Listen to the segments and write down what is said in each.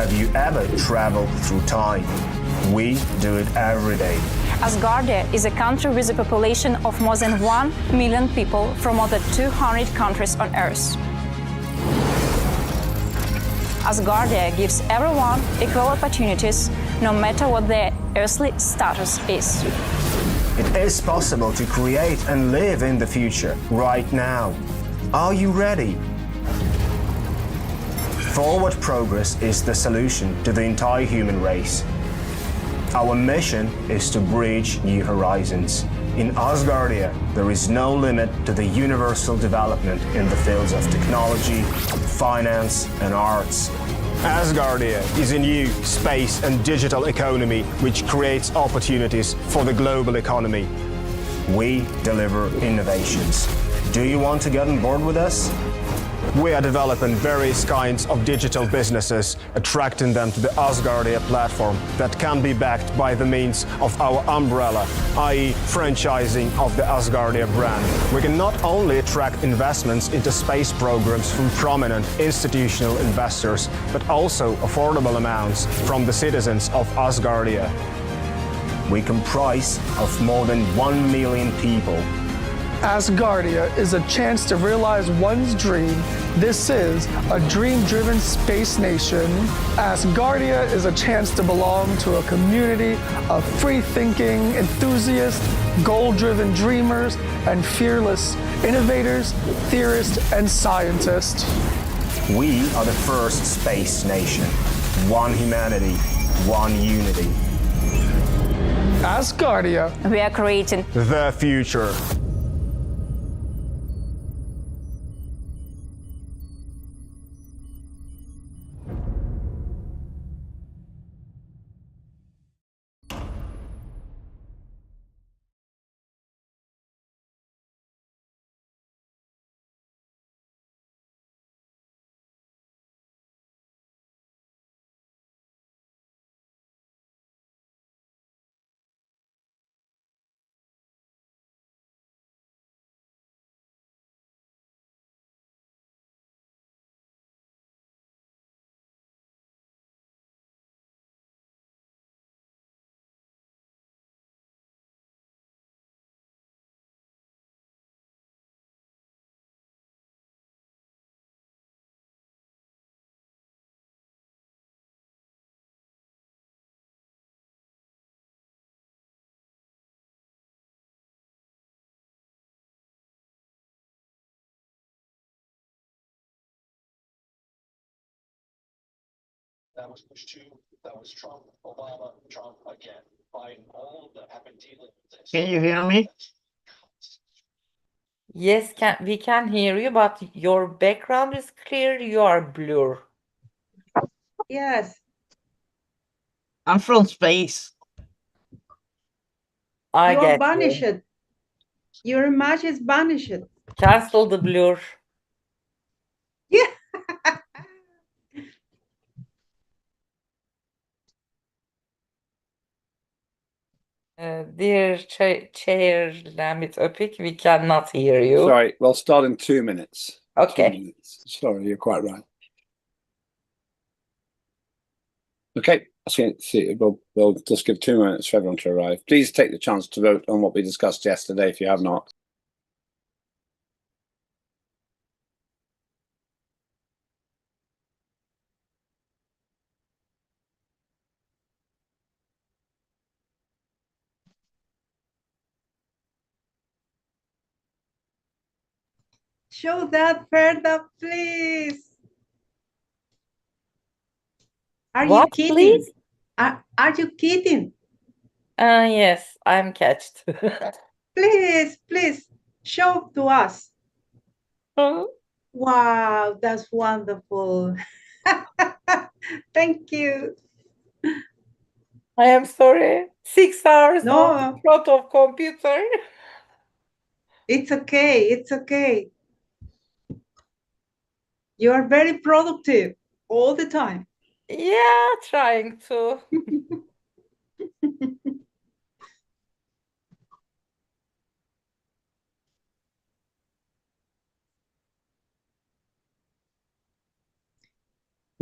Have you ever traveled through time? We do it every day. Asgardia is a country with a population of more than 1 million people from more than 200 countries on Earth. Asgardia gives everyone equal opportunities, no matter what their earthly status is. It is possible to create and live in the future right now. Are you ready? Forward progress is the solution to the entire human race. Our mission is to bridge new horizons. In Asgardia, there is no limit to the universal development in the fields of technology, finance, and arts. Asgardia is a new space and digital economy which creates opportunities for the global economy. We deliver innovations. Do you want to get on board with us? We are developing various kinds of digital businesses, attracting them to the Asgardia platform that can be backed by the means of our umbrella, i.e. franchising of the Asgardia brand. We can not only attract investments into space programs from prominent institutional investors, but also affordable amounts from the citizens of Asgardia. We comprise of more than 1 million people. Asgardia is a chance to realize one's dream. This is a dream-driven space nation. Asgardia is a chance to belong to a community of free-thinking enthusiasts, goal-driven dreamers, and fearless innovators, theorists, and scientists. We are the first space nation. One humanity, one unity. Asgardia. We are creating the future. That was Bush 2, that was Trump, Obama, Trump again. Biden, all that have been dealing with this. Can you hear me? Yes, we can hear you, but your background is clear. You are blur. Yes. I'm from space. I You're get banished. you. Your image is banished. Cancel the blur. Yeah. Dear Chair Lambit Öpik, we cannot hear you. Sorry, we'll start in 2 minutes. Okay. 2 minutes. Sorry, you're quite right. Okay, we'll just give 2 minutes for everyone to arrive. Please take the chance to vote on what we discussed yesterday if you have not. Show that Ferda, please. Are you What, kidding? please? Are you kidding? Yes, I'm catched. Please, please, show to us. Wow, that's wonderful. Thank you. I am sorry. 6 hours No. on front of computer. It's okay. It's okay. You are very productive all the time. Yeah, trying to.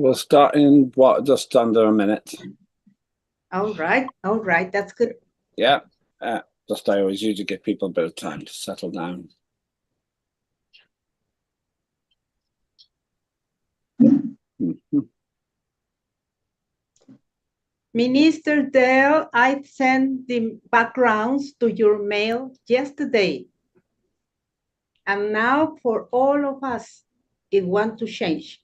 We'll start in what, just under a minute. All right, that's good. Yeah, just I always usually give people a bit of time to settle down. Mhm. Minister Dale, I sent the backgrounds to your mail yesterday. And now for all of us, if want to change.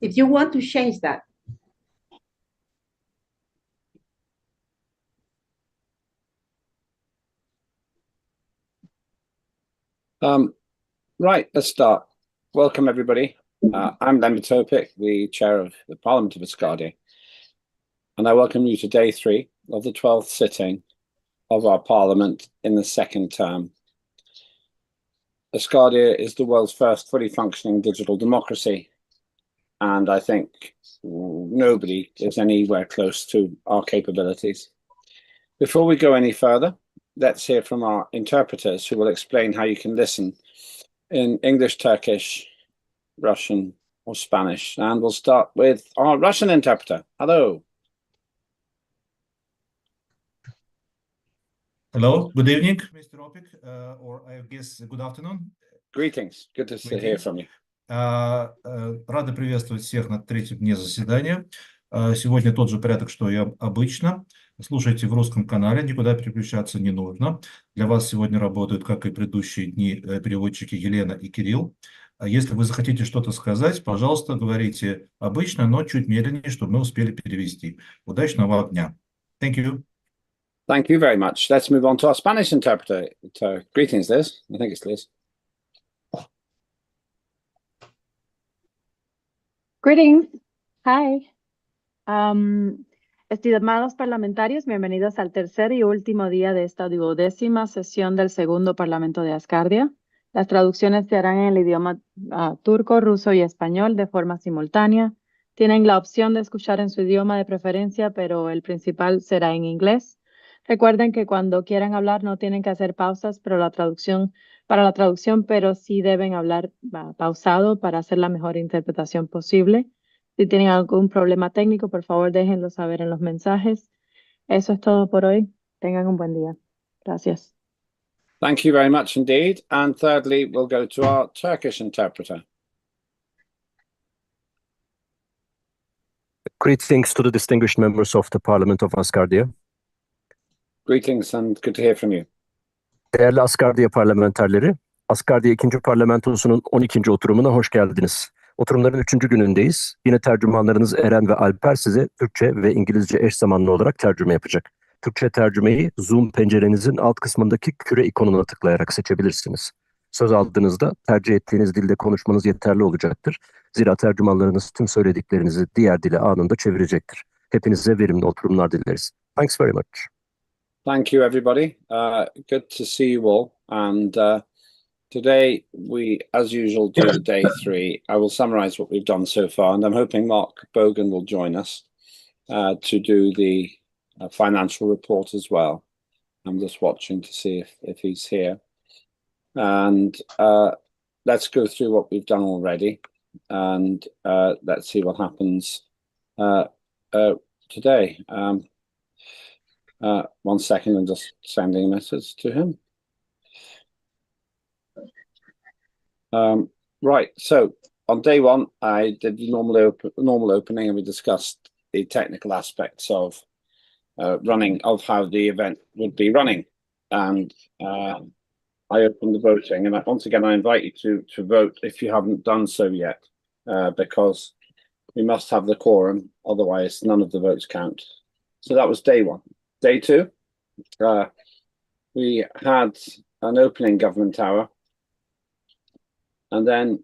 If you want to change that. Right, let's start. Welcome, everybody. I'm Lemmy Topic, the chair of the Parliament of Asgardia, and I welcome you to day 3 of the 12th sitting of our Parliament in the second term. Asgardia is the world's first fully functioning digital democracy, and I think nobody is anywhere close to our capabilities. Before we go any further, let's hear from our interpreters who will explain how you can listen in English, Turkish, Russian, or Spanish. And we'll start with our Russian interpreter. Hello. Hello, good evening, Mr. Opik, or I guess good afternoon. Greetings. Good to hear from you. Рады приветствовать всех на третьем дне заседания. Сегодня тот же порядок, что и обычно. Слушайте в русском канале, никуда переключаться не нужно. Для вас сегодня работают, как и предыдущие дни, переводчики Елена и Кирилл. Если вы захотите что-то сказать, пожалуйста, говорите обычно, но чуть медленнее, чтобы мы успели перевести. Удачного вам дня. Thank you. Thank you very much. Let's move on to our Spanish interpreter. Greetings, Liz. I think it's Liz. Greetings. Hi. Estimados parlamentarios, bienvenidos al tercer y último día de esta 12ª sesión del segundo Parlamento de Asgardia. Las traducciones se harán en el idioma turco, ruso y español de forma simultánea. Tienen la opción de escuchar en su idioma de preferencia, pero el principal será en inglés. Recuerden que cuando quieran hablar no tienen que hacer pausas para la traducción, pero sí deben hablar pausado para hacer la mejor interpretación posible. Si tienen algún problema técnico, por favor déjenlo saber en los mensajes. Eso es todo por hoy. Tengan un buen día. Gracias. Thank you very much indeed. And thirdly, we'll go to our Turkish interpreter. Greetings to the distinguished members of the Parliament of Asgardia. Greetings and good to hear from you. Değerli Asgardia parlamenterleri, Asgardia 2. Parlamentosu'nun 12. oturumuna hoş geldiniz. Oturumların 3. günündeyiz. Yine tercümanlarınız Eren ve Alper size Türkçe ve İngilizce eş zamanlı olarak tercüme yapacak. Türkçe tercümeyi Zoom pencerenizin alt kısmındaki küre ikonuna tıklayarak seçebilirsiniz. Söz aldığınızda tercih ettiğiniz dilde konuşmanız yeterli olacaktır. Zira tercümanlarınız tüm söylediklerinizi diğer dile anında çevirecektir. Hepinize verimli oturumlar dileriz. Thanks very much. Thank you, everybody. Good to see you all. And today we, as usual, do day 3. I will summarize what we've done so far, and I'm hoping Mark Bogan will join us to do the financial report as well. I'm just watching to see if he's here. And let's go through what we've done already, and let's see what happens today. 1 second, I'm just sending a message to him. Right, so on day 1, I did the normal opening, and we discussed the technical aspects of running, of how the event would be running. And I opened the voting, and once again, I invite you to vote if you haven't done so yet, because we must have the quorum, otherwise none of the votes count. So that was day 1. Day 2, we had an opening government hour, and then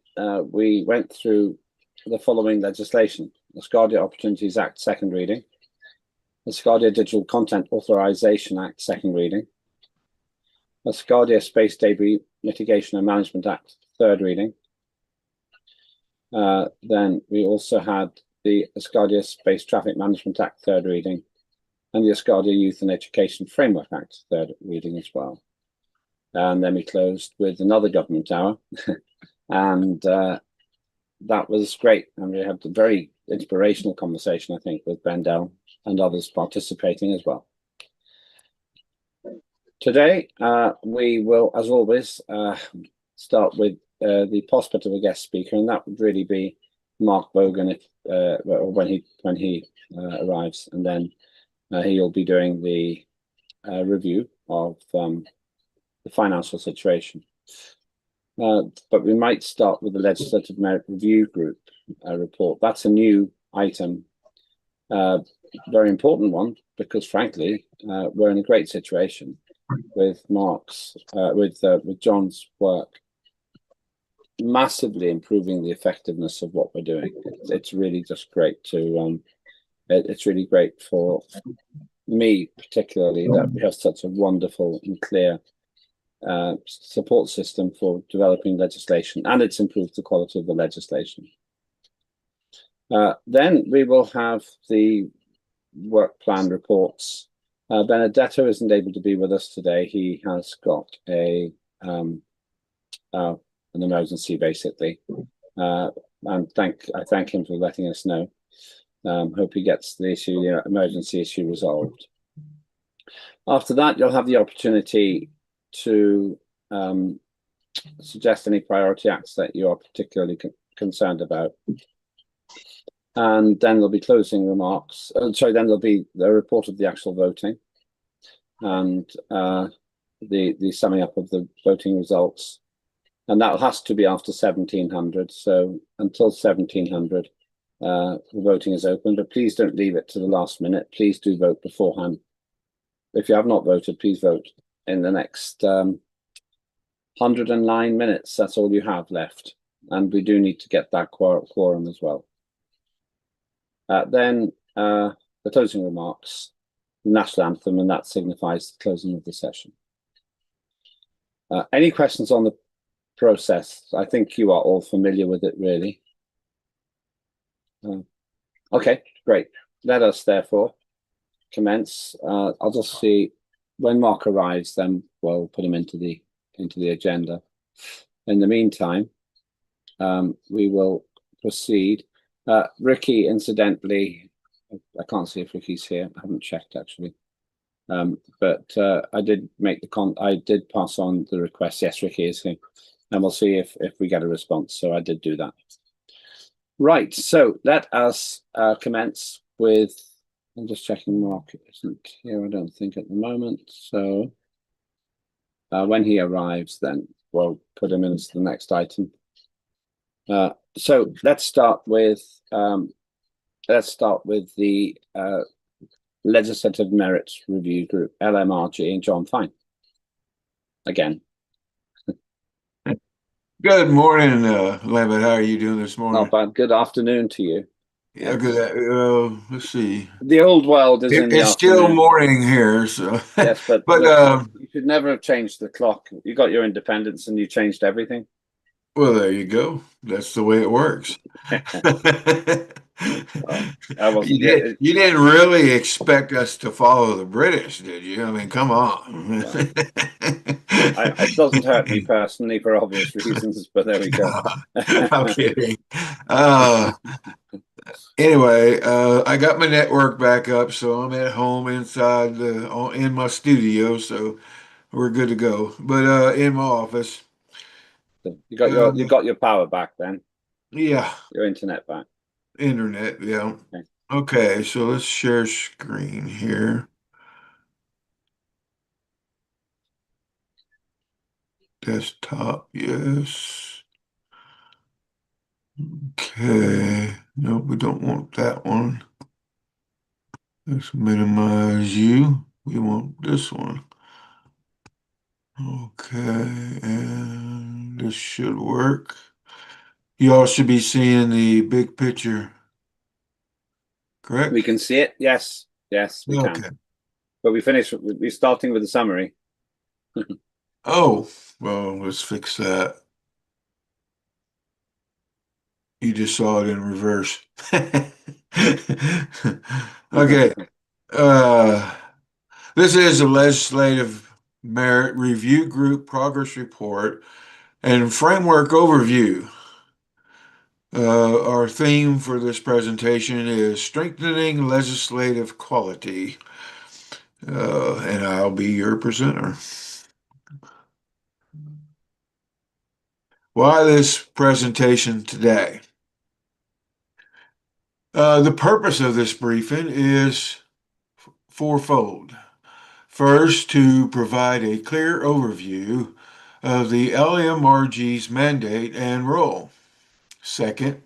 we went through the following legislation: the Asgardia Opportunities Act, 2nd reading, the Asgardia Digital Content Authorization Act, 2nd reading, the Asgardia Space Debris Mitigation and Management Act, 3rd reading. Then we also had the Asgardia Space Traffic Management Act, 3rd reading, and the Asgardia Youth and Education Framework Act, 3rd reading as well. And then we closed with another government hour, and that was great. And we had a very inspirational conversation, I think, with Bendel and others participating as well. Today, we will, as always, start with the prospect of a guest speaker, and that would really be Mark Bogan if, when he arrives, and then he'll be doing the review of the financial situation. But we might start with the Legislative Merit Review Group report. That's a new item, very important one, because frankly, we're in a great situation with Mark's, with John's work, massively improving the effectiveness of what we're doing. It's really just great to, it's really great for me, particularly, that we have such a wonderful and clear support system for developing legislation, and it's improved the quality of the legislation. Then we will have the work plan reports. Benedetto isn't able to be with us today. He has got an emergency, basically, and I thank him for letting us know. Hope he gets the emergency issue resolved. After that, you'll have the opportunity to suggest any priority acts that you are particularly concerned about. And then there'll be closing remarks. Then there'll be the report of the actual voting and the summing up of the voting results. And that has to be after 1700. So until 1700, the voting is open, but please don't leave it to the last minute. Please do vote beforehand. If you have not voted, please vote in the next 109 minutes. That's all you have left. And we do need to get that quorum as well. Then the closing remarks, the national anthem, and that signifies the closing of the session. Any questions on the process? I think you are all familiar with it, really. Okay, great. Let us therefore commence. I'll just see when Mark arrives, then we'll put him into the agenda. In the meantime, we will proceed. Ricky, incidentally, I can't see if Ricky's here. I haven't checked actually, but I did make I did pass on the request. Yes, Ricky is here, and we'll see if we get a response. So I did do that. Right. So let us commence with. I'm just checking. Mark isn't here, I don't think, at the moment. So when he arrives, then we'll put him into the next item. So let's start with the Legislative Merit Review Group, LMRG, and John Fine. Again. Good morning, Lambert. How are you doing this morning? Not bad. Good afternoon to you. Yeah, good. Let's see. The old world is in the It's afternoon. still morning here, so yes, but you should never have changed the clock. You got your independence and you changed everything. Well, there you go. That's the way it works. You didn't really expect us to follow the British, did you? I mean, come on. It doesn't hurt me personally for obvious reasons, but there we go. I'm kidding. Anyway, I got my network back up, so I'm at home inside in my studio, so we're good to go. But in my office. You got your power back then? Yeah. Your internet back. Internet, yeah. Okay, so let's share screen here. Desktop, yes. Okay. No, we don't want that one. Let's minimize you. We want this one. Okay, and this should work. You all should be seeing the big picture, correct? We can see it. Yes, we can. But we're starting with the summary. Oh, well, let's fix that. You just saw it in reverse. Okay. This is a Legislative Merit Review Group Progress Report and Framework Overview. Our theme for this presentation is strengthening legislative quality, and I'll be your presenter. Why this presentation today? The purpose of this briefing is fourfold. First, to provide a clear overview of the LMRG's mandate and role. Second,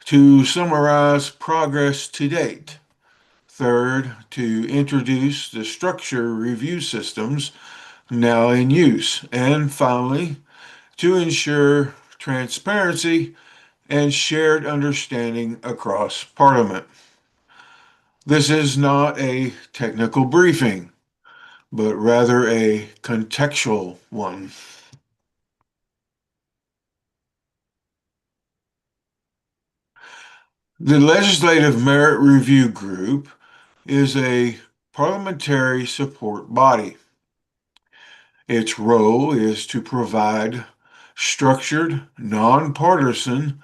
to summarize progress to date. Third, to introduce the structure review systems now in use. And finally, to ensure transparency and shared understanding across Parliament. This is not a technical briefing, but rather a contextual one. The Legislative Merit Review Group is a parliamentary support body. Its role is to provide structured, nonpartisan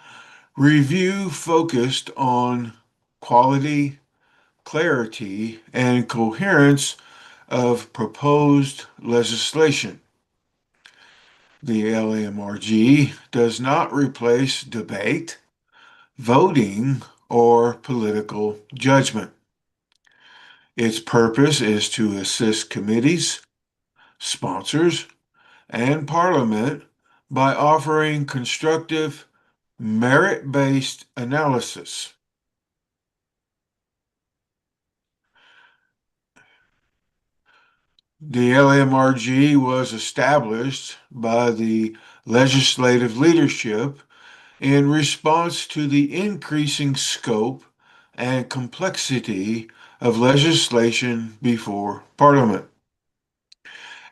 review focused on quality, clarity, and coherence of proposed legislation. The LMRG does not replace debate, voting, or political judgment. Its purpose is to assist committees, sponsors, and Parliament by offering constructive, merit-based analysis. The LMRG was established by the legislative leadership in response to the increasing scope and complexity of legislation before Parliament.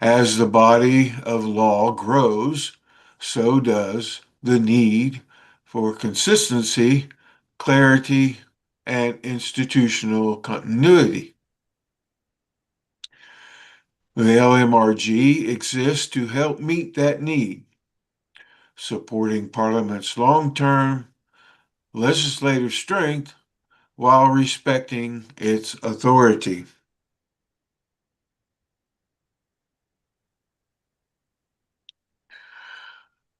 As the body of law grows, so does the need for consistency, clarity, and institutional continuity. The LMRG exists to help meet that need, supporting Parliament's long-term legislative strength while respecting its authority.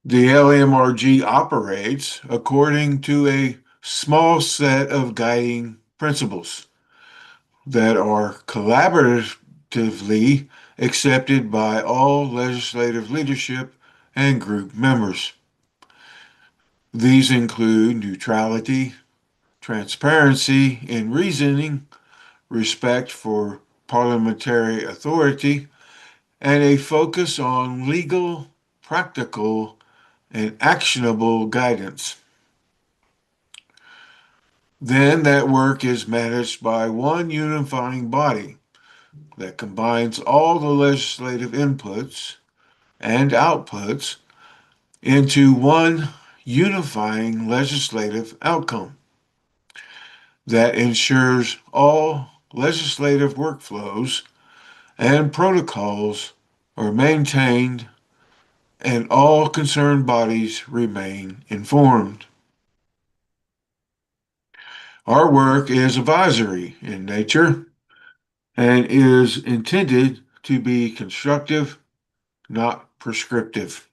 The LMRG operates according to a small set of guiding principles that are collaboratively accepted by all legislative leadership and group members. These include neutrality, transparency in reasoning, respect for parliamentary authority, and a focus on legal, practical, and actionable guidance. Then that work is managed by one unifying body that combines all the legislative inputs and outputs into one unifying legislative outcome that ensures all legislative workflows and protocols are maintained and all concerned bodies remain informed. Our work is advisory in nature and is intended to be constructive, not prescriptive.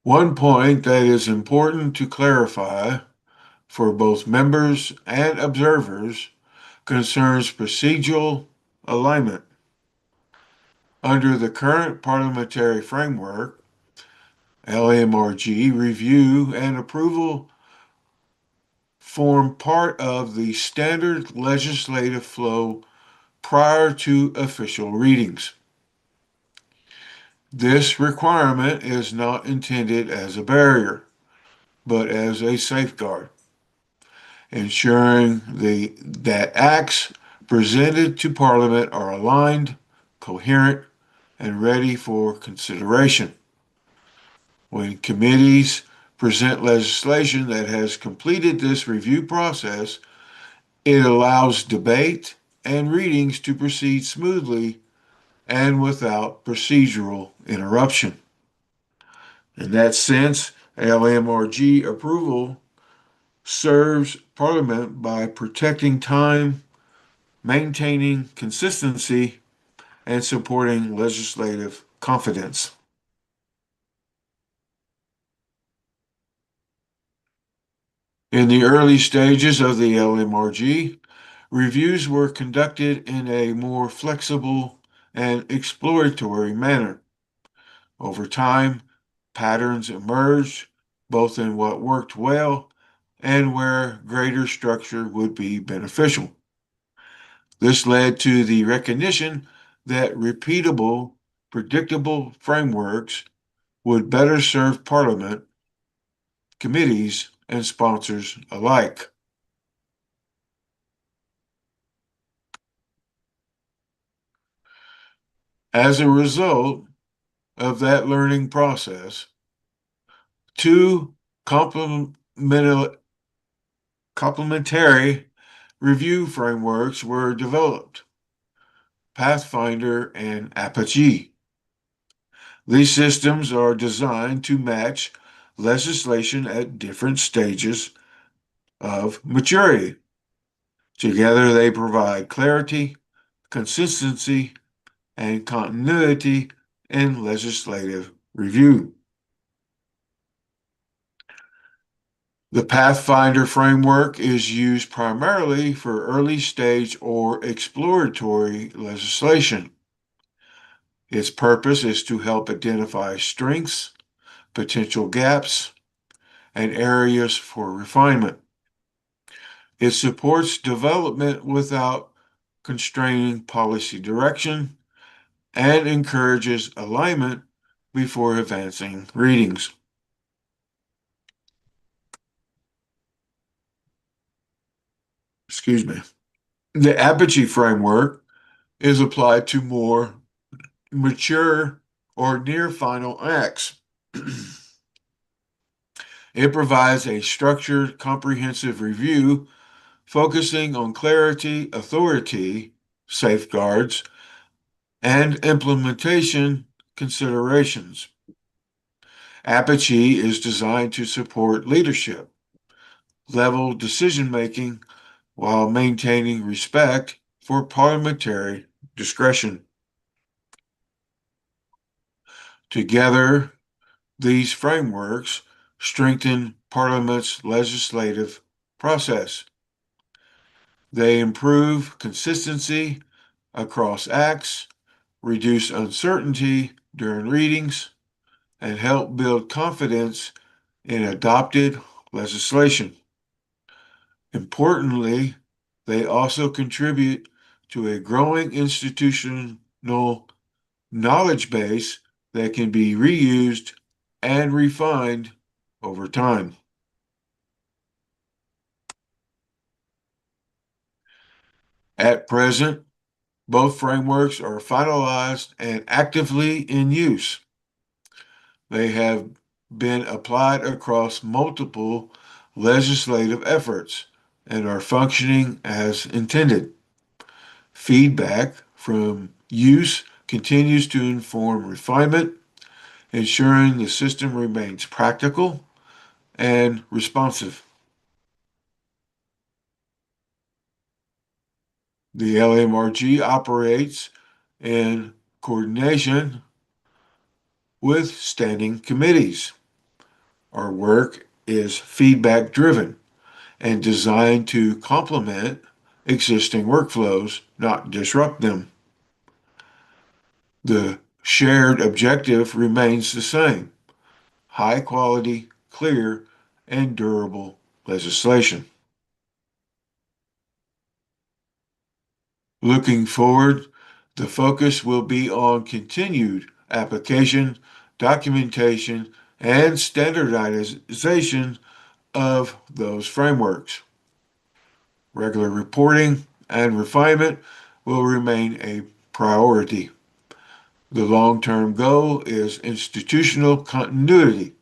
One point that is important to clarify for both members and observers concerns procedural alignment. Under the current parliamentary framework, LMRG review and approval form part of the standard legislative flow prior to official readings. This requirement is not intended as a barrier, but as a safeguard, ensuring that acts presented to Parliament are aligned, coherent, and ready for consideration. When committees present legislation that has completed this review process, it allows debate and readings to proceed smoothly and without procedural interruption. In that sense, LMRG approval serves Parliament by protecting time, maintaining consistency, and supporting legislative confidence. In the early stages of the LMRG, reviews were conducted in a more flexible and exploratory manner. Over time, patterns emerged, both in what worked well and where greater structure would be beneficial. This led to the recognition that repeatable, predictable frameworks would better serve Parliament, committees, and sponsors alike. As a result of that learning process, two complementary review frameworks were developed: Pathfinder and Apache. These systems are designed to match legislation at different stages of maturity. Together, they provide clarity, consistency, and continuity in legislative review. The Pathfinder framework is used primarily for early stage or exploratory legislation. Its purpose is to help identify strengths, potential gaps, and areas for refinement. It supports development without constraining policy direction and encourages alignment before advancing readings. Excuse me. The Apogee framework is applied to more mature or near final acts. It provides a structured, comprehensive review focusing on clarity, authority, safeguards, and implementation considerations. Apogee is designed to support leadership, level decision-making, while maintaining respect for parliamentary discretion. Together, these frameworks strengthen Parliament's legislative process. They improve consistency across acts, reduce uncertainty during readings, and help build confidence in adopted legislation. Importantly, they also contribute to a growing institutional knowledge base that can be reused and refined over time. At present, both frameworks are finalized and actively in use. They have been applied across multiple legislative efforts and are functioning as intended. Feedback from use continues to inform refinement, ensuring the system remains practical and responsive. The LMRG operates in coordination with standing committees. Our work is feedback driven and designed to complement existing workflows, not disrupt them. The shared objective remains the same: high quality, clear, and durable legislation. Looking forward, the focus will be on continued application, documentation, and standardization of those frameworks. Regular reporting and refinement will remain a priority. The long-term goal is institutional continuity,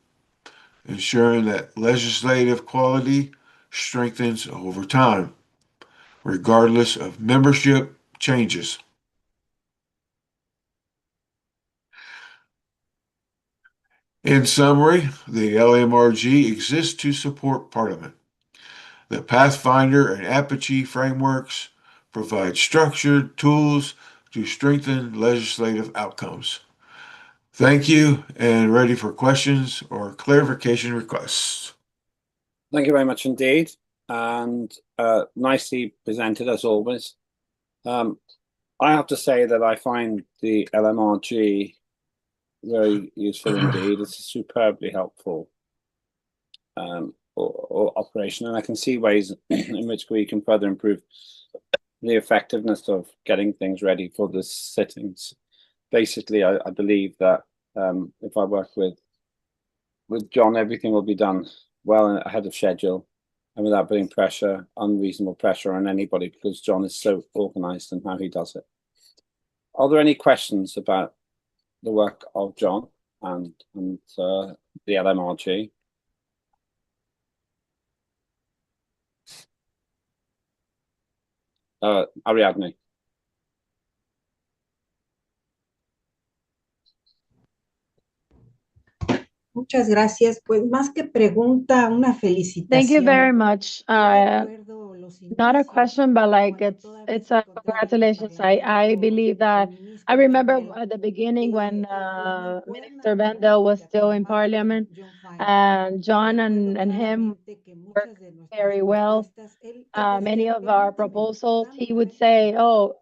ensuring that legislative quality strengthens over time, regardless of membership changes. In summary, the LMRG exists to support Parliament. The Pathfinder and Apogee frameworks provide structured tools to strengthen legislative outcomes. Thank you, and ready for questions or clarification requests. Thank you very much indeed, and nicely presented as always. I have to say that I find the LMRG very useful indeed. It's a superbly helpful or operation, and I can see ways in which we can further improve the effectiveness of getting things ready for the sittings. Basically, I believe that if I work with John, everything will be done well ahead of schedule and without putting unreasonable pressure on anybody, because John is so organized in how he does it. Are there any questions about the work of John and the LMRG? Ariadne. Muchas gracias. Pues más que pregunta, una felicitación. Thank you very much. Recuerdo los Not a inicios, question, but like cuando it's todavía it's se a encontraba el congratulations. I Parlamento believe that I feminista remember primero. at the beginning when Pues muy buena, Minister muy Bendel was still in comunicativa con Parliament, John Fine. and John Recuerdo and him claramente que muchas worked de nuestras very well. propuestas, él Many decía, of our pregúnteme, proposals, he dame would ahí. say, "Oh,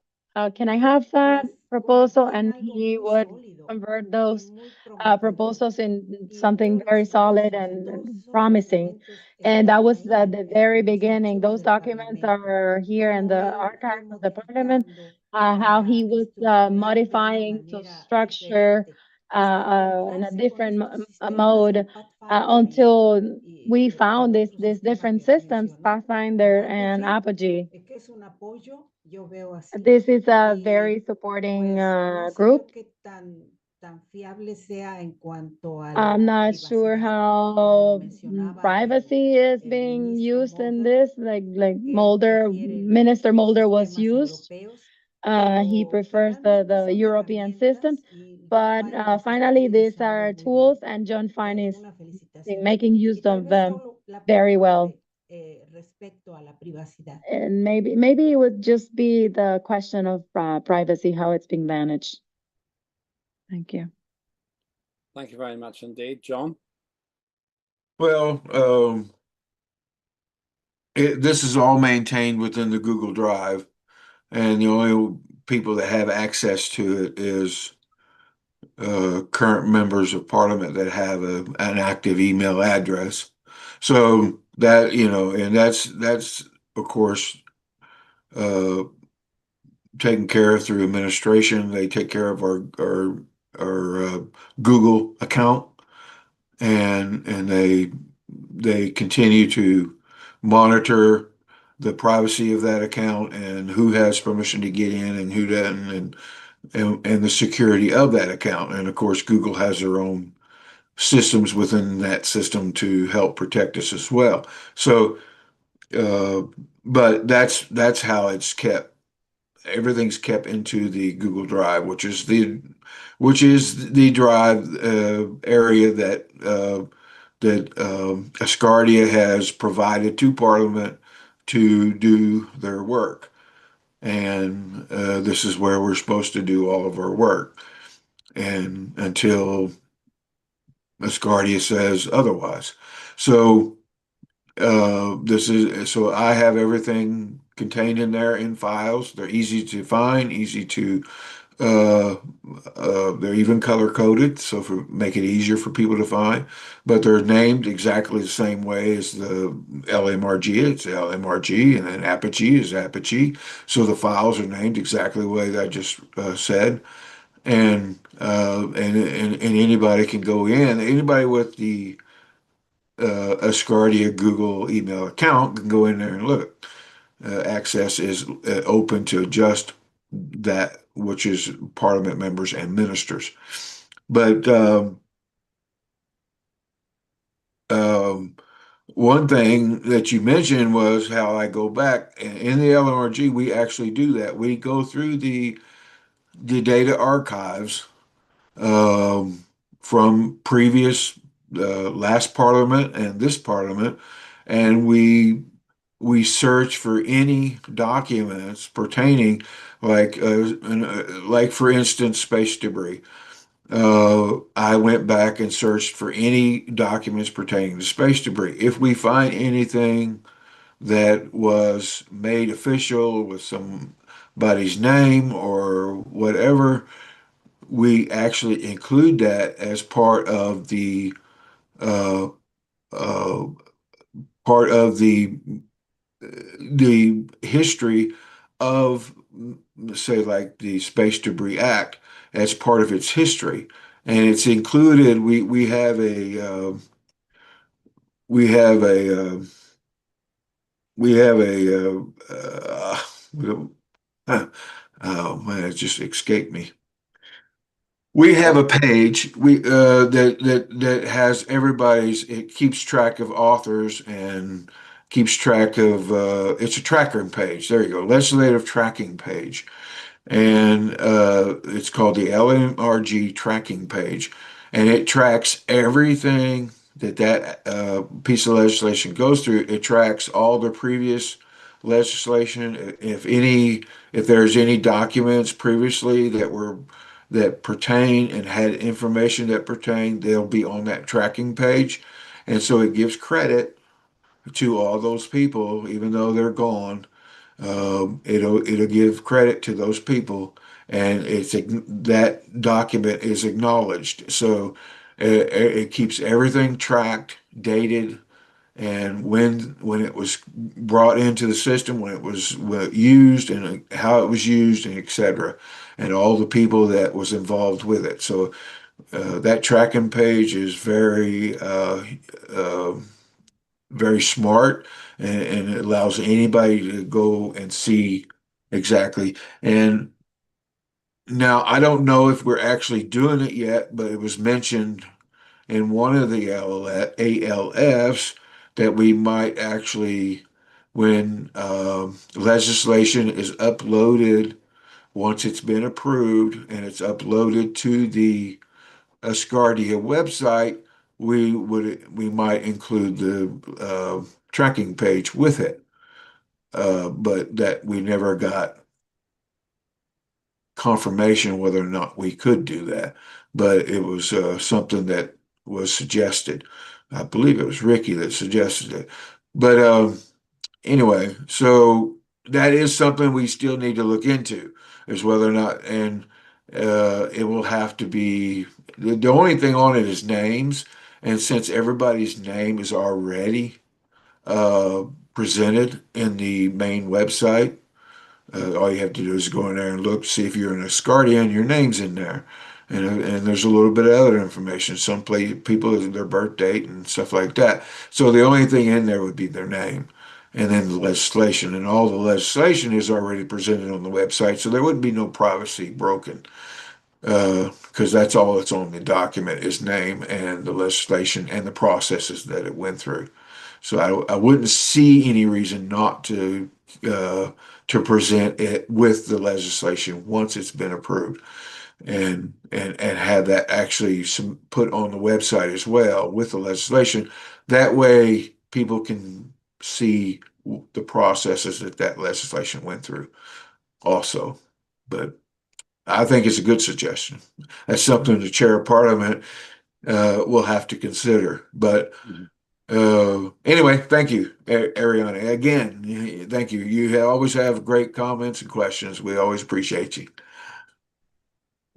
can I have that Pues proposal?" convertí en And algo he muy would sólido convert y those muy prometedor. proposals in Y something todos very los solid inicios, and todos esos promising. documentos And that están was ahí at the en very los beginning. archivos Those del documents Parlamento. are here in Cómo the él archives fue of the Parliament. modificando How he para was estructurar de una modifying to manera structure diferente, hasta in a encontrarse con different estos sistemas, mode el Pathfinder until we y found el otro these sistema different que systems, mencionó, Pathfinder el and Apogee, Apogee. que es un apoyo, yo veo así. This is a very Y supporting pues no sé yo group. qué tan fiable sea en cuanto a I'm la not sure privacidad, como lo how mencionaba privacy is el being ministro used in Mulder, this. Like que él Mulder, prefiere Minister Mulder was sistemas used. europeos, He pero prefers realmente the son European systems. herramientas y John But Fine los está finally, these utilizando are muy bien. tools, and John Fine is Una felicitación. making use Y tal of vez them solo la very pregunta well. respecto a la privacidad. And maybe it would just be the question of privacy, how it's being managed. Thank you. Thank you very much indeed, John. Well, this is all maintained within the Google Drive, and the only people that have access to it is current members of Parliament that have an active email address. So that, and that's of course taken care of through administration. They take care of our Google account, and they continue to monitor the privacy of that account and who has permission to get in and who doesn't, and the security of that account. And of course, Google has their own systems within that system to help protect us as well. So, but that's how it's kept. Everything's kept into the Google Drive, which is the drive area that Asgardia has provided to Parliament to do their work. And this is where we're supposed to do all of our work. And until Asgardia says otherwise. So so I have everything contained in there in files. They're easy to find, easy to they're even color coded, so make it easier for people to find. But they're named exactly the same way as the LMRG. It's LMRG, and then Apogee is Apogee. So the files are named exactly the way that I just said. And anybody can go in. Anybody with the Asgardia Google email account can go in there and look. Access is open to adjust that, which is Parliament members and ministers. But one thing that you mentioned was how I go back in the LMRG. We actually do that. We go through the data archives from previous last parliament and this parliament, and we search for any documents pertaining, like for instance, space debris. I went back and searched for any documents pertaining to space debris. If we find anything that was made official with somebody's name or whatever, we actually include that as uh, uh, part of the history of, say, like the Space Debris Act, as part of its history, and it's included. We have we have a we have a oh man, it just escaped me. We have a page that has everybody's. It keeps track of authors and keeps track of. It's a tracking page. There you go, legislative tracking page, and it's called the LMRG tracking page, and it tracks everything that piece of legislation goes through. It tracks all the previous legislation. If there's any documents previously that pertain and had information that pertain, they'll be on that tracking page, and so it gives credit to all those people, even though they're gone. It'll give credit to those people, and that document is acknowledged. So it keeps everything tracked, dated, and when it was brought into the system, when it was used, and how it was used, and etc., and all the people that was involved with it. So that tracking page is very smart, and it allows anybody to go and see exactly. And now I don't know if we're actually doing it yet, but it was mentioned in one of the ALFs that we might actually, when legislation is uploaded, once it's been approved and it's uploaded to the Asgardia website, we might include the tracking page with it, but that we never got confirmation whether or not we could do that. But it was something that was suggested. I believe it was Ricky that suggested it. But anyway, so that is something we still need to look into, is whether or not, and it will have to be, the only thing on it is names. And since everybody's name is already uh, presented in the main website, all you have to do is go in there and look, see if you're an Asgardia and your name's in there. And there's a little bit of other information, people, their birth date and stuff like that. So the only thing in there would be their name, and then the legislation. And all the legislation is already presented on the website, so there would be no privacy broken, because that's all that's on the document is name and the legislation and the processes that it went through. So I wouldn't see any reason not to present it with the legislation once it's been approved, and have that actually put on the website as well with the legislation. That way people can see the processes that legislation went through also. But I think it's a good suggestion. That's something the chair of parliament will have to consider. But anyway, thank you, Ariana. Again, thank you. You always have great comments and questions. We always appreciate you.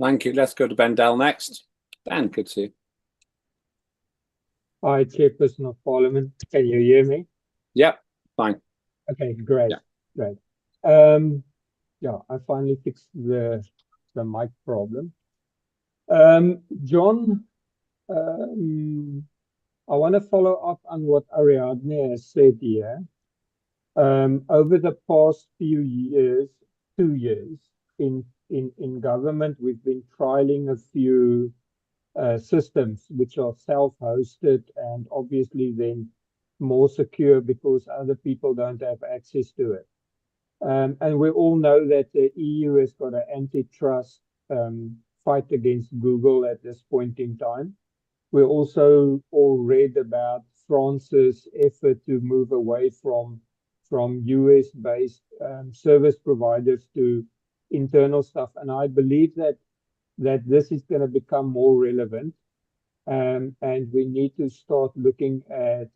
Thank you. Let's go to Ben Dell next. Ben, good to see you. Hi, Chairperson of Parliament. Can you hear me? Yep, fine. Okay, great, yeah. Great. Yeah, I finally fixed the mic problem. John, I want to follow up on what Ariadne has said here. Over the past few years, 2 years, in government, we've been trialing a few systems which are self-hosted and obviously then more secure because other people don't have access to it. And we all know that the EU has got an antitrust fight against Google at this point in time. We also all read about France's effort to move away from US-based service providers to internal stuff, and I believe that this is going to become more relevant, and we need to start looking at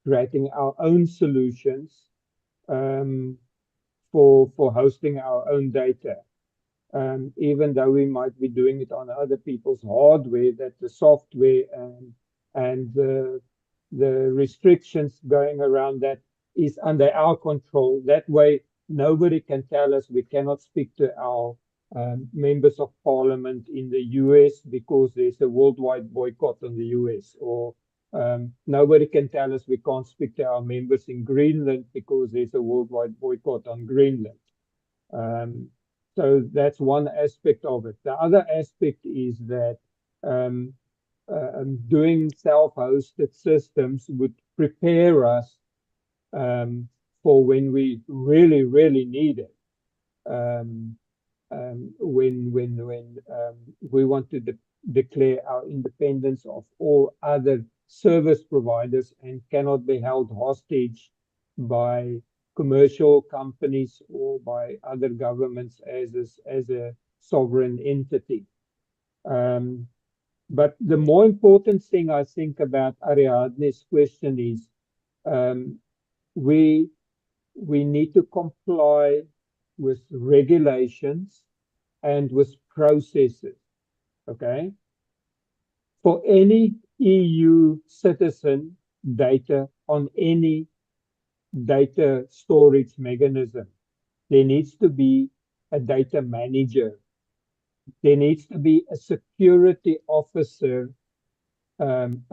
creating our own solutions for hosting our own data. Even though we might be doing it on other people's hardware, that the software and the restrictions going around that is under our control. That way, nobody can tell us we cannot speak to our members of parliament in the US because there's a worldwide boycott on the US, or nobody can tell us we can't speak to our members in Greenland because there's a worldwide boycott on Greenland. So that's one aspect of it. The other aspect is that doing self-hosted systems would prepare us for when we really, really need it. When we want to declare our independence of all other service providers and cannot be held hostage by commercial companies or by other governments as a sovereign entity. But the more important thing I think about Ariadne's question is we need to comply with regulations and with processes, okay? For any EU citizen, data on any data storage mechanism, there needs to be a data manager. There needs to be a security officer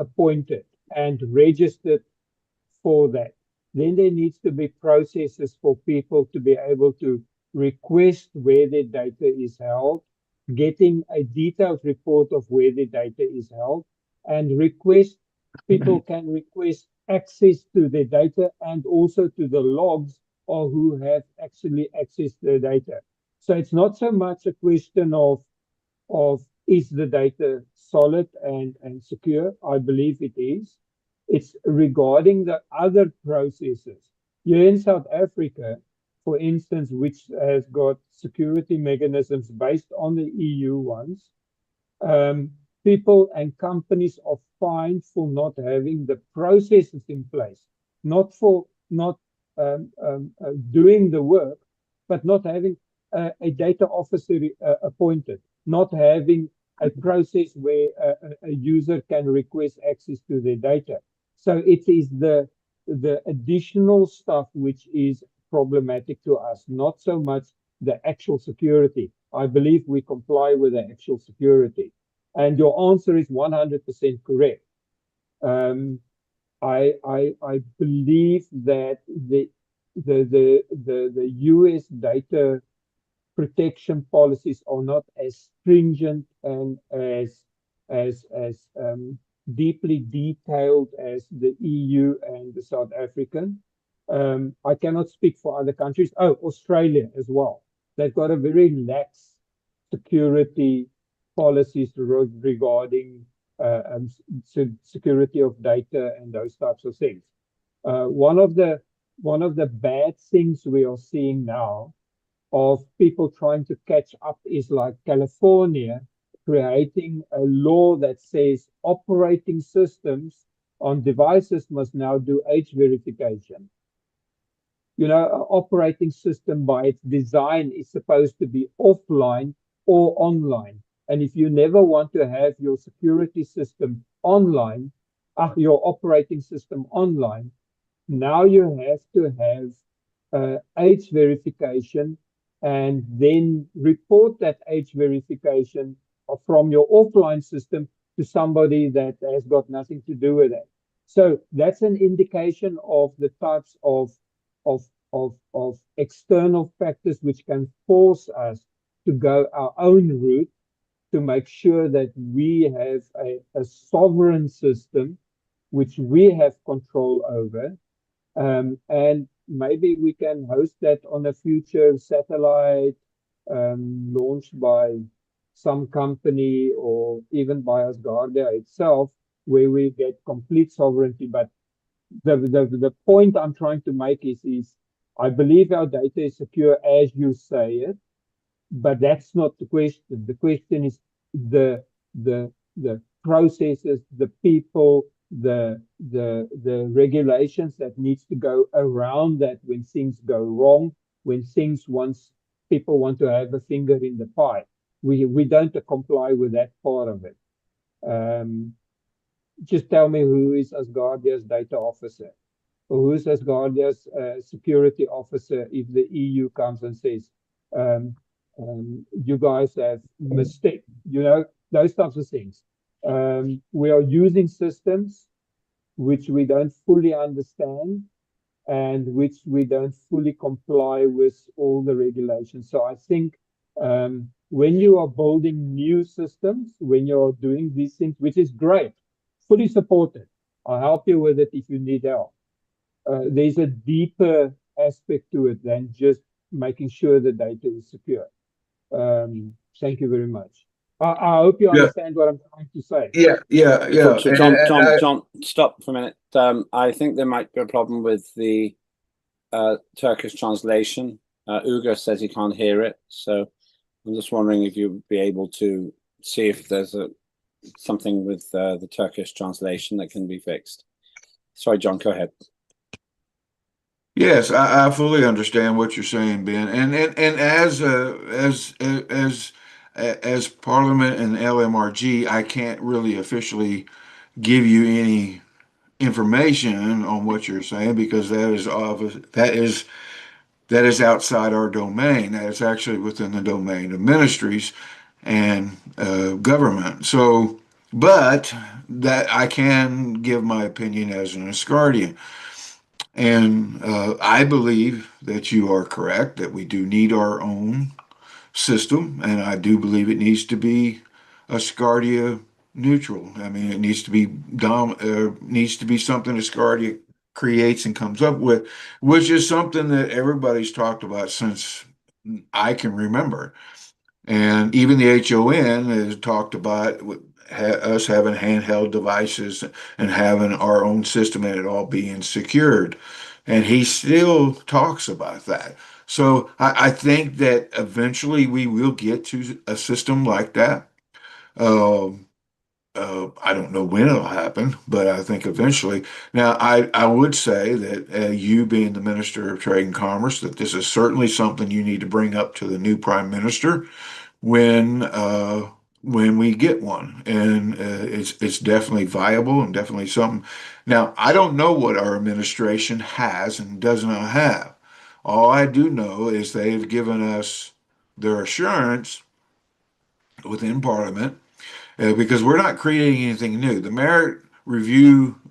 appointed and registered for that. Then there needs to be processes for people to be able to request where their data is held, getting a detailed report of where the data is held, and people can request access to their data and also to the logs of who have actually accessed the data. So it's not so much a question of is the data solid and secure? I believe it is. It's regarding the other processes. Here in South Africa, for instance, which has got security mechanisms based on the EU ones, people and companies are fined for not having the processes in place, not for not doing the work, but not having a data officer appointed, not having a process where a user can request access to their data. So it is the additional stuff which is problematic to us, not so much the actual security. I believe we comply with the actual security. And your answer is 100% correct. I believe that the US data protection policies are not as stringent and as deeply detailed as the EU and the South African. I cannot speak for other countries. Oh, Australia as well. They've got a very lax security policies regarding security of data and those types of things. One of the bad things we are seeing now of people trying to catch up is like California creating a law that says operating systems on devices must now do age verification. You know, an operating system by its design is supposed to be offline or online. And if you never want to have your security system online, your operating system online, now you have to have age verification and then report that age verification from your offline system to somebody that has got nothing to do with it. So that's an indication of the types of external factors which can force us to go our own route to make sure that we have a sovereign system which we have control over. And maybe we can host that on a future satellite launched by some company or even by Asgardia itself, where we get complete sovereignty. But the point I'm trying to make is I believe our data is secure as you say it, but that's not the question. The question is the processes, the people, the regulations that needs to go around that when things go wrong, when things once people want to have a finger in the pie. We don't comply with that part of it. Just tell me who is Asgardia's data officer, or who is Asgardia's security officer if the EU comes and says, you guys have mistake, those types of things. We are using systems which we don't fully understand and which we don't fully comply with all the regulations. So I think when you are building new systems, when you're doing these things, which is great, fully supported, I'll help you with it if you need help. There's a deeper aspect to it than just making sure the data is secure. Thank you very much. I hope you understand what I'm trying to say. Yeah. So John, stop for a minute. I think there might be a problem with the Turkish translation. Ugo says he can't hear it, so I'm just wondering if you'd be able to see if there's something with the Turkish translation that can be fixed. Sorry, John, go ahead. Yes, I fully understand what you're saying, Ben, and as Parliament and LMRG, I can't really officially give you any information on what you're saying because that is outside our domain. That is actually within the domain of ministries and government. So, but that I can give my opinion as an Asgardian. And I believe that you are correct, that we do need our own system, and I do believe it needs to be Asgardia neutral. I mean, it needs to be something Asgardia creates and comes up with, which is something that everybody's talked about since I can remember. And even the HON has talked about us having handheld devices and having our own system and it all being secured. And he still talks about that. So I think that eventually we will get to a system like that. I don't know when it'll happen, but I think eventually. Now, I would say that you being the Minister of Trade and Commerce, that this is certainly something you need to bring up to the new Prime Minister when we get one, and it's definitely viable and definitely something. Now, I don't know what our administration has and does not have. All I do know is they've given us their assurance within Parliament because we're not creating anything new. The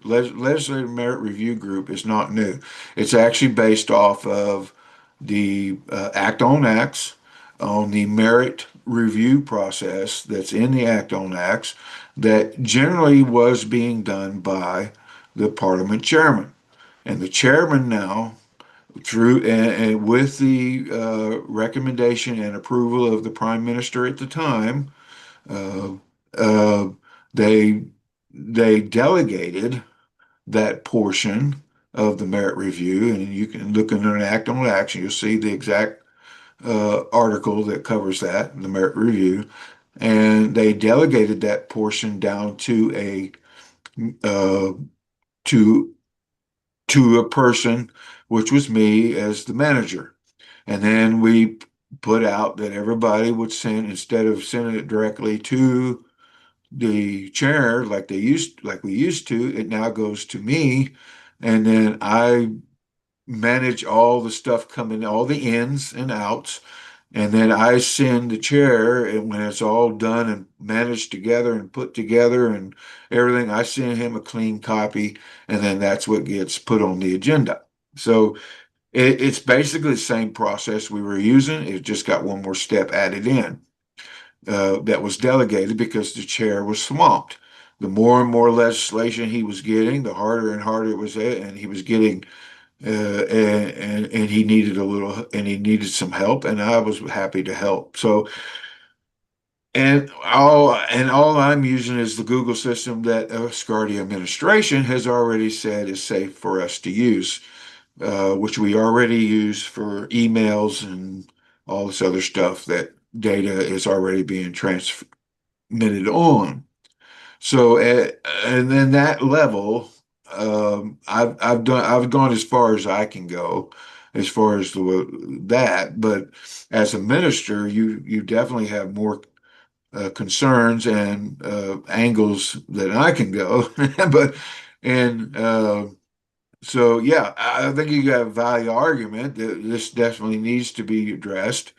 legislative merit review group is not new. It's actually based off of the Act on Acts, on the merit review process that's in the Act on Acts that generally was being done by the Parliament chairman. And the chairman now, through and with the recommendation and approval of the Prime Minister at the time, uh, uh, they delegated that portion of the merit review, and you can look under an Act on Action. You'll see the exact article that covers that, the merit review, and they delegated that portion down to a uh, to a person, which was me as the manager. And then we put out that everybody would send, instead of sending it directly to the chair like we used to, it now goes to me, and then I manage all the stuff coming, all the ins and outs, and then I send the chair, and when it's all done and managed together and put together and everything, I send him a clean copy, and then that's what gets put on the agenda. So it's basically the same process we were using. It just got one more step added in that was delegated because the chair was swamped. The more and more legislation he was getting, the harder and harder it was, and he was getting and he needed he needed some help, and I was happy to help. So And all I'm using is the Google system that Asgardia administration has already said is safe for us to use, which we already use for emails and all this other stuff that data is already being transmitted on. So and then that level, I've gone as far as I can go, as far as that. But as a minister, you definitely have more concerns and angles that I can go. But and so yeah, I think you got a valid argument that this definitely needs to be addressed.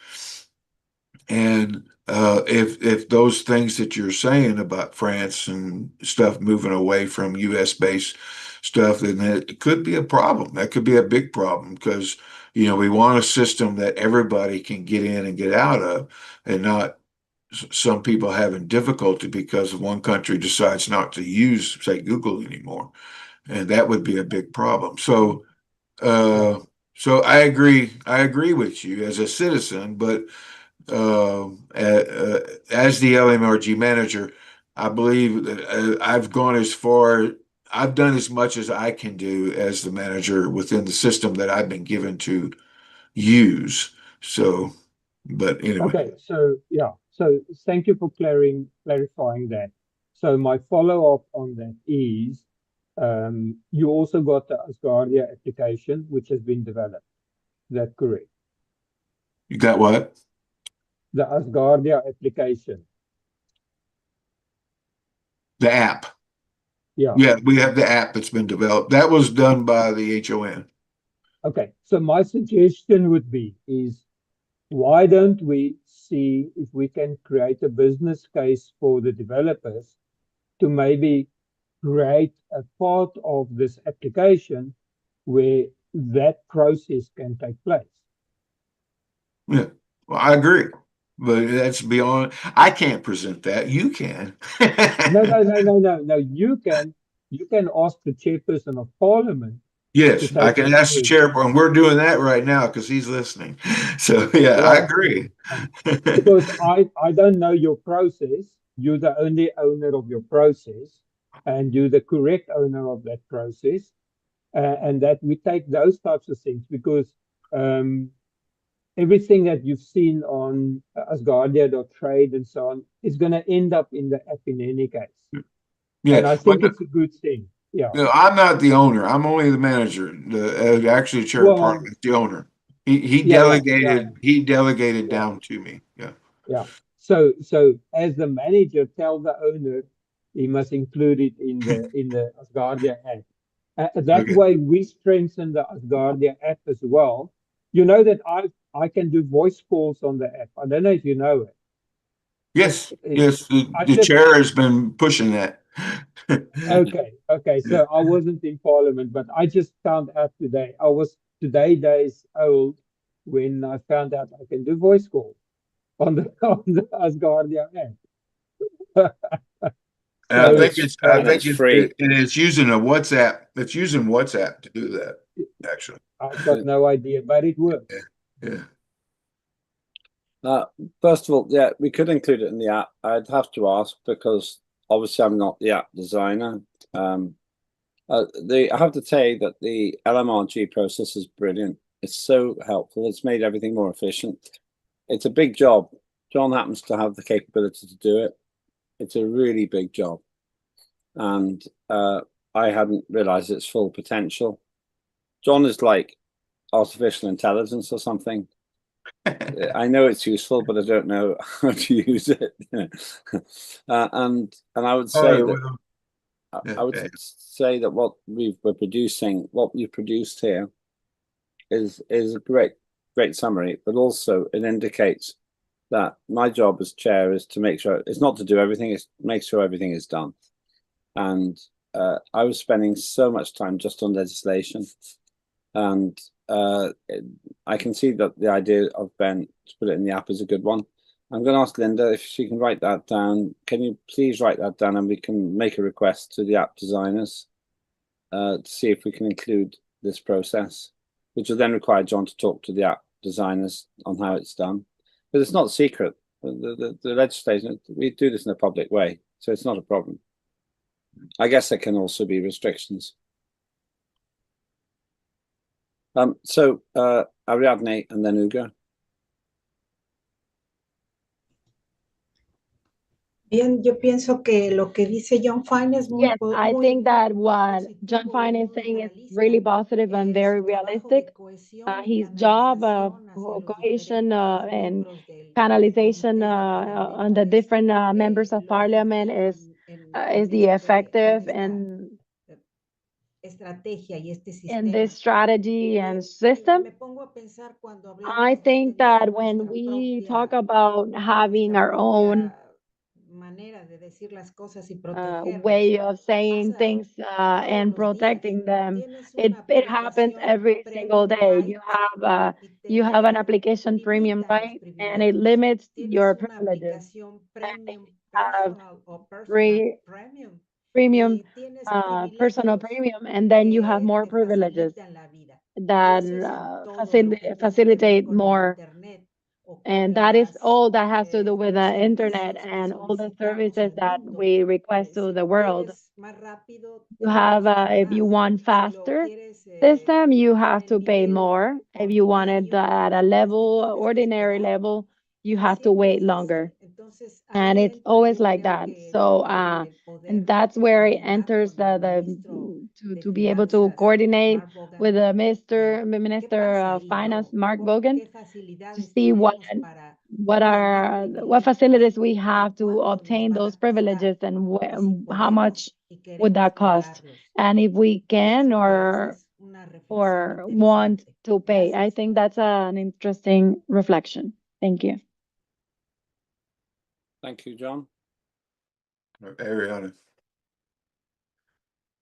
And if those things that you're saying about France and stuff moving away from U.S. based stuff, then it could be a problem. That could be a big problem because we want a system that everybody can get in and get out of, and not some people having difficulty because one country decides not to use, say, Google anymore, and that would be a big problem. So, so I agree. I agree with you as a citizen, but as the LMRG manager, I believe that I've gone as far. I've done as much as I can do as the manager within the system that I've been given to use. So, but anyway. Okay, so yeah, so thank you for clarifying that. So my follow-up on that is, you also got the Asgardia application, which has been developed. Is that correct? You got what? The Asgardia application. The app. Yeah. Yeah, we have the app that's been developed. That was done by the HON. Okay, so my suggestion would be is, why don't we see if we can create a business case for the developers to maybe create a part of this application where that process can take place? Yeah, well, I agree, but that's beyond. I can't present that. You can. No. You can ask the chairperson of parliament to Yes, I take can it ask the further. chair, and we're doing that right now because he's listening. So yeah, I agree. Because I don't know your process. You're the only owner of your process, and you're the correct owner of that process. And that we take those types of things, because everything that you've seen on Asgardia.trade and so on is going to end up in the app in any case. Yeah, And I think it's a good thing. Yeah. no, I'm not the owner. I'm only the manager. Actually, the chair of parliament, the owner. He delegated. He delegated down to me. Yeah. Yeah. So as the manager, tell the owner he must include it in the Asgardia app. That way we strengthen the Asgardia app as well. You know that I can do voice calls on the app. I don't know if you know it. Yes. Yes. The chair has been pushing that. Okay. So I wasn't in parliament, but I just found out today. I was days old when I found out I can do voice calls on the Asgardia app. I think it's using a WhatsApp. It's using WhatsApp to do that. Actually, I've got no idea, but it works. Yeah. First of all, yeah, we could include it in the app. I'd have to ask because obviously I'm not the app designer. I have to say that the LMRG process is brilliant. It's so helpful. It's made everything more efficient. It's a big job. John happens to have the capability to do it. It's a really big job. And I hadn't realized its full potential. John is like artificial intelligence or something. I know it's useful, but I don't know how to use it. And I would say that what we're producing, what you produced here, is a great summary. But also it indicates that my job as chair is to make sure it's not to do everything; it's make sure everything is done. And I was spending so much time just on legislation, and I can see that the idea of Ben to put it in the app is a good one. I'm going to ask Linda if she can write that down. Can you please write that down, and we can make a request to the app designers to see if we can include this process, which will then require John to talk to the app designers on how it's done. But it's not secret. The legislation, we do this in a public way, so it's not a problem. I guess there can also be restrictions. So Ariadne and then Ugo. Bien, yo pienso que lo que dice John Fine es Yes, I think that what John Fine is saying is really positive and very realistic. His job of cohesion and canalization on the different members of parliament is the effective and estrategia y este in sistema. this strategy and system. Me pongo a pensar cuando I hablamos de think tener that when nuestra we propia, talk about having nuestra our own propia manera de decir las cosas y protegernos, way of saying pasa things todos and los días. protecting them, Tienes it una happens aplicación every single Premium day. Lite You have an y te application Premium limita los Lite, and it privilegios. limits Tienes your una privileges. aplicación And Premium you have Personal o Personal free Premium premium y tienes personal privilegios premium, and then you have que more te privileges facilitan la vida. Y that eso es en todo lo que tiene que ver facilitate con el more. Internet o con And that is las, all that has to do with los the internet servicios que and all the solicitamos services al that mundo. we request to Si the lo world. quieres más rápido, You te have, costará if you más. want Si lo faster quieres system, you en have el to pay nivel more. If you want it at a level, ordinary level, you have to siempre wait es así. longer. Entonces, And ahí it's entra, always yo like creo that. que So, el poder and that's where it coordinar enters con el the ministro to be able to finanzas, coordinate Mark Bogan. with the ¿Qué Minister pasa of ahí, Finance, no? Mark Bogan, ¿Qué to facilidades see what tenemos para are obtener what privilegios facilities we have to cuánto nos obtain van a those costar privileges and si how much podemos y would queremos that cost, pagarlos. and if we can Pienso que esa es una reflexión want interesante. to pay. I Gracias. think that's an interesting reflection. Thank you. Thank you, John. Ariana.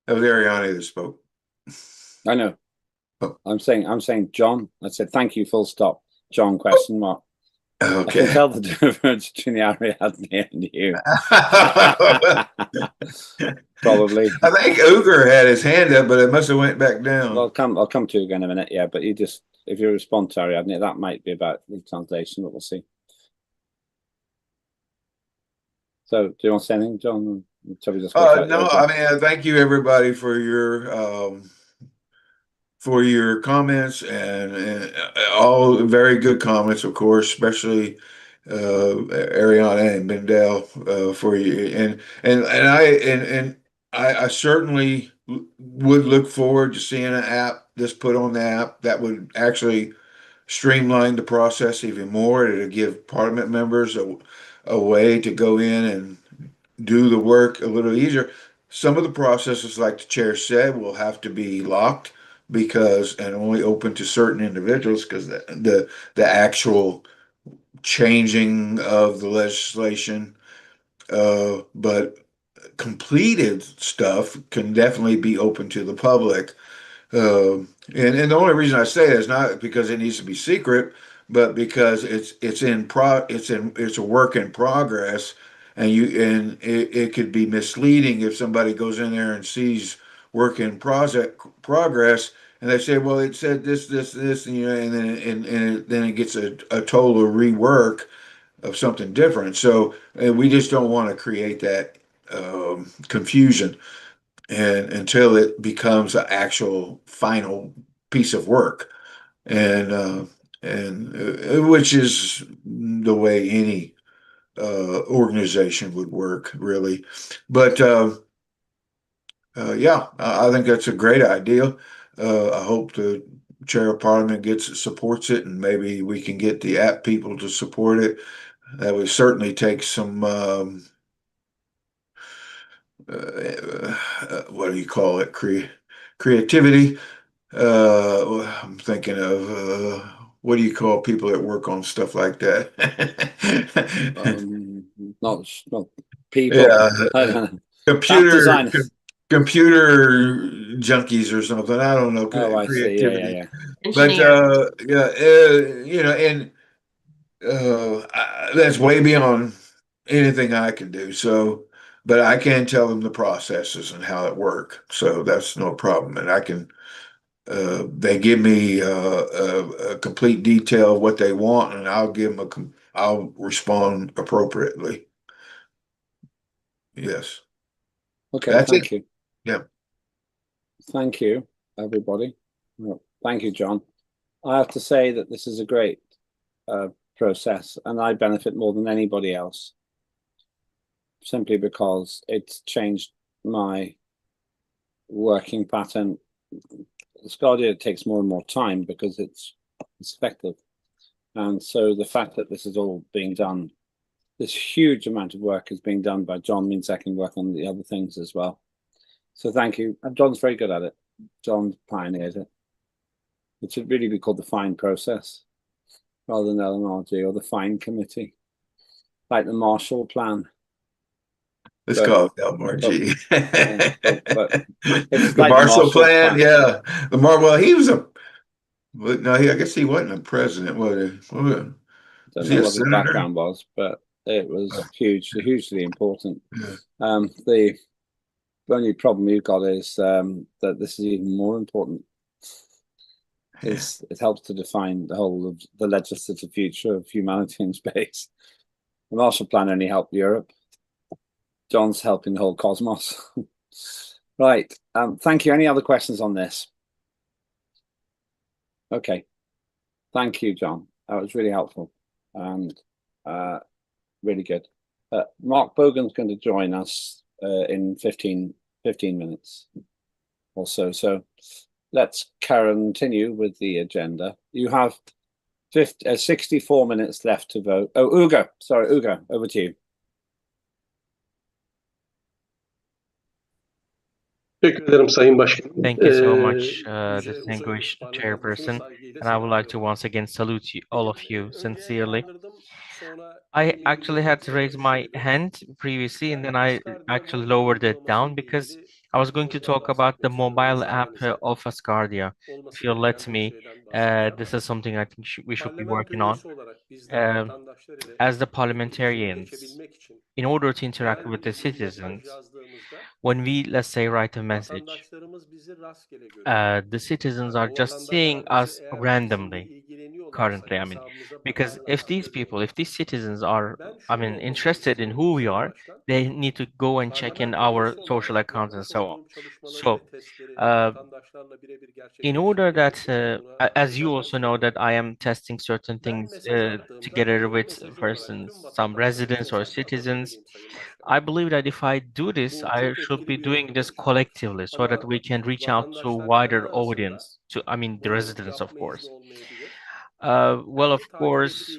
That was Ariana that spoke. I know. Oh. I'm saying John. I said thank you, full stop. John, question mark. Okay. I can tell the difference between the Ariadne and you. Probably. I think Uger had his hand up, but it must have went back down. Well, I'll come to you again in a minute, yeah. But you just, if you respond to Ariadne, that might be about the translation, but we'll see. So, do you want to say anything, John? Shall we just No, I mean, thank you everybody for your comments and all very good comments, of course, especially Ariana and Bendel for you, and I certainly would look forward to seeing an app just put on the app that would actually streamline the process even more to give Parliament members a way to go in and do the work a little easier. Some of the processes, like the chair said, will have to be locked because and only open to certain individuals because the actual changing of the legislation, but completed stuff can definitely be open to the public. And the only reason I say that is not because it needs to be secret, but because it's a work in progress, and it could be misleading if somebody goes in there and sees work in progress, and they say, well, it said this, and then it gets a total rework of something different. So we just don't want to create that confusion and until it becomes an actual final piece of work, and which is the way any organization would work, really. But yeah, I think that's a great idea. I hope the chair of parliament supports it, and maybe we can get the app people to support it. That would certainly take some what do you call it? Creativity. I'm thinking of what do you call people that work on stuff like that? not people. Yeah, I don't know. computer Designers. computer junkies or something. I don't know. Oh, I see. Creativity. Yeah. But and that's way beyond anything I can do. So, but I can tell them the processes and how it work. So that's no problem. And I can, they give me a complete detail of what they want, and I'll respond appropriately. Yes. Okay, That's thank it. you. Yeah. Thank you, everybody. Well, thank you, John. I have to say that this is a great process, and I benefit more than anybody else, simply because it's changed my working pattern. Asgardia takes more and more time because it's effective. And so the fact that this is all being done, this huge amount of work is being done by John, means I can work on the other things as well. So thank you. And John's very good at it. John pioneered it. It should really be called the FINE process rather than LMRG or the FINE committee, like the Marshall Plan. Let's call it LMRG. It's The like Marshall Plan, yeah. Well, he was no, I guess he wasn't a president, was he? I don't know what his background was, but it was hugely important. Yeah. The only problem you've got is that this is even more important. It helps to define the whole of the legislative future of humanity in space. The Marshall Plan only helped Europe. John's helping the whole cosmos. Right. Thank you. Any other questions on this? Okay. Thank you, John. That was really helpful and really good. Mark Bogan's going to join us in 15 minutes or so. So let's continue with the agenda. You have 64 minutes left to vote. Oh, Ugo. Sorry, Ugo, over to you. Thank you so much, distinguished chairperson, and I would like to once again salute you, all of you sincerely. I actually had to raise my hand previously, and then I actually lowered it down because I was going to talk about the mobile app of Asgardia. If you'll let me, this is something I think we should be working on. As the parliamentarians, in order to interact with the citizens, when we, let's say, write a message, the citizens are just seeing us randomly currently. I mean, because if these people, if these citizens are, I mean, interested in who we are, they need to go and check in our social accounts and so on. So, in order that, as you also know, that I am testing certain things together with, for instance, some residents or citizens, I believe that if I do this, I should be doing this collectively so that we can reach out to a wider audience, to, I mean, the residents, of course. Well, of course,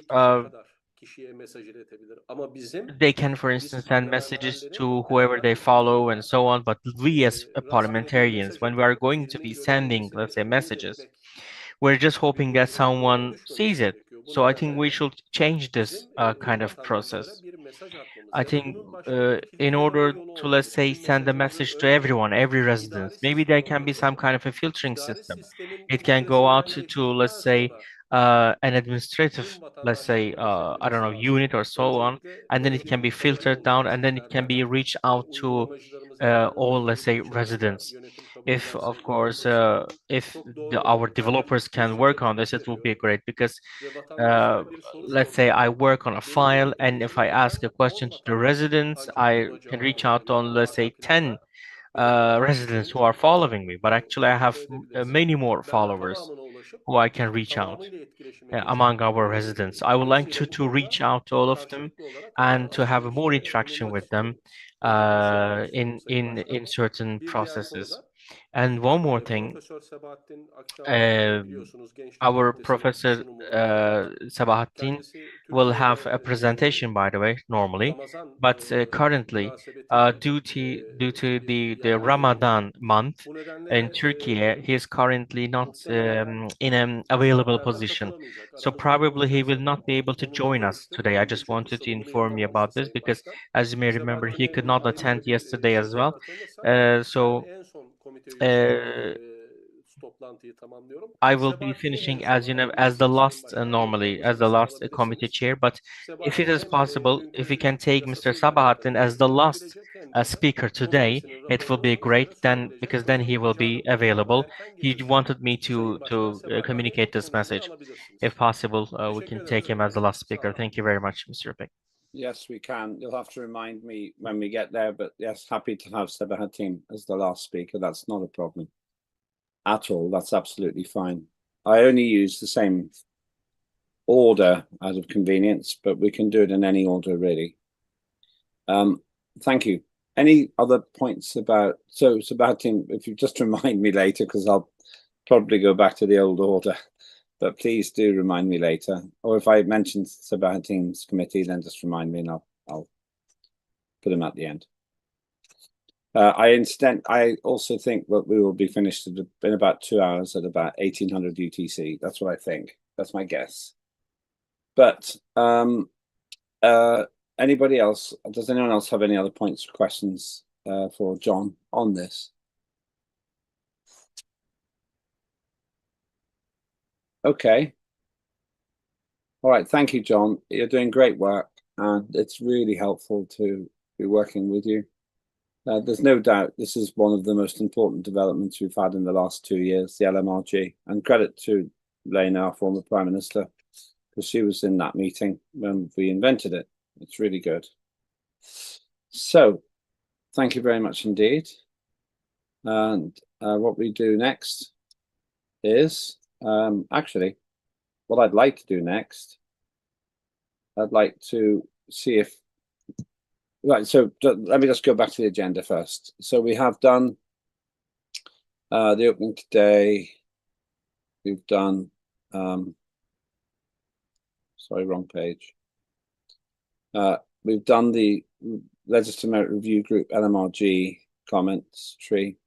they can, for instance, send messages to whoever they follow and so on. But we as parliamentarians, when we are going to be sending, let's say, messages, we're just hoping that someone sees it. So I think we should change this kind of process. I think in order to, let's say, send a message to everyone, every resident, maybe there can be some kind of a filtering system. It can go out to let's say, an administrative, let's say, I don't know, unit or so on, and then it can be filtered down, and then it can be reached out to all, let's say, residents. If, of course, if our developers can work on this, it will be great because let's say I work on a file, and if I ask a question to the residents, I can reach out on, let's say, 10 residents who are following me, but actually I have many more followers who I can reach out among our residents. I would like to reach out to all of them and to have more interaction with them in certain processes. And one more thing, our professor Sabahattin will have a presentation, by the way, normally, but currently, due to the Ramadan month in Turkey, he is currently not in an available position. So probably he will not be able to join us today. I just wanted to inform you about this because, as you may remember, he could not attend yesterday as well. So I will be finishing as you know as the last normally as the last committee chair. But if it is possible, if we can take Mr. Sabahattin as the last speaker today, it will be great. Then because then he will be available. He wanted me to communicate this message. If possible, we can take him as the last speaker. Thank you very much, Mr. Ripik. Yes, we can. You'll have to remind me when we get there, but yes, happy to have Sabahattin as the last speaker. That's not a problem at all. That's absolutely fine. I only use the same order out of convenience, but we can do it in any order, really. Thank you. Any other points about... So, Sabahattin, if you just remind me later, because I'll probably go back to the old order. But please do remind me later. Or if I mention Sabahattin's committee, then just remind me and I'll put him at the end. I also think that we will be finished in about 2 hours at about 1800 UTC. That's what I think. That's my guess. But anybody else? Does anyone else have any other points or questions for John on this? Okay. All right. Thank you, John. You're doing great work, and it's really helpful to be working with you. There's no doubt this is one of the most important developments we've had in the last 2 years, the LMRG, and credit to Lena, our former Prime Minister, because she was in that meeting when we invented it. It's really good. So, thank you very much indeed. And what we do next is, actually, what I'd like to do next, I'd like to see if, right, so let me just go back to the agenda first. So we have done the opening today. We've done, sorry, wrong page. We've done the Legislative Merit Review Group LMRG comments tree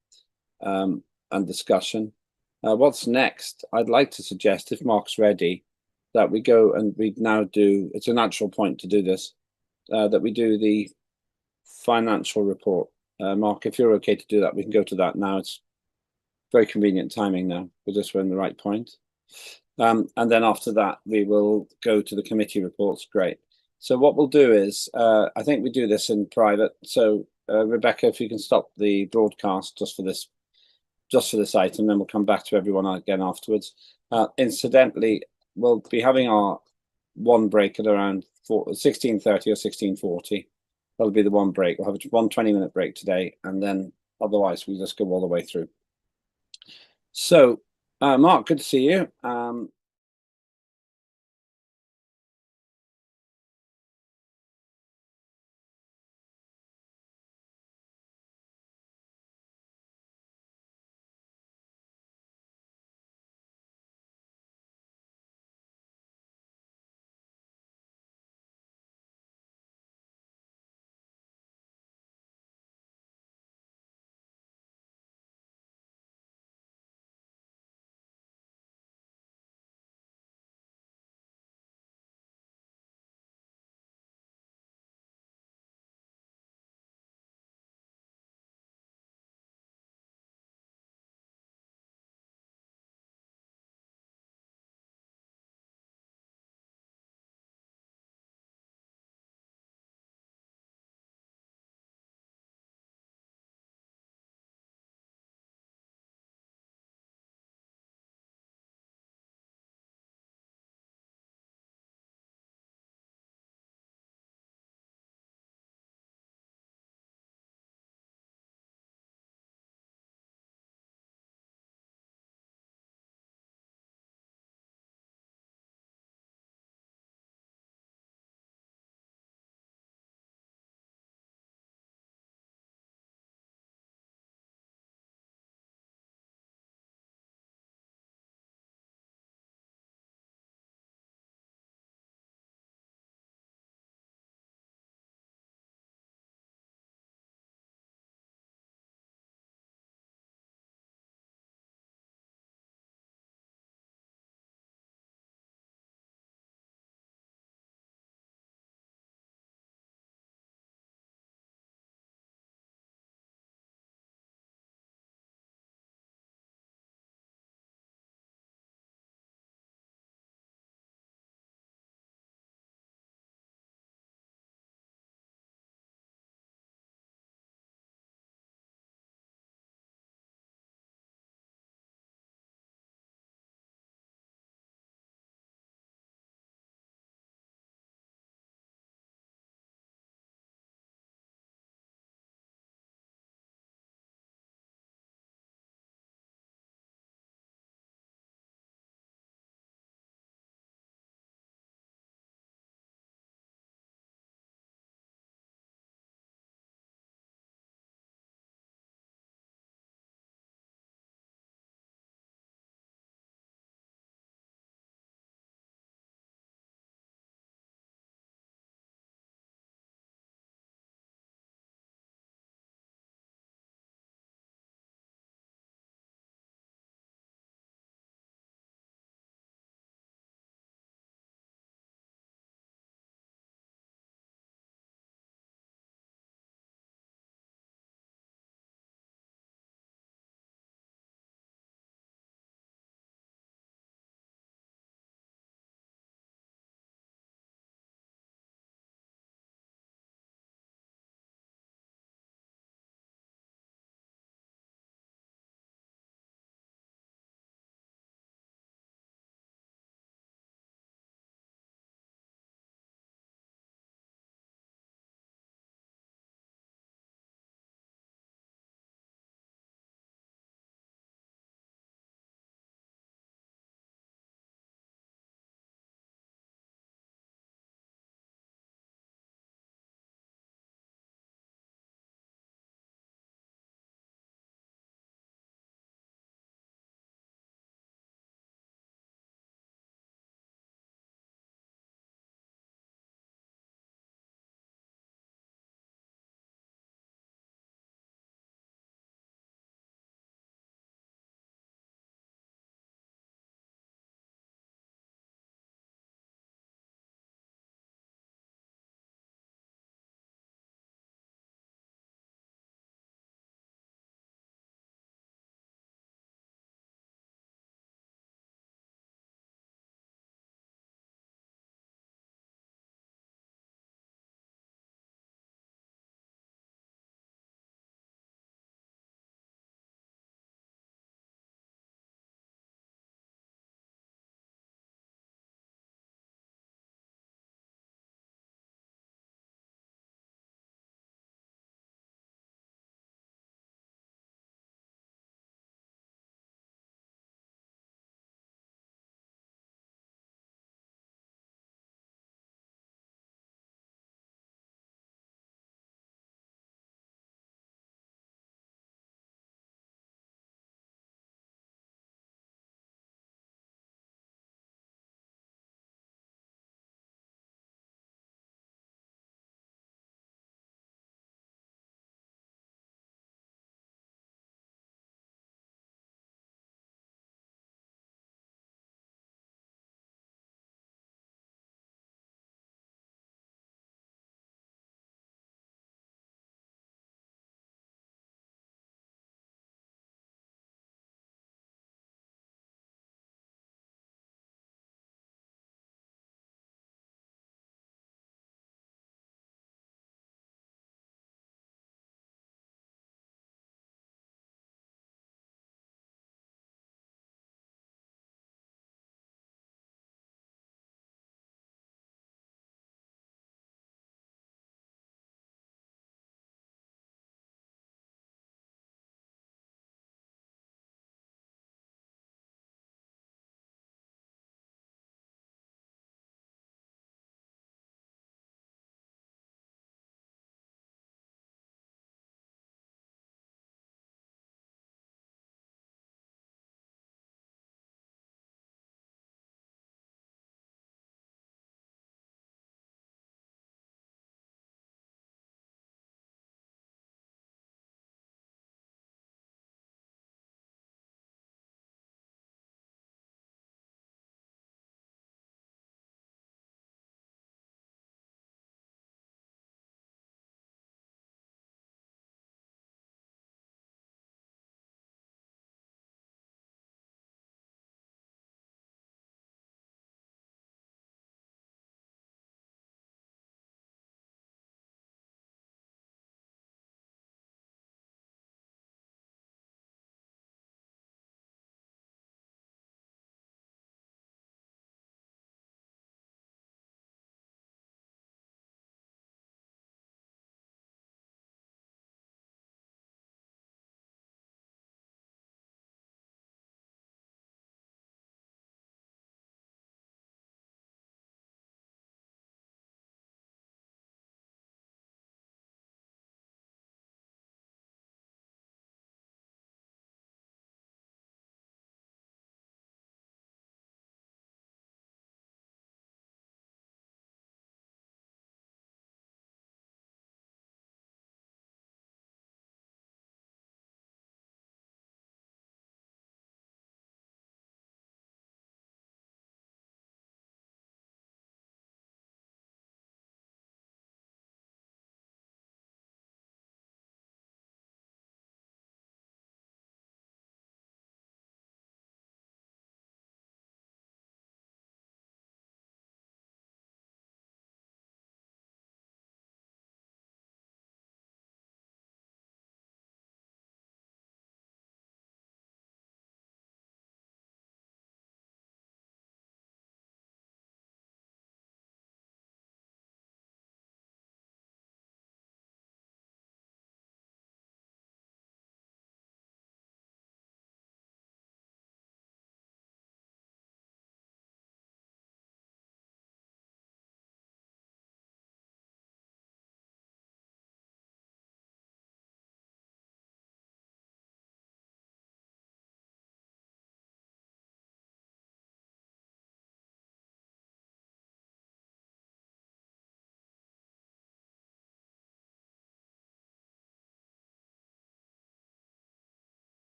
and discussion. What's next? I'd like to suggest, if Mark's ready, that we go and we now do, it's a natural point to do this, that we do the financial report. Mark, if you're okay to do that, we can go to that now. It's very convenient timing now. We're just in the right point. And then after that, we will go to the committee reports. Great. So what we'll do is, I think we do this in private. So Rebecca, if you can stop the broadcast just for this item, then we'll come back to everyone again afterwards. Incidentally, we'll be having our one break at around 16:30 or 16:40. That'll be the one break. We'll have a 20-minute break today, and then otherwise we just go all the way through. So, Mark, good to see you.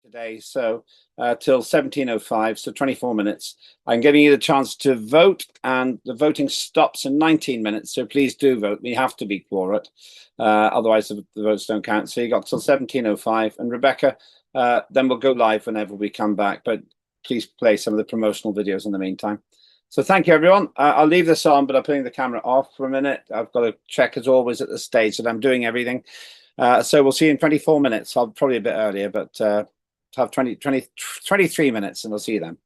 today, so till 17:05, so 24 minutes. I'm giving you the chance to vote, and the voting stops in 19 minutes, so please do vote. We have to be quorate, otherwise the votes don't count. So you got till 17:05, and Rebecca, then we'll go live whenever we come back, but please play some of the promotional videos in the meantime. So thank you, everyone. I'll leave this on, but I'm putting the camera off for a minute. I've got to check, as always, at the stage that I'm doing everything. So we'll see you in 24 minutes. I'll probably a bit earlier, but have 23 minutes, and we'll see you then.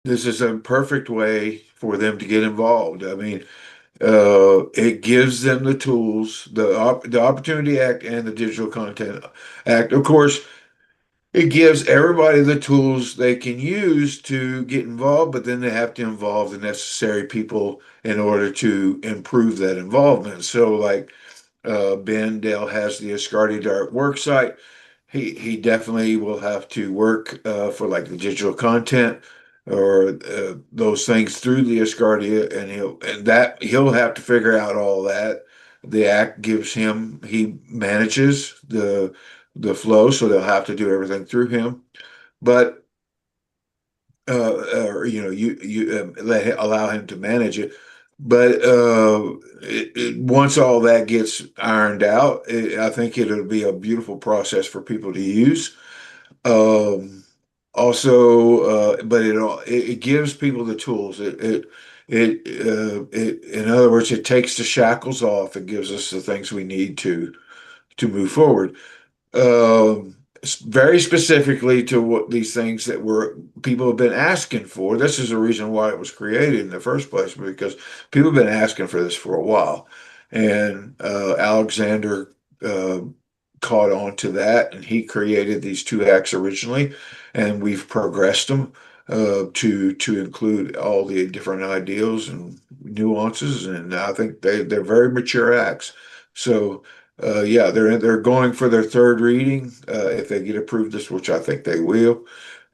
this is a perfect way for them to get involved. I mean, it gives them the tools, the Opportunity Act and the Digital Content Act. Of course, it gives everybody the tools they can use to get involved, but then they have to involve the necessary people in order to improve that involvement. So, like Ben Dale has the Asgardia Dart work site. He definitely will have to work for like the digital content or those things through the Asgardia, and he'll have to figure out all that. The act gives him he manages the flow, so they'll have to do everything through him. But or you allow him to manage it. But once all that gets ironed out, I think it'll be a beautiful process for people to use. Um, Also, but it gives people the tools. In other words, it takes the shackles off and gives us the things we need to move forward. Very specifically to what these things that were people have been asking for. This is the reason why it was created in the first place, because people have been asking for this for a while, and Alexander uh, caught on to that, and he created these two acts originally, and we've progressed them to include all the different ideals and nuances, and I think they're very mature acts. So. Yeah, they're going for their third reading if they get approved this, which I think they will,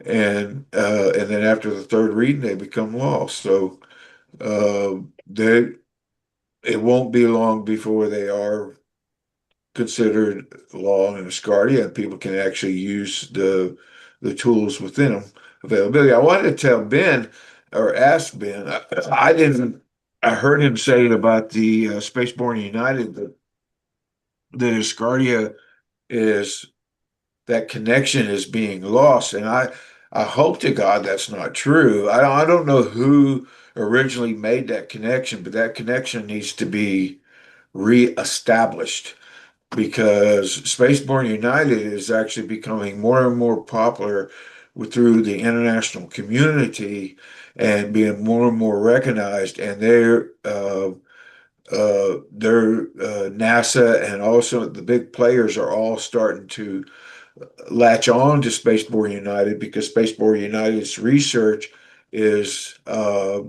and then after the third reading they become law. So they it won't be long before they are considered law in Asgardia, and people can actually use the tools within them availability. I wanted to tell Ben or ask Ben. I didn't. I heard him say it about the Spaceborne United that Asgardia is that connection is being lost. And I hope to God that's not true. I don't know who originally made that connection, but that connection needs to be reestablished because Spaceborne United is actually becoming more and more popular through the international community and being more and more recognized. And NASA and also the big players are all starting to latch on to Spaceborne United because Spaceborne United's research is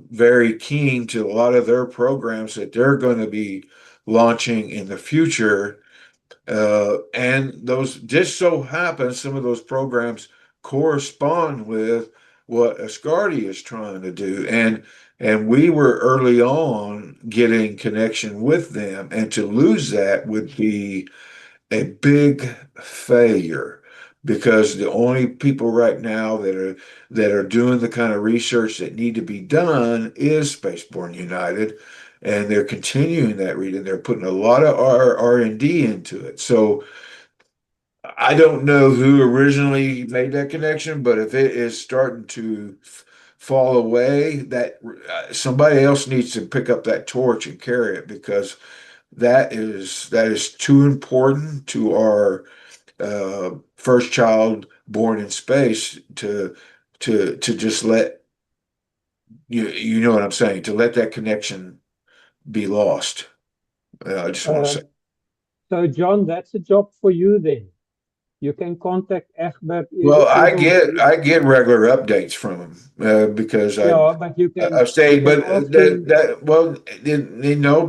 very keen to a lot of their programs that they're going to be launching in the future. And those just so happen, some of those programs correspond with what Asgardia is trying to do. And we were early on getting connection with them, and to lose that would be a big failure because the only people right now that are doing the kind of research that need to be done is Spaceborne United, and they're continuing that reading. They're putting a lot of R&D into it. So I don't know who originally made that connection, but if it is starting to fall away, that somebody else needs to pick up that torch and carry it because that is too important to our first child born in space to just let you know what I'm saying, to let that connection be lost. I just want to say. So, John, that's a job for you then. You can contact Egbert. Well, I get regular updates from him because Yeah, but you can I've stayed, but ask him.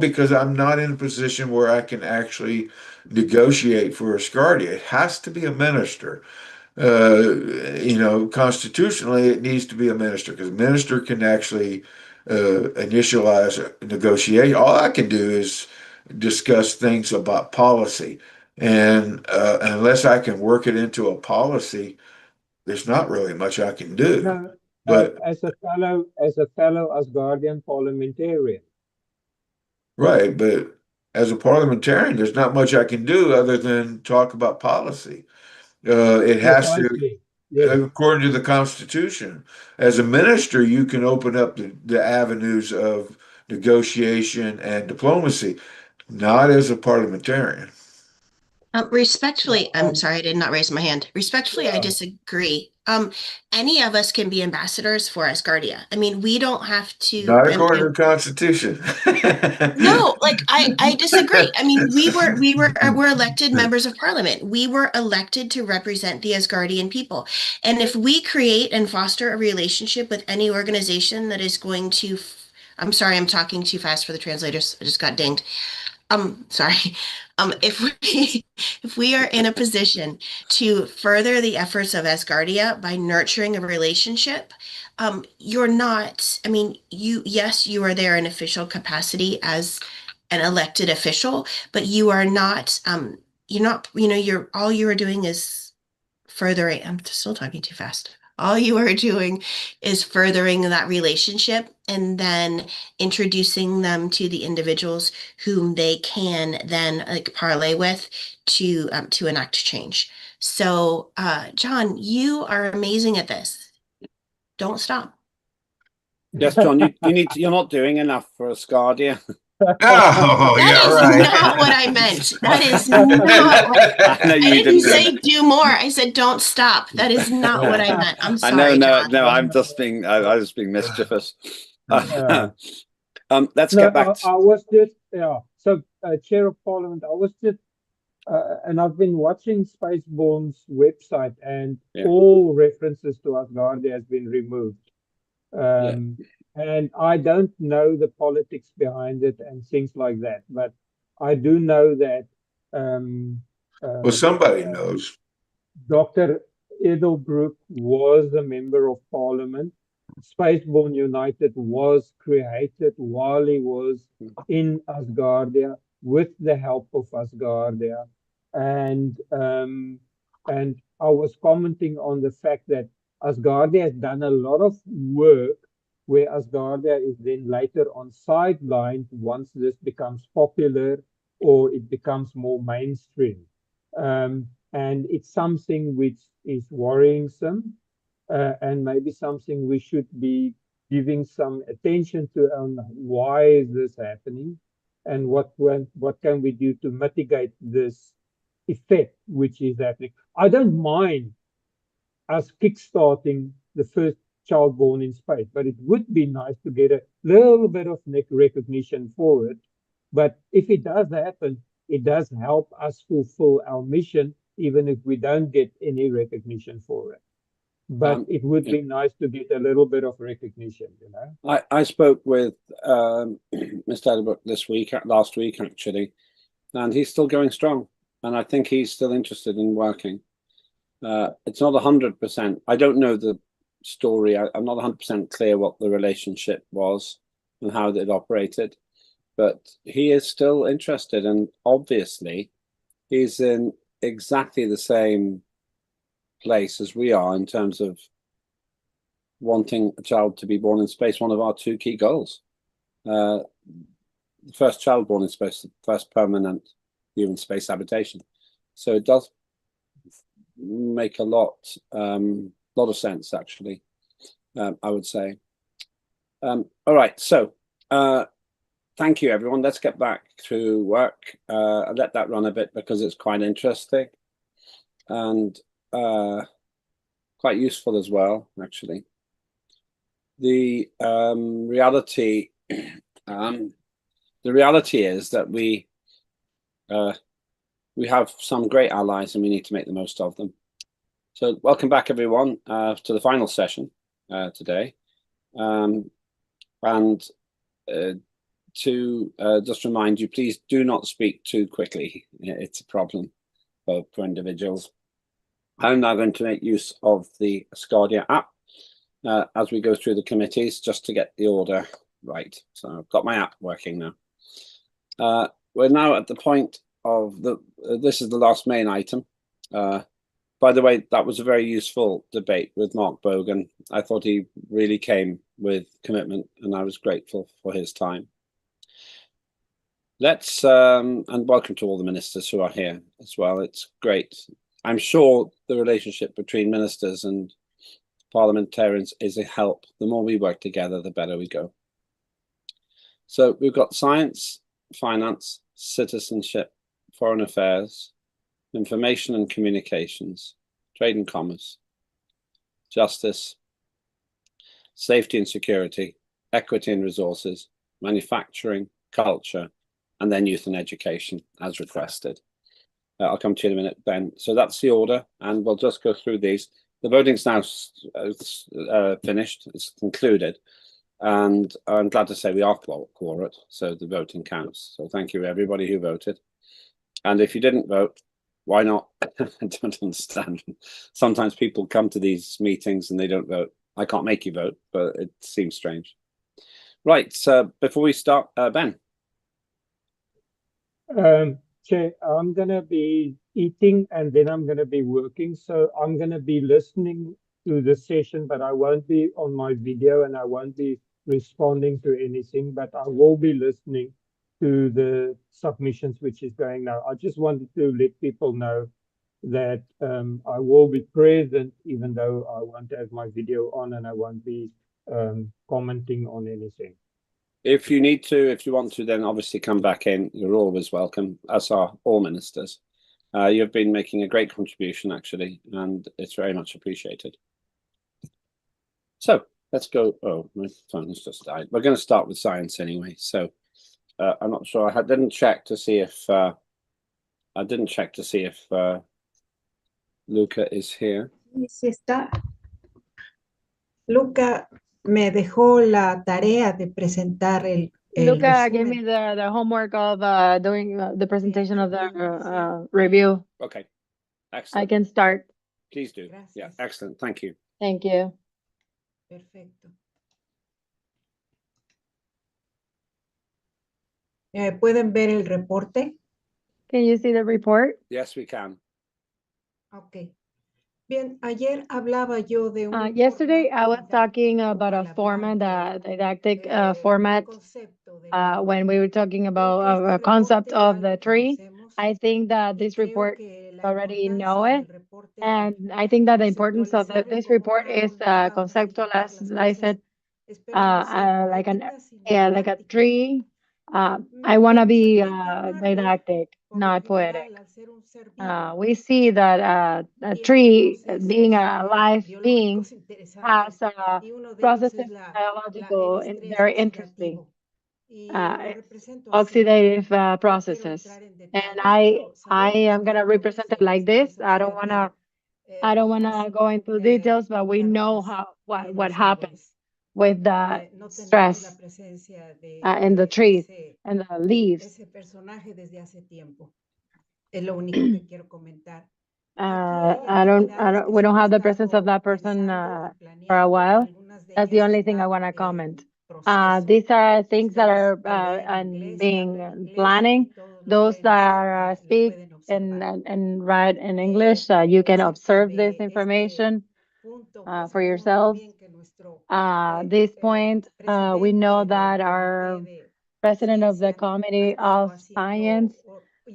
because I'm not in a position where I can actually negotiate for Asgardia. It has to be a minister. Constitutionally, it needs to be a minister because a minister can actually initialize a negotiation. All I can do is discuss things about policy, and unless I can work it into a policy, there's not really much I can do. No, But as a fellow Asgardian parliamentarian. right, but as a parliamentarian, there's not much I can do other than talk about policy. It has to, Precisely. Yes. according to the Constitution. As a minister, you can open up the avenues of negotiation and diplomacy, not as a parliamentarian. Respectfully, I'm sorry, I did not raise my hand. Respectfully, I Yeah. disagree. Any of us can be ambassadors for Asgardia. I mean, we don't have to. Not according to the Constitution. No, like I disagree. I mean, we're elected members of parliament. We were elected to represent the Asgardian people. And if we create and foster a relationship with any organization that is going to, I'm sorry, I'm talking too fast for the translators. I just got dinged. Sorry. If we if we are in a position to further the efforts of Asgardia by nurturing a relationship, you're not, I mean, yes, you are there in official capacity as an elected official, but you are not, you're not, all you are doing is furthering, I'm still talking too fast. All you are doing is furthering that relationship and then introducing them to the individuals whom they can then like parlay with to enact change. So, John, you are amazing at this. Don't stop. Yes, John, you're not doing enough for Asgardia. Oh, That yeah, is right. not what I meant. That is not what I know I you didn't didn't say mean do more. I said don't stop. That is not what I meant. I'm I sorry, know, John. no, I'm just being, I was being mischievous. Yeah. Let's No, get back to, I was just, yeah. So, Chair of Parliament, I was just, and I've been watching Spaceborne's website, and Yeah. all references to Asgardia has been removed. Yeah. And I don't know the politics behind it and things like that, but I do know that Well, somebody knows. Dr. Edelbrook was a member of parliament. Spaceborne United was created while he was in Asgardia with the help of Asgardia. And I was commenting on the fact that Asgardia has done a lot of work where Asgardia is then later on sidelined once this becomes popular or it becomes more mainstream. And it's something which is worrisome, and maybe something we should be giving some attention to on why is this happening and what can we do to mitigate this effect which is happening. I don't mind us kickstarting the first child born in space, but it would be nice to get a little bit of recognition for it. But if it does happen, it does help us fulfill our mission, even if we don't get any recognition for it. But it would be nice to get a little bit of recognition, you know. I spoke with Mr. Edelbrook last week actually, and he's still going strong, and I think he's still interested in working. It's not 100%. I don't know the story. I'm not 100% clear what the relationship was and how it operated, but he is still interested, and obviously he's in exactly the same place as we are in terms of wanting a child to be born in space. One of our two key goals. The first child born in space, the first permanent human space habitation. So it does make a lot of sense, actually, I would say. All right, so thank you, everyone. Let's get back to work. I'll let that run a bit because it's quite interesting and quite useful as well, actually. The reality is that we have some great allies and we need to make the most of them. So welcome back, everyone, to the final session today. To just remind you, please do not speak too quickly. It's a problem for individuals. I'm now going to make use of the Asgardia app as we go through the committees, just to get the order right. So I've got my app working now. We're now at the point of this is the last main item. By the way, that was a very useful debate with Mark Bogan. I thought he really came with commitment, and I was grateful for his time. Let's and welcome to all the ministers who are here as well. It's great. I'm sure the relationship between ministers and parliamentarians is a help. The more we work together, the better we go. So we've got science, finance, citizenship, foreign affairs, information and communications, trade and commerce, justice, safety and security, equity and resources, manufacturing, culture, and then youth and education as requested. I'll come to you in a minute, Ben. So that's the order, and we'll just go through these. The voting's now finished, it's concluded, and I'm glad to say we are quorate, so the voting counts. So thank you everybody who voted. And if you didn't vote, why not? I don't understand. Sometimes people come to these meetings and they don't vote. I can't make you vote, but it seems strange. Right, so before we start, Ben. Chair, I'm going to be eating and then I'm going to be working. So I'm going to be listening to the session, but I won't be on my video and I won't be responding to anything, but I will be listening to the submissions which is going now. I just wanted to let people know that I will be present even though I won't have my video on and I won't be commenting on anything. If you need to, if you want to, then obviously come back in. You're always welcome, as are all ministers. You've been making a great contribution, actually, and it's very much appreciated. So let's go. Oh, my phone has just died. We're going to start with science anyway. So I'm not sure. I didn't check to see if Luca is here. Sí está. Luca me dejó la tarea de presentar el Luca gave resumen. me the homework of doing the presentation of the review. Okay, I excellent. can start. Please do. Gracias. Yeah, excellent. Thank you. Thank you. Perfecto. ¿Pueden ver el reporte? Can you see the report? Yes, we can. Ok. Bien, ayer hablaba yo de un Yesterday, I was formato talking didáctico about a al format, hablar a didactic del format, concepto de la when we were talking Creo about que este a concept reporte ya of the lo tree. conocemos I think that y this creo report que la already know importancia it. del reporte And I think that the importance of conceptualizar this cómo report is vamos a conceptual, modificar as las I cosas. said, Espero no ser like poética, sino like a didáctica. tree. I want to Vamos a be continuar hoy, didactic, por lo not poetic. general, al ser un ser vivo, We see that a tiene tree, procesos being a live being, biológicos has interesantes y uno de ellos processes es el biological and estrés very interesting. oxidativo. Y lo It's represento así. oxidative No quiero processes. entrar en And detalles, I pero sabemos am que gonna el represent it proceso de like this. estrés I don't wanna oxidativo go into details, but we know larvas en what los happens árboles. with the No tenemos la stress presencia in the trees and the leaves. ese personaje desde hace tiempo. Es lo único que quiero comentar. We don't have the presence of that person for a while. That's the only thing I want to comment. These are things that are being planning. Those that speak and write in English, you can observe this information for yourselves. This point, we know that our president of the Committee of Science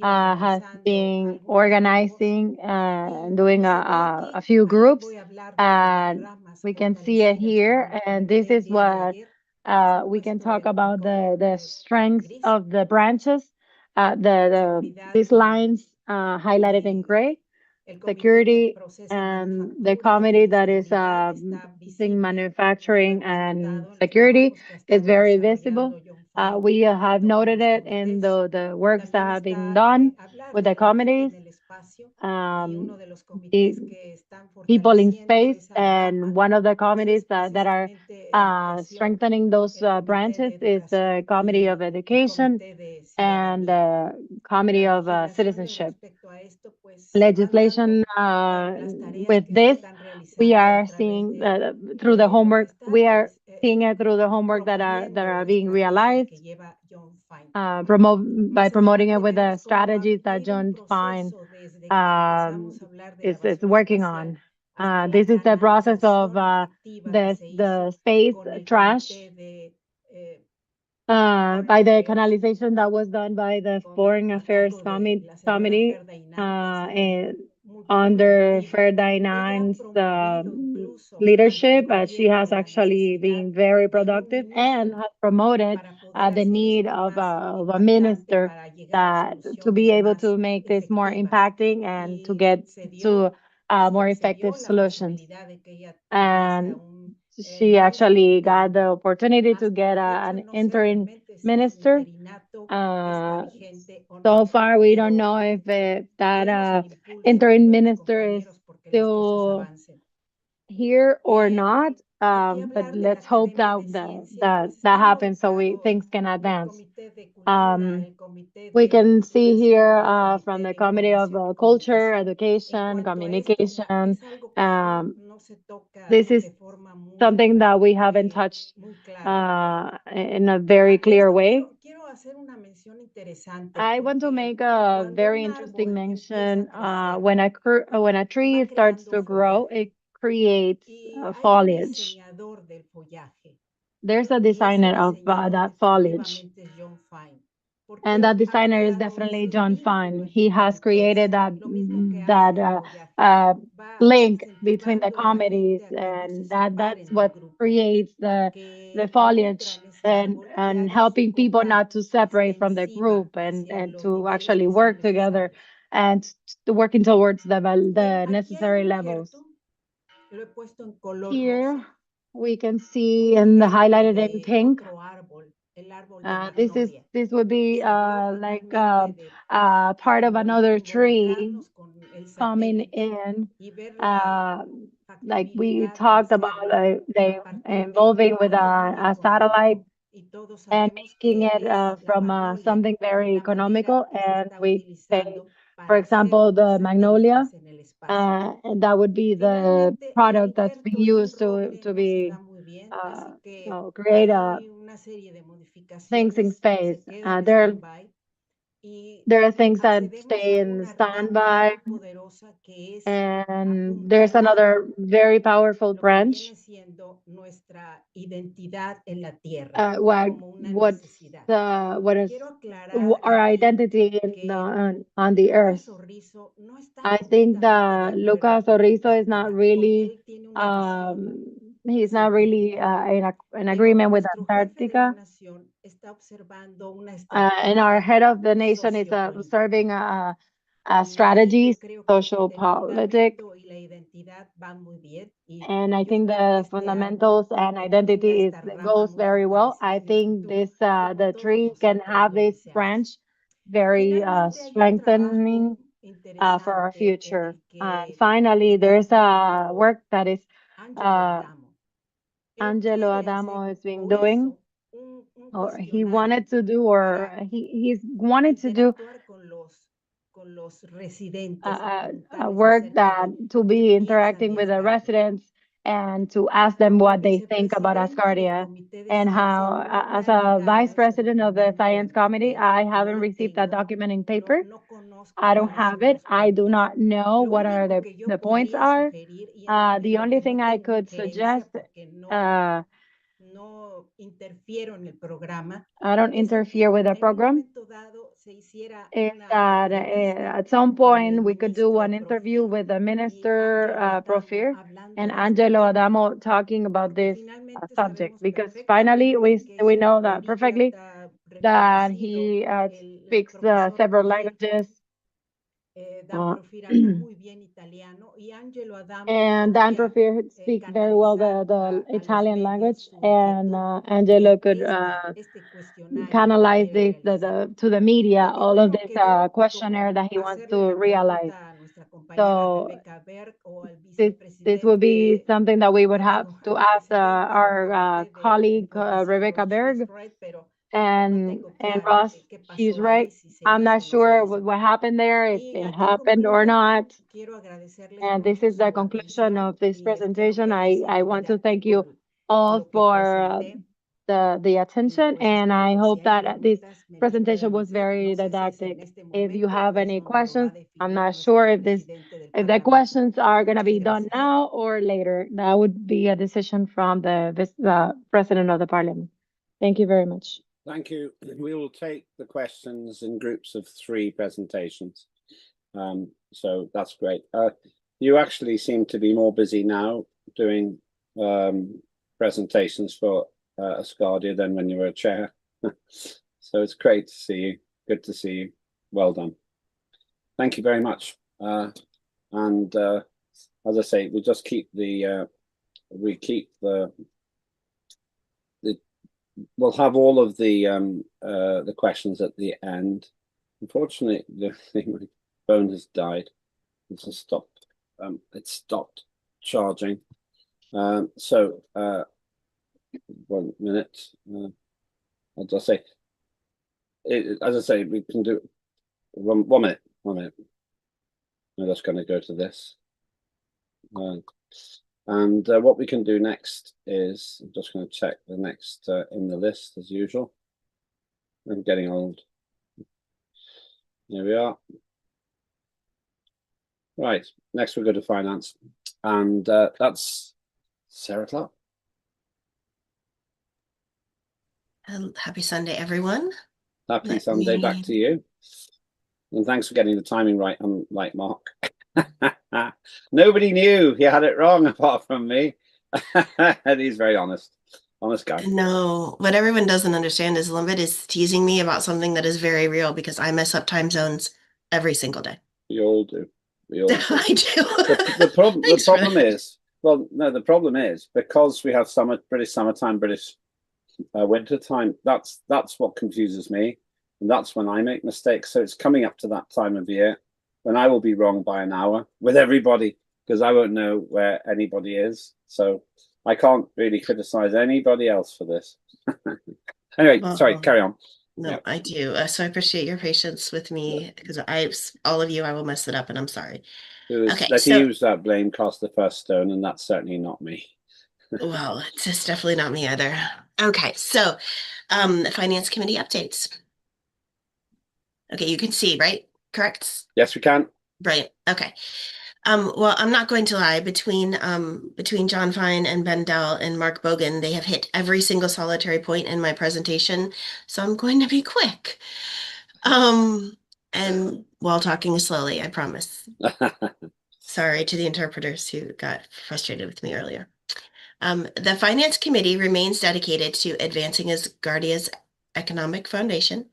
has been organizing and doing a few groups, and we can see it here. And this is what we can talk about the strength of the branches. These lines highlighted in gray, security, and the committee that is using manufacturing and security is very visible. We have noted it in the works that have been done with the committees, the people in space, and one of the committees that are strengthening those branches is the Committee of Education and the Committee of Citizenship. Legislation with this, we are seeing through the homework. We are seeing it through the homework that are being realized. By promoting it with the strategies that John Fine is working on. This is the process of the space trash by the canalization that was done by the Foreign Affairs Committee and under Ferdinand's leadership. She has actually been very productive and has promoted the need of a minister that to be able to make this more impacting and to get to more effective solutions. And she actually got the opportunity to get an interim minister. So far, we don't know if that interim minister is still here or not. But let's hope that happens so things can advance. We can see here from the Committee of Culture, Education, Communication. This is something that we haven't touched in a very clear way. I want to make a very interesting mention. When a tree starts to grow, it creates foliage. There's a designer of that foliage. And that designer is definitely John Fine. He has created that link between the comedies, and that's what creates the foliage and helping people not to separate from the group and to actually work together and working towards the necessary levels. Here we can see in the highlighted in pink. This would be like part of another tree coming in. Like we talked about, they involving with a satellite and making it from something very economical. And we say, for example, the magnolia, and that would be the product that's being used to be create things in space. There are things that stay in standby, and there's another very powerful branch. What is our identity on the earth? I think that Lucas Orrizo is not really he's not really in agreement with Antarctica. And our head of the nation is observing strategies, social politics. And I think the fundamentals and identity goes very well. I think the tree can have this branch very strengthening for our future. And finally, there's a work that is Angelo Adamo has been doing, or he wanted to do, or he's wanted to do a work that to be interacting with the residents and to ask them what they think about Asgardia, and how, as a vice president of the science committee, I haven't received that document in paper. I don't have it. I do not know what are the points are. The only thing I could suggest, I don't interfere with the program, is that at some point we could do an interview with the minister, Profir, and Angelo Adamo talking about this subject, because finally we know that perfectly that he speaks several languages. And Dan Profir speaks very well the Italian language, and Angelo could canalize this to the media, all of this questionnaire that he wants to realize. So this would be something that we would have to ask our colleague Rebecca Berg and Ross. She's right. I'm not sure what happened there, if it happened or not. And this is the conclusion of this presentation. I want to thank you all for the attention, and I hope that this presentation was very didactic. If you have any questions, I'm not sure if the questions are going to be done now or later. That would be a decision from the president of the parliament. Thank you very much. Thank you. We will take the questions in groups of 3 presentations. So that's great. You actually seem to be more busy now doing presentations for Asgardia than when you were a chair. So it's great to see you. Good to see you. Well done. Thank you very much. And as I say, we just keep we'll have all of the questions at the end. Unfortunately, my phone has died. It's just stopped. It stopped charging. So 1 minute. I'll just say, as I say, we can do 1 minute. 1 minute. I'm just going to go to this. And what we can do next is, I'm just going to check the next in the list as usual. I'm getting old. Here we are. Right, next we'll go to finance. And that's Sarah Clark. Happy Sunday, everyone. Happy Sunday back to you. And thanks for getting the timing right, unlike Mark. Nobody knew he had it wrong apart from me. And he's very honest. Honest guy. No, what everyone doesn't understand is Limbit is teasing me about something that is very real because I mess up time zones every single day. We all do. We all do. I do. The problem is, well, no, the problem is because we have British summertime, British winter time. That's what confuses me, and that's when I make mistakes. So it's coming up to that time of year when I will be wrong by an hour with everybody because I won't know where anybody is. So I can't really criticize anybody else for this. Anyway, sorry, carry on. No, Yeah. I do. So I appreciate your patience with me because all of you, I will mess it up, and I'm sorry. Okay, he used that blame cast the first stone, and that's certainly not me. Well, it's definitely not me either. Okay, so Finance Committee updates. Okay, you can see, right? Correct? Yes, we can. Brilliant. Okay. Well, I'm not going to lie. Between John Fine and Ben Dell and Mark Bogan, they have hit every single solitary point in my presentation, so I'm going to be quick. And while talking slowly, I promise. Sorry to the interpreters who got frustrated with me earlier. The Finance Committee remains dedicated to advancing Asgardia's economic foundation.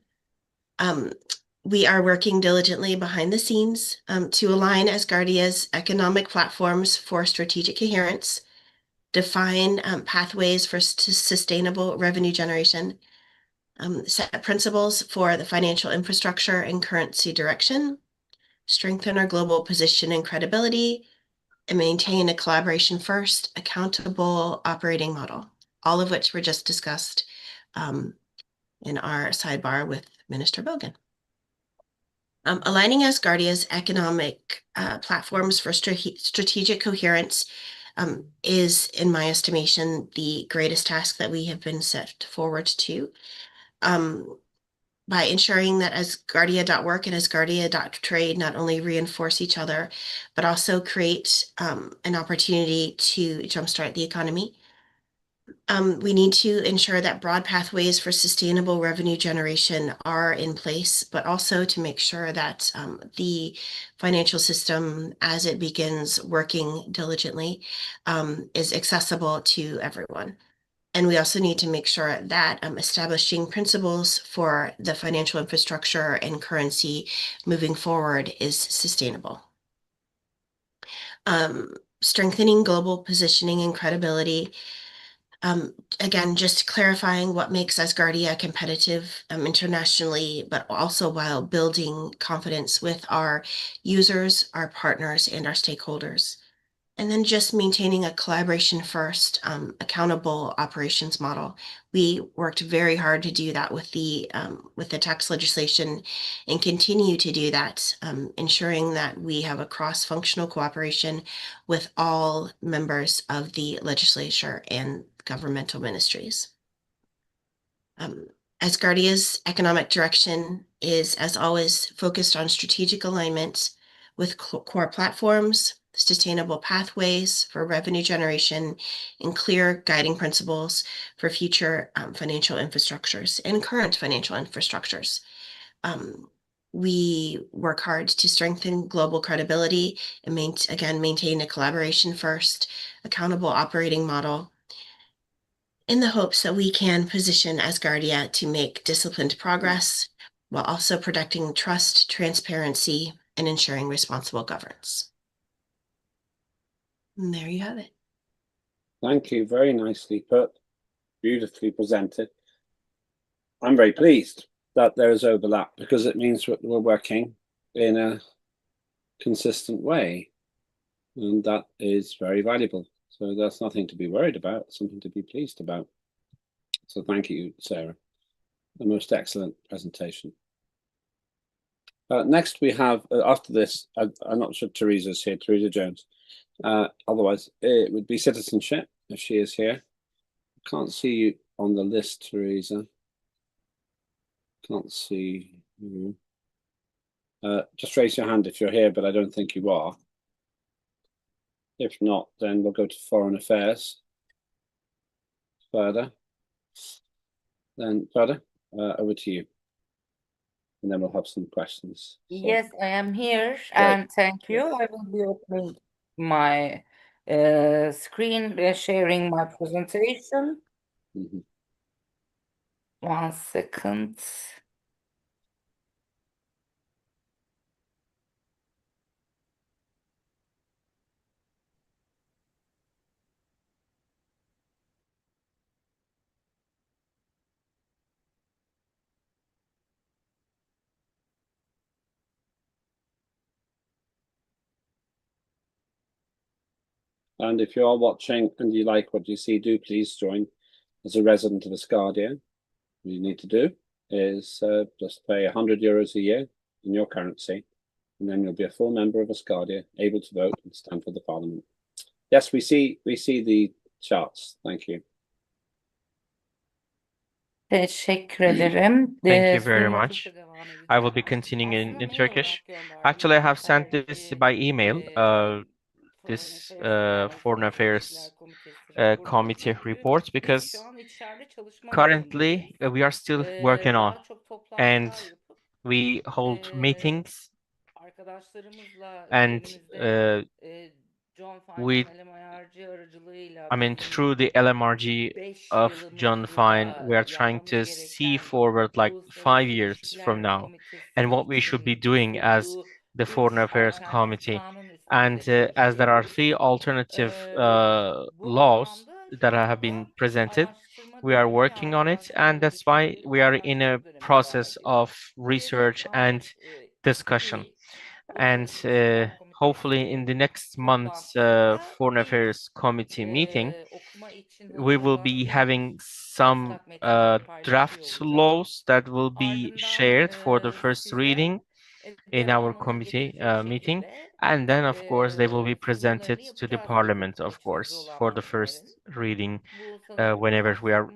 We are working diligently behind the scenes to align Asgardia's economic platforms for strategic coherence, define pathways for sustainable revenue generation, set principles for the financial infrastructure and currency direction, strengthen our global position and credibility, and maintain a collaboration first, accountable operating model, all of which were just discussed in our sidebar with Minister Bogan. Aligning Asgardia's economic platforms for strategic coherence is, in my estimation, the greatest task that we have been set forward to. By ensuring that Asgardia.work and Asgardia.trade not only reinforce each other, but also create an opportunity to jumpstart the economy. We need to ensure that broad pathways for sustainable revenue generation are in place, but also to make sure that the financial system, as it begins working diligently, is accessible to everyone. And we also need to make sure that establishing principles for the financial infrastructure and currency moving forward is sustainable. Strengthening global positioning and credibility. Again, just clarifying what makes Asgardia competitive internationally, but also while building confidence with our users, our partners, and our stakeholders. And then just maintaining a collaboration first, accountable operations model. We worked very hard to do that with the tax legislation and continue to do that, ensuring that we have a cross-functional cooperation with all members of the legislature and governmental ministries. Asgardia's economic direction is, as always, focused on strategic alignment with core platforms, sustainable pathways for revenue generation, and clear guiding principles for future financial infrastructures and current financial infrastructures. We work hard to strengthen global credibility and maintain a collaboration first, accountable operating model in the hopes that we can position Asgardia to make disciplined progress while also protecting trust, transparency, and ensuring responsible governance. And there you have it. Thank you. Very nicely put. Beautifully presented. I'm very pleased that there is overlap because it means that we're working in a consistent way. And that is very valuable. So that's nothing to be worried about, something to be pleased about. So thank you, Sarah. The most excellent presentation. Next we have, after this, I'm not sure Teresa's here, Teresa Jones. Otherwise, it would be citizenship, if she is here. Can't see you on the list, Teresa. Can't see you. Just raise your hand if you're here, but I don't think you are. If not, then we'll go to Foreign Affairs. Further. Then further, over to you. And then we'll have some questions. So, Yes, I am here, and thank you. I will be opening my screen, sharing my presentation. 1 second. And if you are watching and you like what you see, do please join as a resident of Asgardia. What you need to do is just pay €100 a year in your currency, and then you'll be a full member of Asgardia, able to vote and stand for the Parliament. Yes, we see the charts. Thank you. Teşekkür ederim. Thank you very much. I will be continuing in Turkish. Actually, I have sent this by email, this Foreign Affairs Committee report, because currently we are still working on, and we hold meetings, and through the LMRG of John Fine, we are trying to see forward like 5 years from now and what we should be doing as the Foreign Affairs Committee. And as there are 3 alternative laws that have been presented, we are working on it, and that's why we are in a process of research and discussion. And hopefully in the next month's Foreign Affairs Committee meeting, we will be having some draft laws that will be shared for the first reading in our committee meeting, and then of course they will be presented to the Parliament, of course, for the first reading whenever we are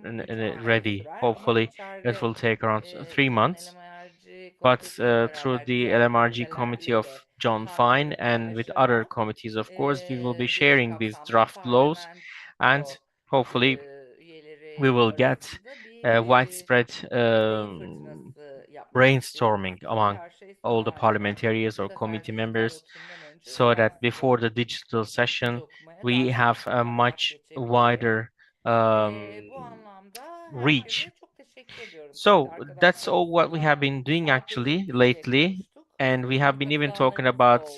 ready. Hopefully it will take around 3 months, but through the LMRG committee of John Fine and with other committees, of course, we will be sharing these draft laws, and hopefully we will get widespread brainstorming among all the parliamentarians or committee members, so that before the digital session we have a much wider reach. So that's all what we have been doing actually lately, and we have been even talking about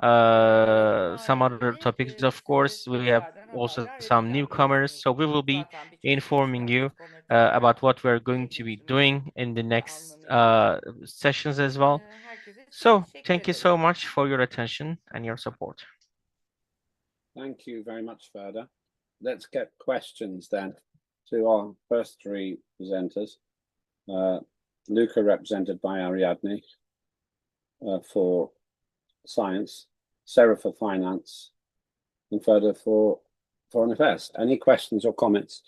some other topics. Of course, we have also some newcomers, so we will be informing you about what we're going to be doing in the next sessions as well. So thank you so much for your attention and your support. Thank you very much, Ferda. Let's get questions then to our first 3 presenters. Luca, represented by Ariadne for science, Sarah for finance, and Ferda for foreign affairs. Any questions or comments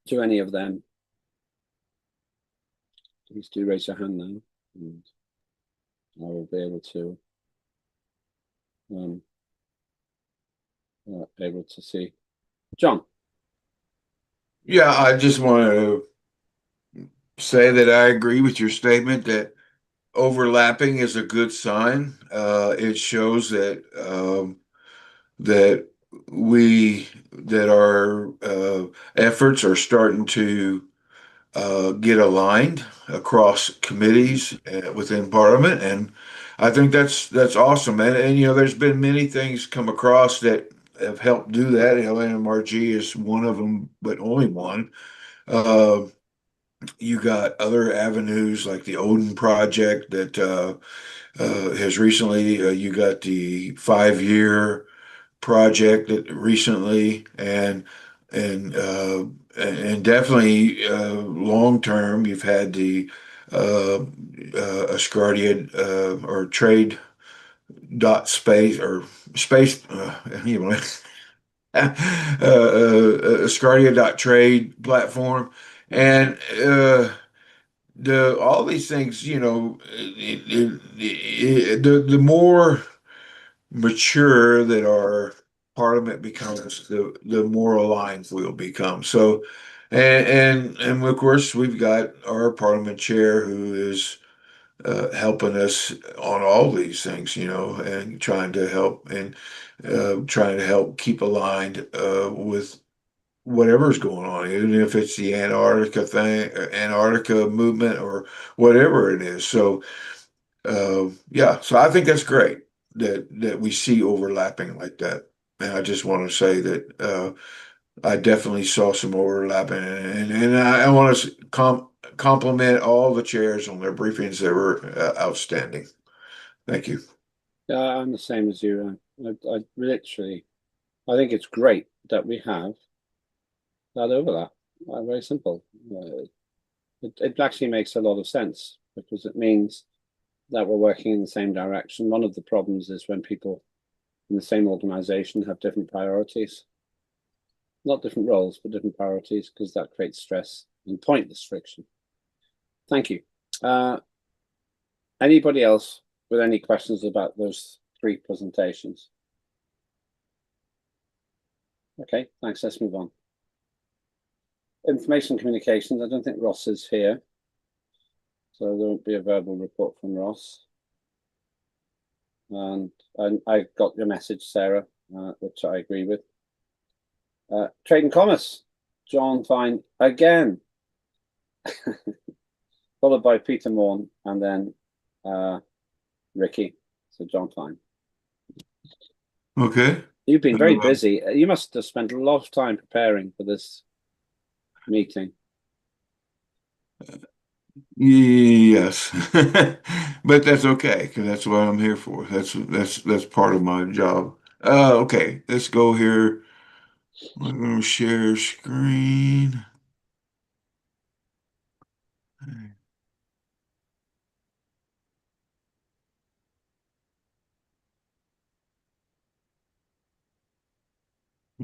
to any of them? Please do raise your hand now, and I will be able to see. John. Yeah, I just want to say that I agree with your statement that overlapping is a good sign. It shows that our efforts are starting to get aligned across committees within Parliament, and I think that's awesome. And you know, there's been many things come across that have helped do that. You know, NMRG is one of them, but only one. Uh, you got other avenues like the Odin Project that has recently. You got the 5-year project that recently, and definitely long term. You've had the Asgardia or trade dot space or space. Anyway. Asgardia dot trade platform, and the all these things, you know, the more mature that our parliament becomes, the more aligned we'll become. So, and of course, we've got our parliament chair who is helping us on all these things, you know, and trying to help keep aligned with whatever's going on, even if it's the Antarctica movement or whatever it is. So yeah, so I think that's great that we see overlapping like that. And I just want to say that I definitely saw some overlapping, and I want to compliment all the chairs on their briefings. They were outstanding. Thank you. Yeah, I'm the same as you. I literally, I think it's great that we have that overlap. Very simple. It actually makes a lot of sense because it means that we're working in the same direction. One of the problems is when people in the same organization have different priorities, not different roles, but different priorities, because that creates stress and pointless friction. Thank you. Anybody else with any questions about those 3 presentations? Okay, thanks. Let's move on. Information communications. I don't think Ross is here, so there won't be a verbal report from Ross. And I got your message, Sarah, which I agree with. Trade and commerce, John Fine again, followed by Peter Morn and then Ricky. So John Fine. Okay. You've been very busy. You must have spent a lot of time preparing for this meeting. Yes, but that's okay because that's what I'm here for. That's part of my job. Okay, let's go here. I'm going to share screen.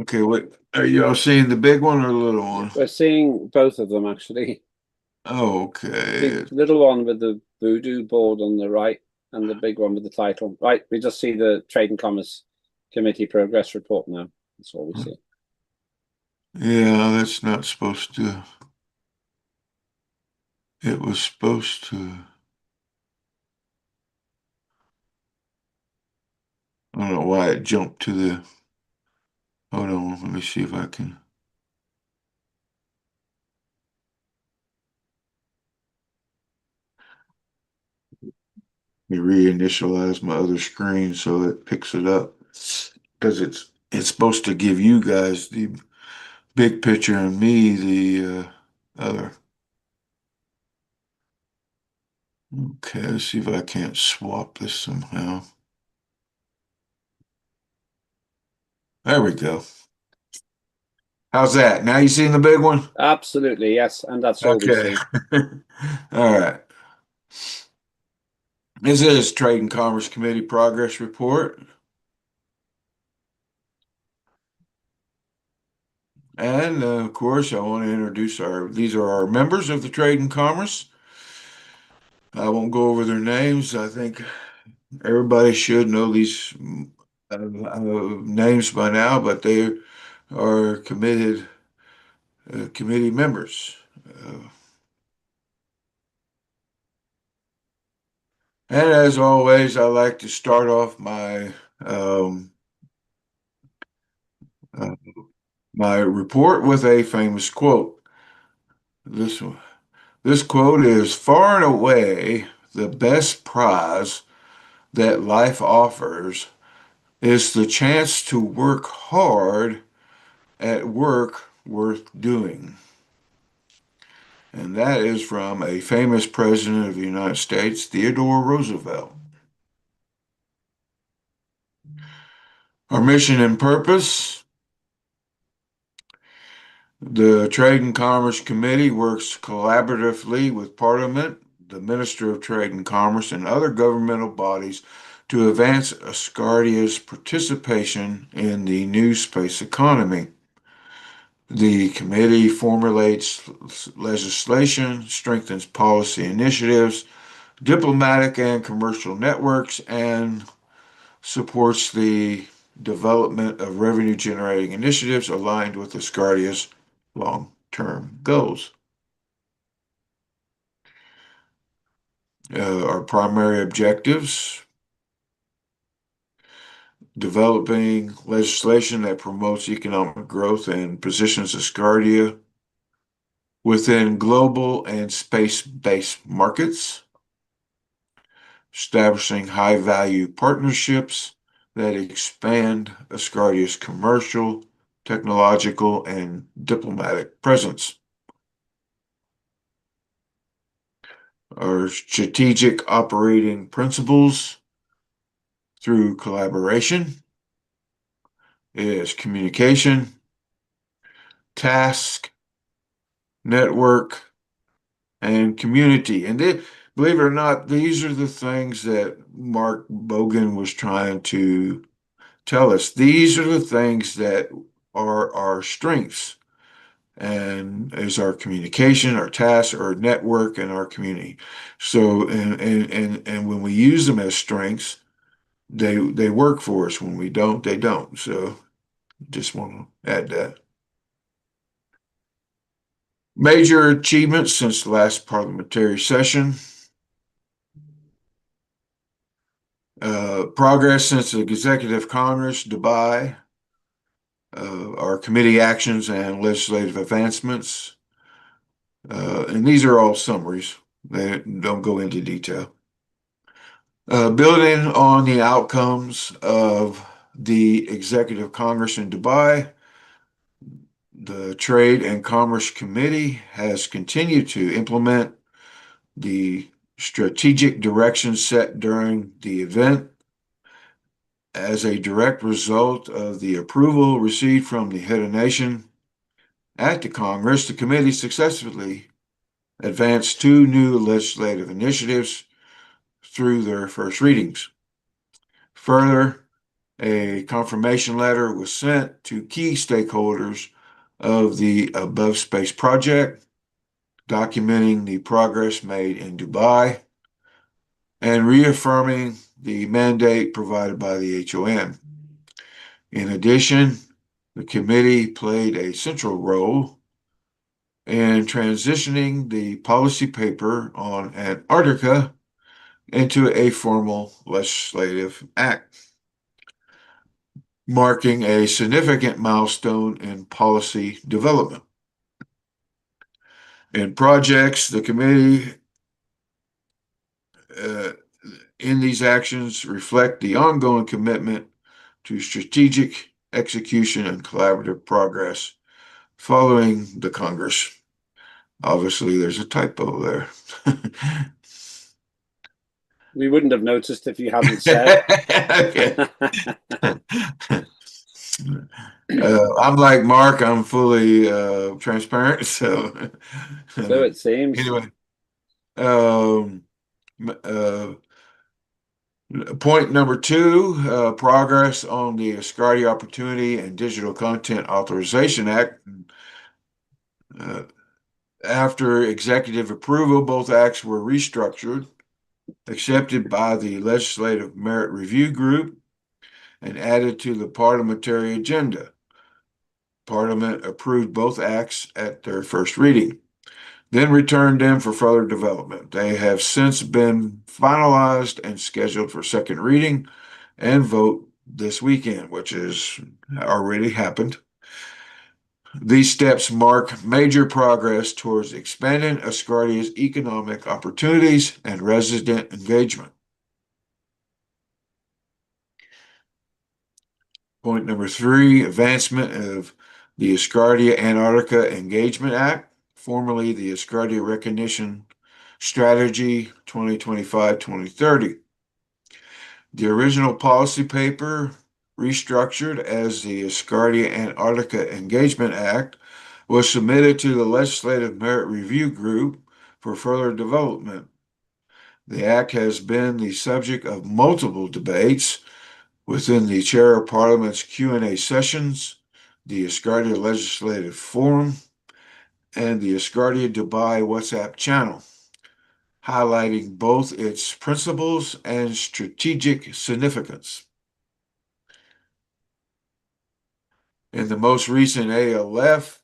Okay, what are y'all seeing, the big one or the little one? We're seeing both of them actually. Oh, okay. The little one with the voodoo board on the right and the big one with the title. Right, we just see the Trade and Commerce Committee progress report now. That's all we see. Yeah, that's not supposed to. It was supposed to. I don't know why it jumped to the. Hold on, let me see if I can. Let me reinitialize my other screen so it picks it up because it's supposed to give you guys the big picture and me the other. Okay, let's see if I can't swap this somehow. There we go. How's that? Now you seeing the big one? Absolutely, yes, and that's all we see. All right. This is Trade and Commerce Committee Progress Report. And of course, I want to introduce these are our members of the Trade and Commerce. I won't go over their names. I think everybody should know these names by now, but they are committed committee members. And as always, I like to start off my my report with a famous quote. This quote is, "Far and away the best prize that life offers is the chance to work hard at work worth doing." And that is from a famous president of the United States, Theodore Roosevelt. Our mission and purpose. The Trade and Commerce Committee works collaboratively with Parliament, the Minister of Trade and Commerce, and other governmental bodies to advance Asgardia's participation in the new space economy. The committee formulates legislation, strengthens policy initiatives, diplomatic and commercial networks, and supports the development of revenue-generating initiatives aligned with Asgardia's long-term goals. Our primary objectives: developing legislation that promotes economic growth and positions Asgardia within global and space-based markets, establishing high-value partnerships that expand Asgardia's commercial, technological, and diplomatic presence. Our strategic operating principles through collaboration is communication, task, network, and community. And believe it or not, these are the things that Mark Bogan was trying to tell us. These are the things that are our strengths, and is our communication, our task, our network, and our community. So, and when we use them as strengths, they work for us. When we don't, they don't. So, just want to add that. Major achievements since the last parliamentary session. Progress since the Executive Congress, Dubai. Our committee actions and legislative advancements. And these are all summaries. They don't go into detail. Building on the outcomes of the Executive Congress in Dubai, the Trade and Commerce Committee has continued to implement the strategic direction set during the event. As a direct result of the approval received from the head of nation at the Congress, the committee successfully advanced 2 new legislative initiatives through their first readings. Further, a confirmation letter was sent to key stakeholders of the above space project, documenting the progress made in Dubai and reaffirming the mandate provided by the HON. In addition, the committee played a central role in transitioning the policy paper on Antarctica into a formal legislative act, marking a significant milestone in policy development. In projects, the committee in these actions reflect the ongoing commitment to strategic execution and collaborative progress following the Congress. Obviously, there's a typo there. We wouldn't have noticed if you hadn't said. I'm like Mark, I'm fully transparent. So it seems. Anyway, point number 2, progress on the Asgardia Opportunity and Digital Content Authorization Act. After executive approval, both acts were restructured, accepted by the Legislative Merit Review Group, and added to the parliamentary agenda. Parliament approved both acts at their first reading. then returned them for further development. They have since been finalized and scheduled for second reading and vote this weekend, which has already happened. These steps mark major progress towards expanding Asgardia's economic opportunities and resident engagement. Point number 3, advancement of the Asgardia Antarctica Engagement Act, formerly the Asgardia Recognition Strategy 2025-2030. The original policy paper, restructured as the Asgardia Antarctica Engagement Act, was submitted to the Legislative Merit Review Group for further development. The act has been the subject of multiple debates within the Chair of Parliament's Q&A sessions, the Asgardia Legislative Forum, and the Asgardia Dubai WhatsApp channel, highlighting both its principles and strategic significance. In the most recent ALF,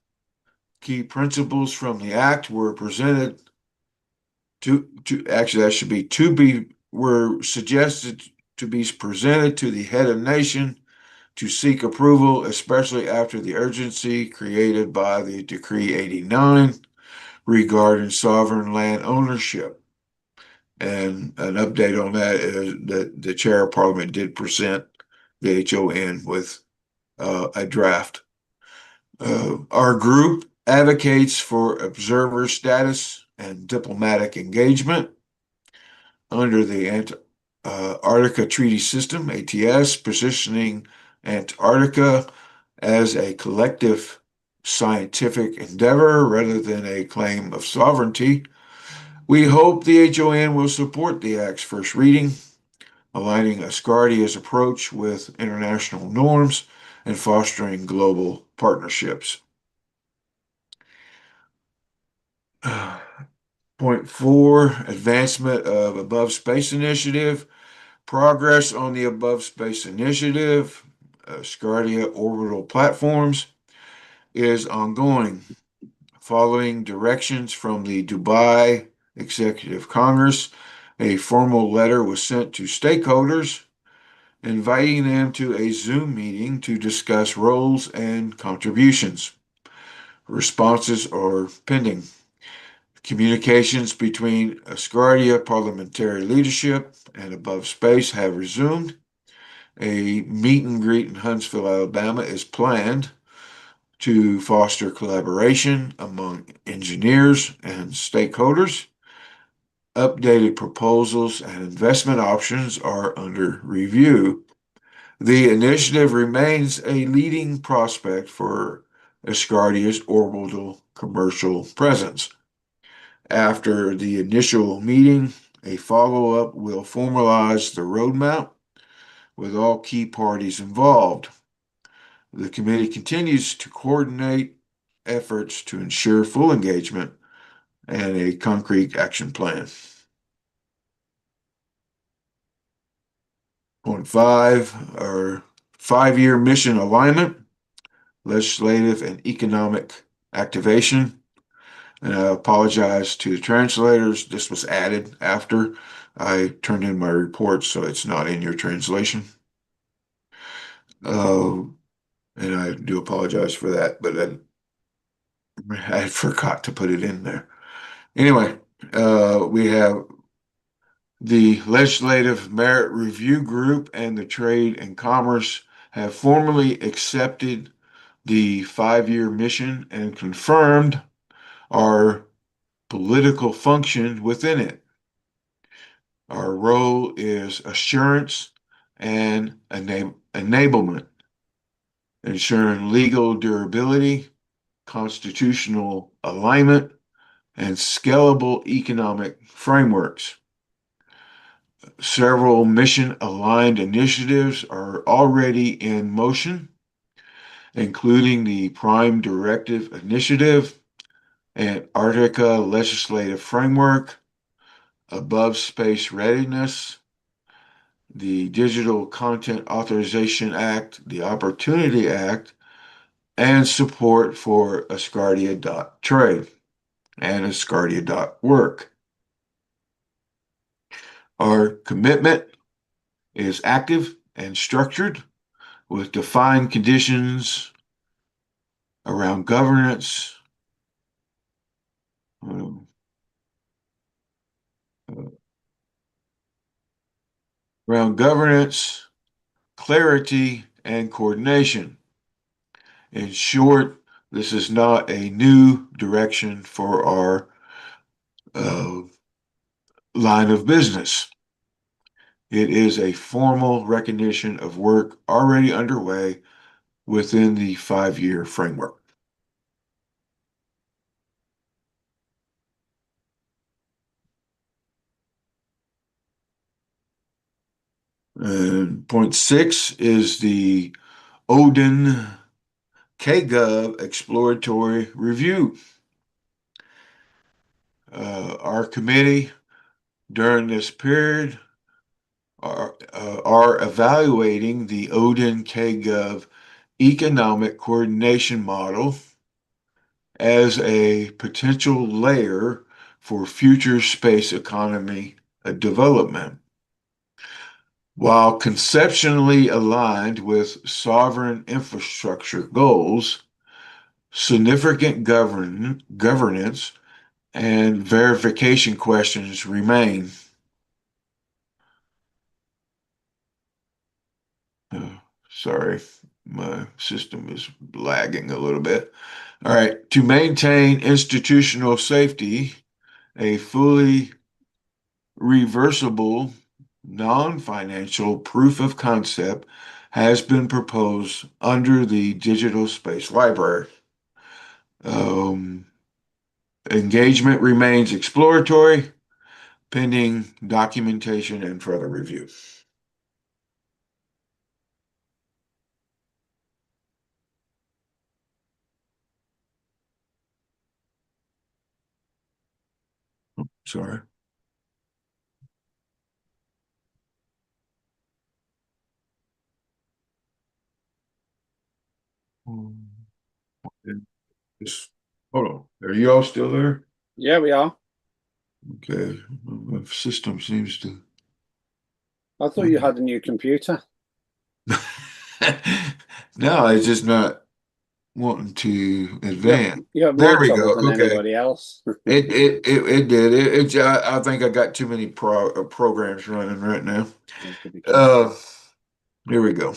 key principles from the act were presented were suggested to be presented to the head of nation to seek approval, especially after the urgency created by the Decree 89 regarding sovereign land ownership. And an update on that is that the Chair of Parliament did present the HON with a draft. Our group advocates for observer status and diplomatic engagement under the Antarctica Treaty System, ATS, positioning Antarctica as a collective scientific endeavor rather than a claim of sovereignty. We hope the HON will support the Act's first reading, aligning Asgardia's approach with international norms and fostering global partnerships. Point 4, advancement of Above Space Initiative. Progress on the Above Space Initiative, Asgardia orbital platforms, is ongoing. Following directions from the Dubai Executive Congress, a formal letter was sent to stakeholders, inviting them to a Zoom meeting to discuss roles and contributions. Responses are pending. Communications between Asgardia parliamentary leadership and Above Space have resumed. A meet and greet in Huntsville, Alabama is planned to foster collaboration among engineers and stakeholders. Updated proposals and investment options are under review. The initiative remains a leading prospect for Asgardia's orbital commercial presence. After the initial meeting, a follow-up will formalize the roadmap with all key parties involved. The committee continues to coordinate efforts to ensure full engagement and a concrete action plan. Point 5, our 5-year mission alignment, legislative and economic activation. And I apologize to the translators. This was added after I turned in my report, so it's not in your translation. And I do apologize for that, but I forgot to put it in there. Anyway, we have the Legislative Merit Review Group and the Trade and Commerce have formally accepted the 5-year mission and confirmed our political function within it. Our role is assurance and enablement, ensuring legal durability, constitutional alignment, and scalable economic frameworks. Several mission-aligned initiatives are already in motion, including the Prime Directive Initiative, Antarctica Legislative Framework, Above Space Readiness, the Digital Content Authorization Act, the Opportunity Act, and support for Asgardia.trade. and Asgardia.work. Our commitment is active and structured with defined conditions around governance, clarity, and coordination. In short, this is not a new direction for our line of business. It is a formal recognition of work already underway within the 5-year framework. And point 6 is the Odin KGov exploratory review. Our committee during this period are evaluating the Odin KGov economic coordination model as a potential layer for future space economy development. While conceptually aligned with sovereign infrastructure goals, significant governance and verification questions remain. Sorry, my system is lagging a little bit. All right, to maintain institutional safety, a fully reversible non-financial proof of concept has been proposed under the Digital Space Library. Engagement remains exploratory, pending documentation and further review. Sorry. Just hold on. Are you all still there? Yeah, we are. Okay. My system seems to. I thought you had a new computer. No, it's just not wanting to advance. You have There more we trouble go. than Okay. anybody else. It did. I think I got too many programs running right now. Here we go.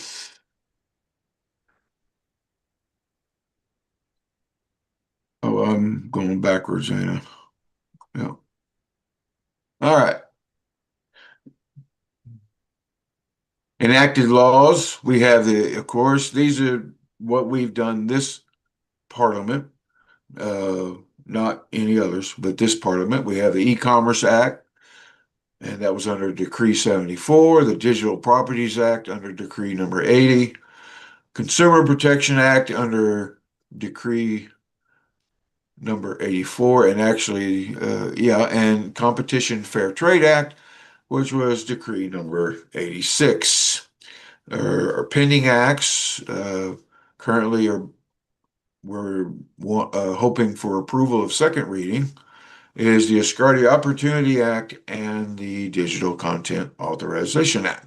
Oh, I'm going backwards, Anna. Yeah. All right. Enacted laws. We have of course, these are what we've done this Parliament, not any others, but this Parliament. We have the E-Commerce Act, and that was under Decree 74, the Digital Properties Act under Decree number 80, Consumer Protection Act under Decree number 84, and actually, and Competition Fair Trade Act, which was Decree number 86. Our pending acts currently we're hoping for approval of second reading is the Asgardia Opportunity Act and the Digital Content Authorization Act.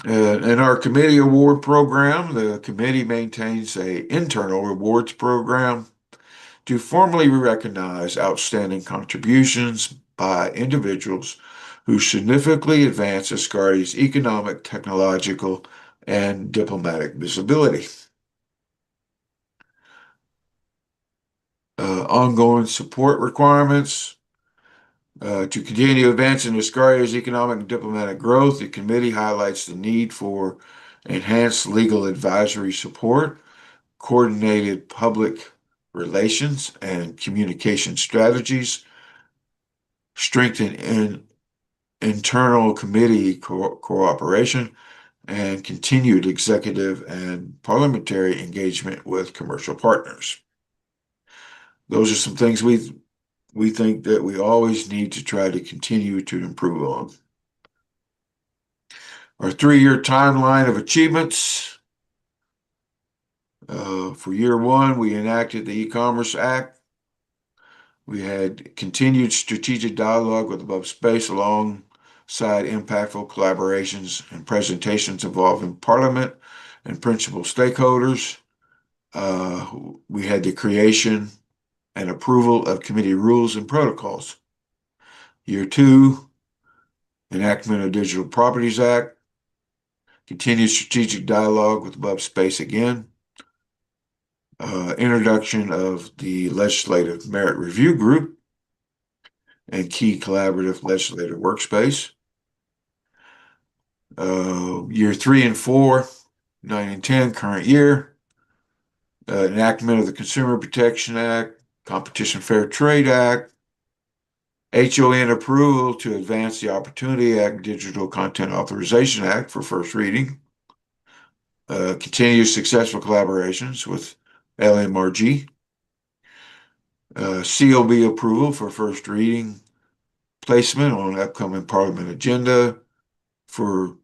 In our committee award program, the committee maintains an internal rewards program to formally recognize outstanding contributions by individuals who significantly advance Asgardia's economic, technological, and diplomatic visibility. Ongoing support requirements. To continue advancing Asgardia's economic and diplomatic growth, the committee highlights the need for enhanced legal advisory support, coordinated public relations and communication strategies, strengthen internal committee cooperation, and continued executive and parliamentary engagement with commercial partners. Those are some things we think that we always need to try to continue to improve on. Our 3-year timeline of achievements. For year one, we enacted the E-Commerce Act. We had continued strategic dialogue with Above Space alongside impactful collaborations and presentations involving Parliament and principal stakeholders. We had the creation and approval of committee rules and protocols. Year two, enactment of Digital Properties Act, continued strategic dialogue with Above Space again, introduction of the Legislative Merit Review Group and key collaborative legislative workspace. Year 3 and 4, 9 and 10, current year, enactment of the Consumer Protection Act, Competition Fair Trade Act, HON approval to advance the Opportunity Act, Digital Content Authorization Act for first reading, continued successful collaborations with LMRG, COB approval for first reading, placement on upcoming Parliament agenda for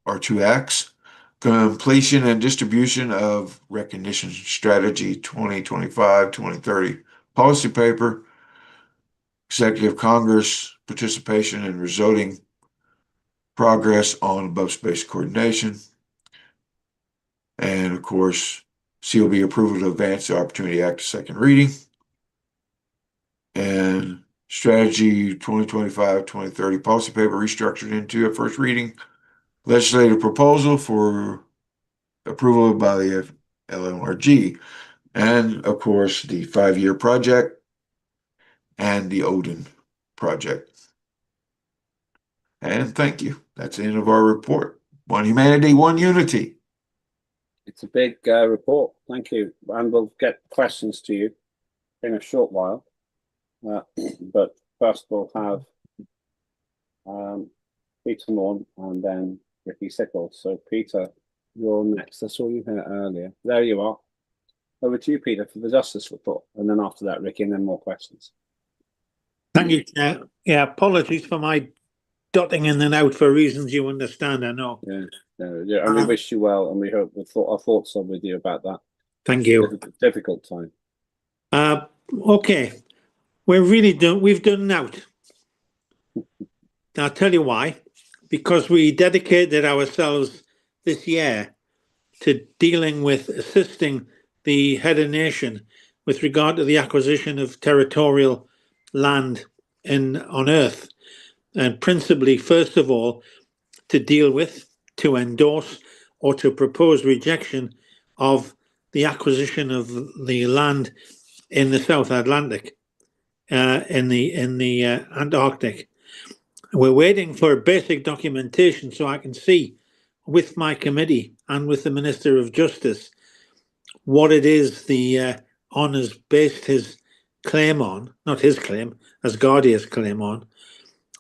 our two acts, completion and distribution of Recognition Strategy 2025-2030 policy paper, Executive Congress participation and resulting progress on Above Space coordination, and of course, COB approval to advance the Opportunity Act to second reading, and Strategy 2025-2030 policy paper restructured into a first reading, legislative proposal for approval by the LMRG, and of course, the 5-year project and the Odin project. And thank you. That's the end of our report. One humanity, one unity. It's a big report. Thank you. And we'll get questions to you in a short while. But first we'll have Peter Morn and then Ricky Sickles. So Peter, you're next. I saw you here earlier. There you are. Over to you, Peter, for the Justice report. And then after that, Ricky, and then more questions. Thank you, Chair. Yeah, apologies for my dotting in and out for reasons you understand, I know. Yeah, and we wish you well, and we hope our thoughts are with you about that. Thank you. Difficult time. Okay, we've done out. I'll tell you why. Because we dedicated ourselves this year to dealing with assisting the head of nation with regard to the acquisition of territorial land on Earth, and principally, first of all, to deal with, to endorse, or to propose rejection of the acquisition of the land in the South Atlantic, in the Antarctic. We're waiting for basic documentation so I can see with my committee and with the Minister of Justice what it is the honours based his claim on, not his claim, Asgardia's claim on,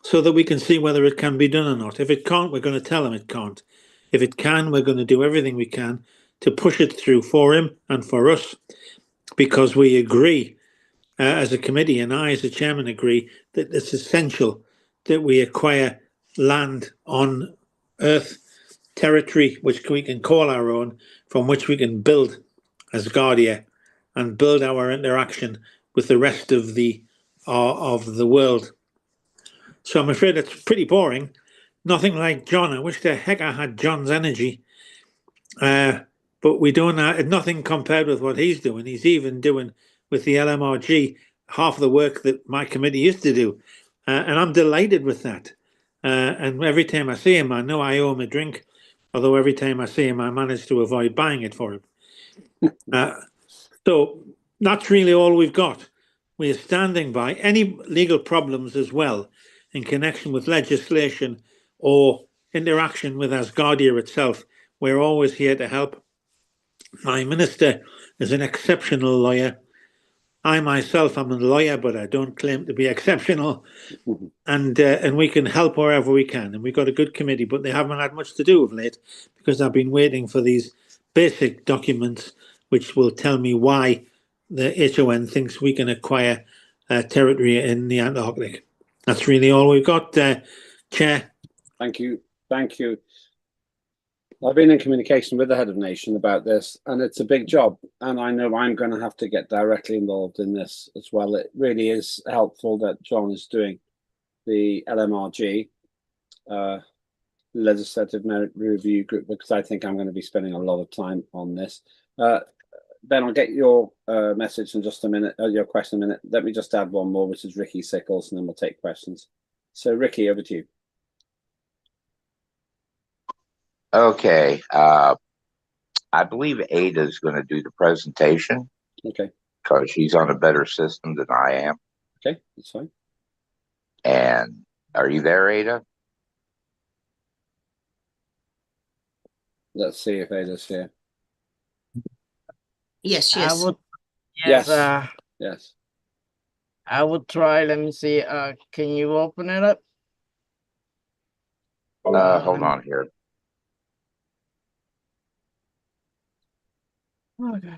so that we can see whether it can be done or not. If it can't, we're going to tell him it can't. If it can, we're going to do everything we can to push it through for him and for us, because we agree as a committee, and I as a chairman agree, that it's essential that we acquire land on Earth, territory which we can call our own, from which we can build Asgardia and build our interaction with the rest of the world. So I'm afraid it's pretty boring. Nothing like John. I wish the heck I had John's energy. But we don't have nothing compared with what he's doing. He's even doing with the LMRG half the work that my committee used to do. And I'm delighted with that. And every time I see him, I know I owe him a drink. Although every time I see him, I manage to avoid buying it for him. So that's really all we've got. We are standing by. Any legal problems as well in connection with legislation or interaction with Asgardia itself, we're always here to help. My minister is an exceptional lawyer. I myself am a lawyer, but I don't claim to be exceptional. And we can help wherever we can. And we've got a good committee, but they haven't had much to do of late because I've been waiting for these basic documents which will tell me why the HON thinks we can acquire territory in the Antarctic. That's really all we've got, Chair. Thank you. Thank you. I've been in communication with the head of nation about this, and it's a big job. And I know I'm going to have to get directly involved in this as well. It really is helpful that John is doing the LMRG, Legislative Merit Review Group, because I think I'm going to be spending a lot of time on this. Ben, I'll get your message in just a minute, your question in a minute. Let me just add one more, which is Ricky Sickles, and then we'll take questions. So, Ricky, over to you. Okay. I believe Ada is going to do the presentation. Okay. Because she's on a better system than I am. Okay, that's fine. And are you there, Ada? Let's see if Ada's here. Yes, she I is. would, Yes. yes. I would try. Let me see. Can you open it up? Hold on here. Okay.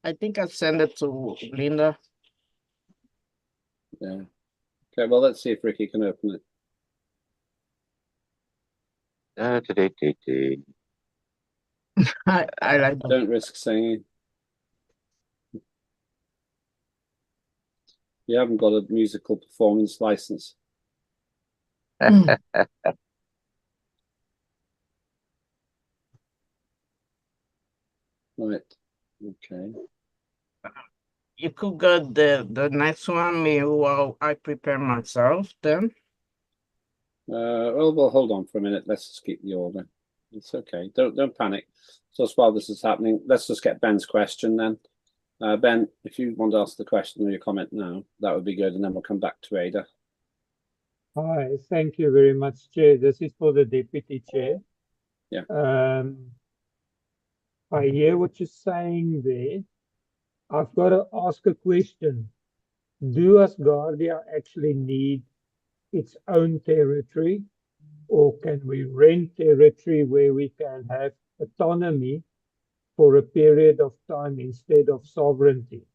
I think I sent it to Linda. Yeah. Okay, well, let's see if Ricky can open it. I like that. Don't risk singing. You haven't got a musical performance license. Right. Okay. You could get the next one, me while I prepare myself then. Well, hold on for a minute. Let's just keep the order. It's okay. Don't panic. Just while this is happening, let's just get Ben's question then. Ben, if you want to ask the question or your comment now, that would be good, and then we'll come back to Ada. Hi, thank you very much, Chair. This is for the Deputy Chair. Yeah. I hear what you're saying there. I've got to ask a question. Do Asgardia actually need its own territory, or can we rent territory where we can have autonomy for a period of time instead of sovereignty?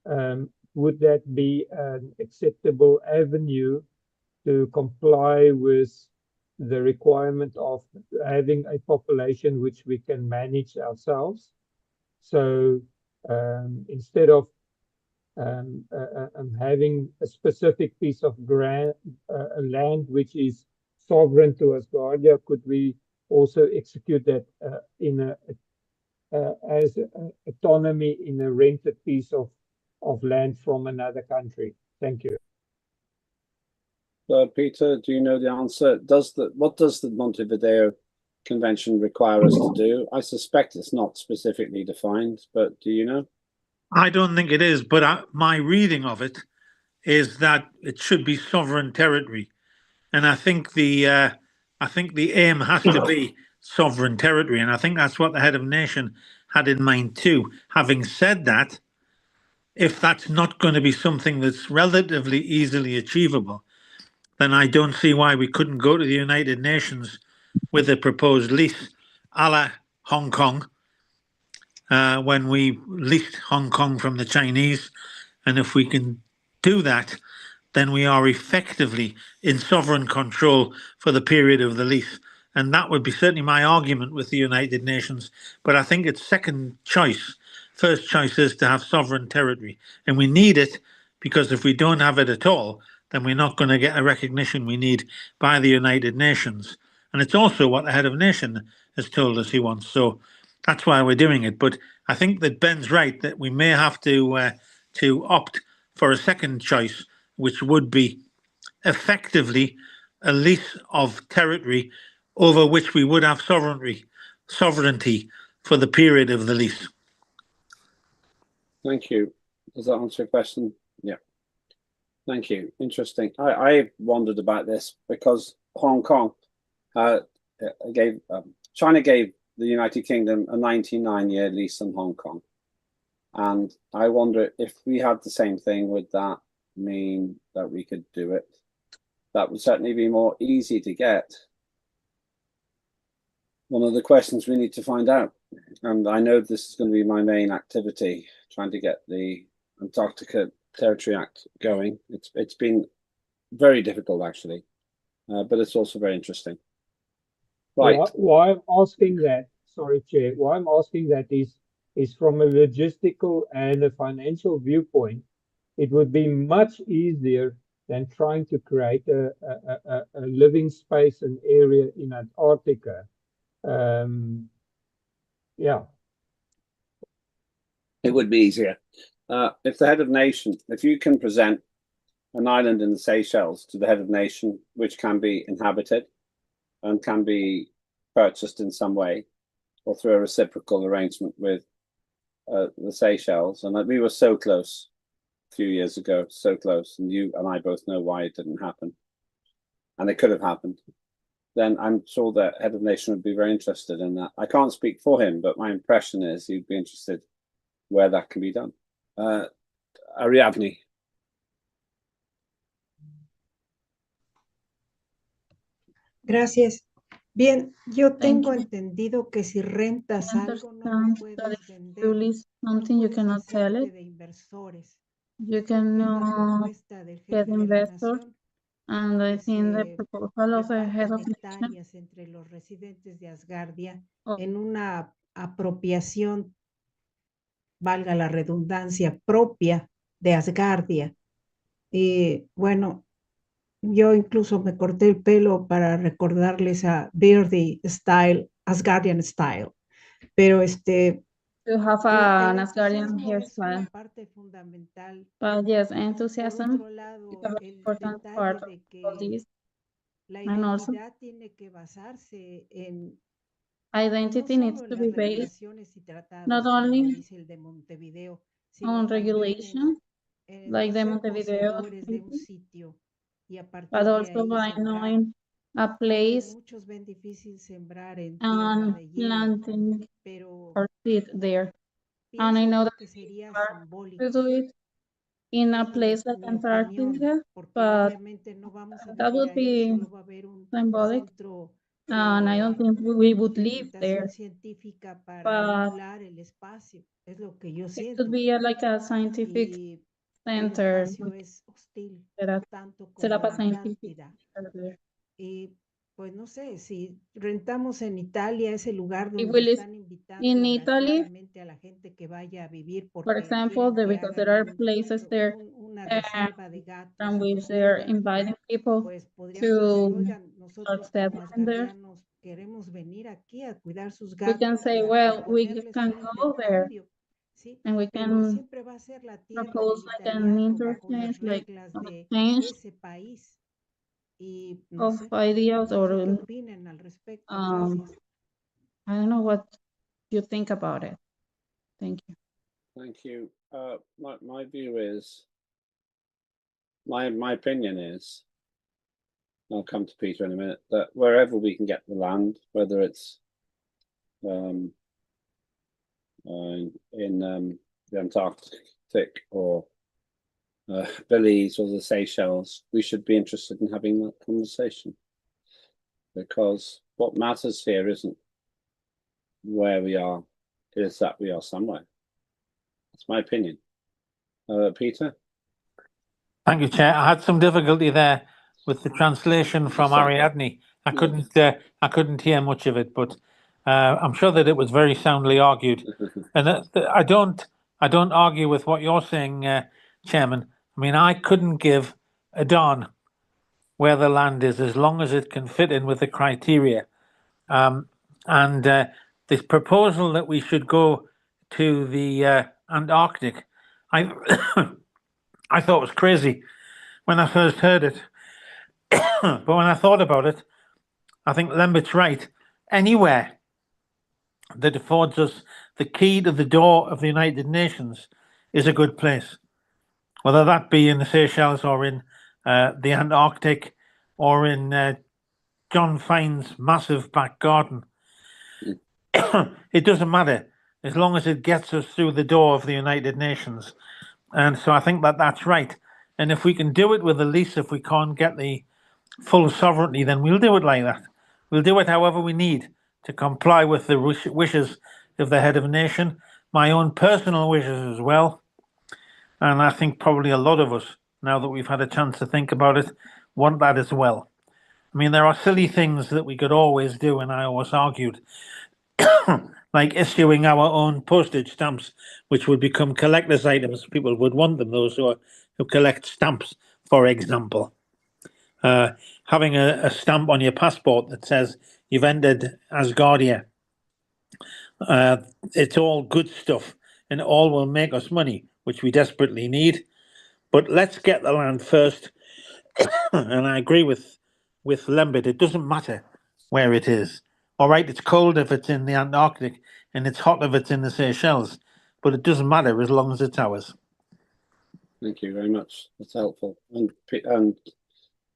Would that be an acceptable avenue to comply with the requirement of having a population which we can manage ourselves? So instead of having a specific piece of land which is sovereign to Asgardia, could we also execute that as autonomy in a rented piece of land from another country? Thank you. Peter, do you know the answer? What does the Montevideo Convention require us to do? I suspect it's not specifically defined, but do you know? I don't think it is, but my reading of it is that it should be sovereign territory, and I think the aim has to be sovereign territory, and I think that's what the head of nation had in mind too. Having said that, if that's not going to be something that's relatively easily achievable, then I don't see why we couldn't go to the United Nations with a proposed lease a la Hong Kong, when we leased Hong Kong from the Chinese. And if we can do that, then we are effectively in sovereign control for the period of the lease. And that would be certainly my argument with the United Nations. But I think it's second choice. First choice is to have sovereign territory. And we need it, because if we don't have it at all, then we're not going to get a recognition we need by the United Nations. And it's also what the head of nation has told us he wants. So that's why we're doing it. But I think that Ben's right, that we may have to opt for a second choice, which would be effectively a lease of territory over which we would have sovereignty for the period of the lease. Thank you. Does that answer your question? Yeah. Thank you. Interesting. I wondered about this because Hong Kong China gave the United Kingdom a 99-year lease on Hong Kong. And I wonder if we had the same thing, would that mean that we could do it? That would certainly be more easy to get. One of the questions we need to find out, and I know this is going to be my main activity, trying to get the Antarctica Territory Act going. It's been very difficult, actually. but it's also very interesting. Right. Why I'm asking that, sorry, Chair, why I'm asking that is from a logistical and a financial viewpoint, it would be much easier than trying to create a living space, an area in Antarctica. Yeah. It would be easier. If the head of nation, if you can present an island in the Seychelles to the head of nation, which can be inhabited and can be purchased in some way, or through a reciprocal arrangement with the Seychelles, and we were so close a few years ago, so close, and you and I both know why it didn't happen, and it could have happened, then I'm sure that head of nation would be very interested in that. I can't speak for him, but my impression is he'd be interested where that can be done. Ariadne. Gracias. Bien, yo tengo entendido que si rentas algo no lo puedes vender. Something you cannot sell it. De inversores. You cannot get investors. And I think the proposal of the head of nation entre los residentes de Asgardia en una apropiación, valga la redundancia, propia de Asgardia. Y bueno, yo incluso me corté el pelo para recordarles a Beardy Style, Asgardian Style. Pero to have an Asgardian hairstyle. But yes, enthusiasm is a very important part of this. And also, identity needs to be based not only on regulation, like the Montevideo Treaty, but also by knowing a place and planting or seed there. And I know that it's hard to do it in a place like Antarctica, but that would be symbolic. And I don't think we would live there. But it could be like a scientific center. Set up a scientific center. Y pues no sé, si rentamos en Italia ese lugar donde están invitando in Italy, a la gente que vaya a vivir for example, because there are places there from which they're inviting people to start settling there. Queremos venir aquí a cuidar sus We can say, well, we can go there and we can propose like an interchange, like an exchange of ideas or I don't know what you think about it. Thank you. Thank you. My view is, my opinion is, I'll come to Peter in a minute, that wherever we can get the land, whether it's in the Antarctic or Belize or the Seychelles, we should be interested in having that conversation, because what matters here isn't where we are, it is that we are somewhere. That's my opinion. Peter? Thank you, Chair. I had some difficulty there with the translation from Ariadne. I couldn't hear much of it, but I'm sure that it was very soundly argued. And I don't argue with what you're saying, Chairman. I mean, I couldn't give a darn where the land is as long as it can fit in with the criteria. And this proposal that we should go to the Antarctic, I thought was crazy when I first heard it. But when I thought about it, I think Lembert's right. Anywhere that affords us the key to the door of the United Nations is a good place. Whether that be in the Seychelles or in the Antarctic or in John Fine's massive back garden. It doesn't matter as long as it gets us through the door of the United Nations. And so I think that that's right. And if we can do it with the lease, if we can't get the full sovereignty, then we'll do it like that. We'll do it however we need to comply with the wishes of the head of a nation, my own personal wishes as well. And I think probably a lot of us, now that we've had a chance to think about it, want that as well. I mean, there are silly things that we could always do, and I always argued, like issuing our own postage stamps, which would become collector's items. People would want them, those who collect stamps, for example. Having a stamp on your passport that says you've entered Asgardia. It's all good stuff, and all will make us money, which we desperately need. But let's get the land first. And I agree with Lembit. It doesn't matter where it is. All right, it's cold if it's in the Antarctic, and it's hot if it's in the Seychelles. But it doesn't matter as long as it's ours. Thank you very much. That's helpful. And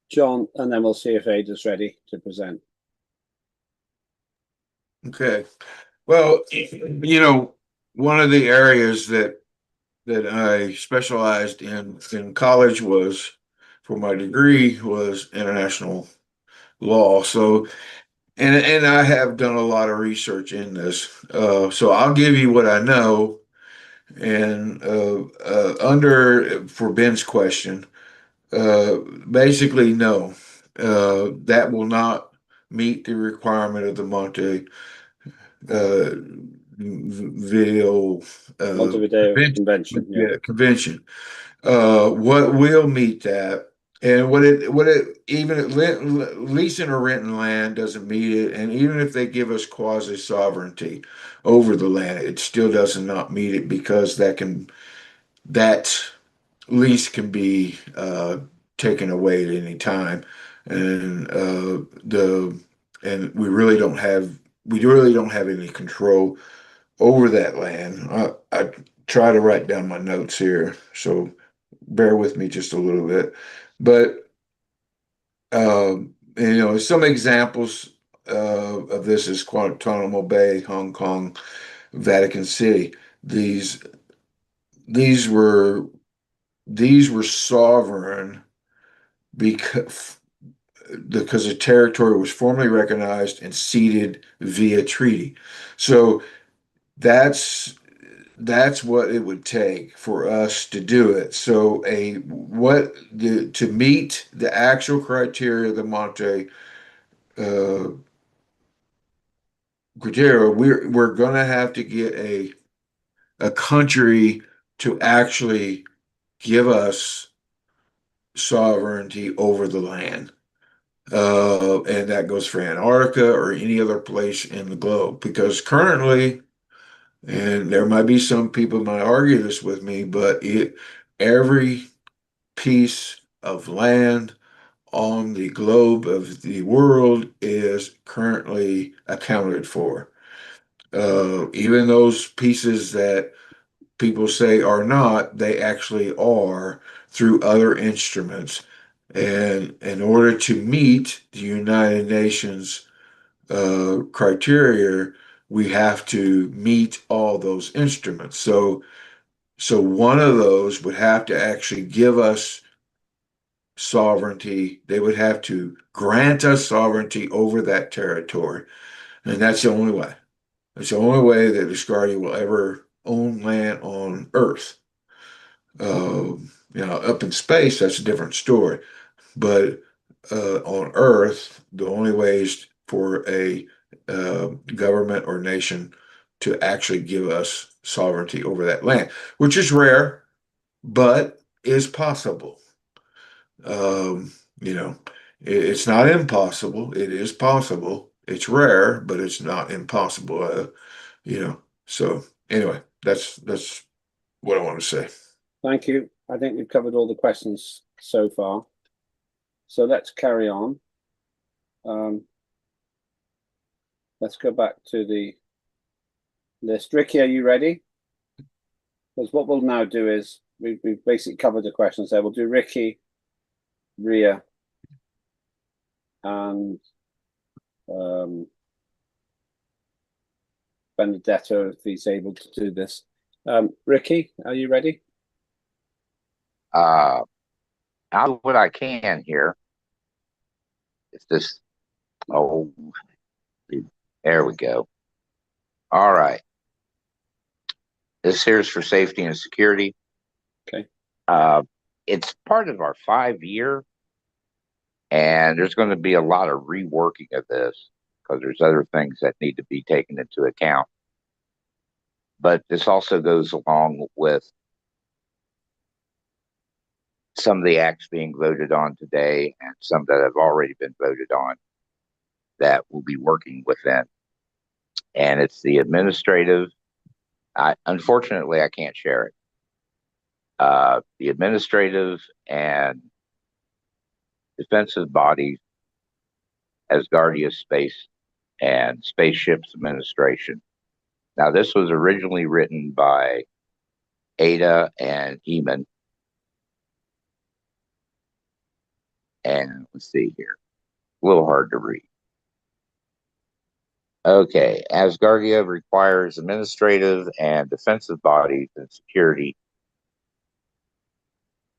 John, and then we'll see if Ada's ready to present. Okay. Well, you know, one of the areas that I specialized in college was, for my degree, was international law. So, and I have done a lot of research in this. So I'll give you what I know. And for Ben's question, basically, no, that will not meet the requirement of the Montevideo Convention. Yeah, convention. What will meet that, and what it even leasing or renting land doesn't meet it, and even if they give us quasi sovereignty over the land, it still does not meet it because that lease can be taken away at any time, and we really don't have any control over that land. I try to write down my notes here, so bear with me just a little bit. But some examples of this is Guantanamo Bay, Hong Kong, Vatican City. These were sovereign because the territory was formally recognized and ceded via treaty. So that's what it would take for us to do it. So to meet the actual criteria of the Monte criteria, we're going to have to get a country to actually give us sovereignty over the land. And that goes for Antarctica or any other place in the globe, because currently, and there might be some people might argue this with me, but every piece of land on the globe of the world is currently accounted for. Even those pieces that people say are not, they actually are through other instruments. And in order to meet the United Nations criteria, we have to meet all those instruments. So one of those would have to actually give us sovereignty. They would have to grant us sovereignty over that territory. And that's the only way. It's the only way that Asgardia will ever own land on Earth. Up in space, that's a different story. But on Earth, the only way is for a government or nation to actually give us sovereignty over that land, which is rare, but is possible. It's not impossible. It is possible. It's rare, but it's not impossible. So anyway, that's what I want to say. Thank you. I think we've covered all the questions so far. So let's carry on. Let's go back to the list. Ricky, are you ready? Because what we'll now do is we've basically covered the questions there. We'll do Ricky, Ria, and Benedetto, if he's able to do this. Ricky, are you ready? I'll do what I can here. There we go. All right. This here is for safety and security. Okay. It's part of our 5-year And there's going to be a lot of reworking of this because there's other things that need to be taken into account. But this also goes along with some of the acts being voted on today and some that have already been voted on that we'll be working within. And it's the administrative. Unfortunately, I can't share it. The administrative and defensive bodies, Asgardia Space and Spaceships Administration. Now, this was originally written by Ada and Eamon. And let's see here. A little hard to read. Okay, Asgardia requires administrative and defensive bodies and security,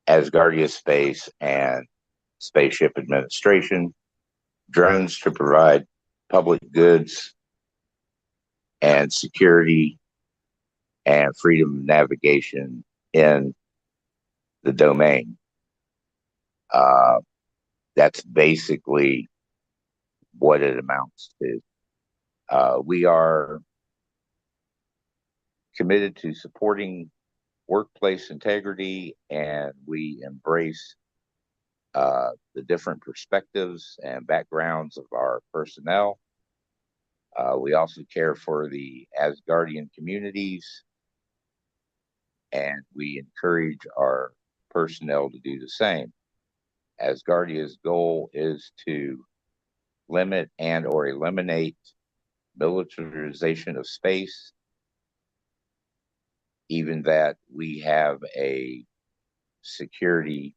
Asgardia Space and Spaceship Administration, drones to provide public goods and security and freedom of navigation in the domain. That's basically what it amounts to. We are committed to supporting workplace integrity, and we embrace the different perspectives and backgrounds of our personnel. We also care for the Asgardian communities, and we encourage our personnel to do the same. Asgardia's goal is to limit and or eliminate militarization of space, even that we have a security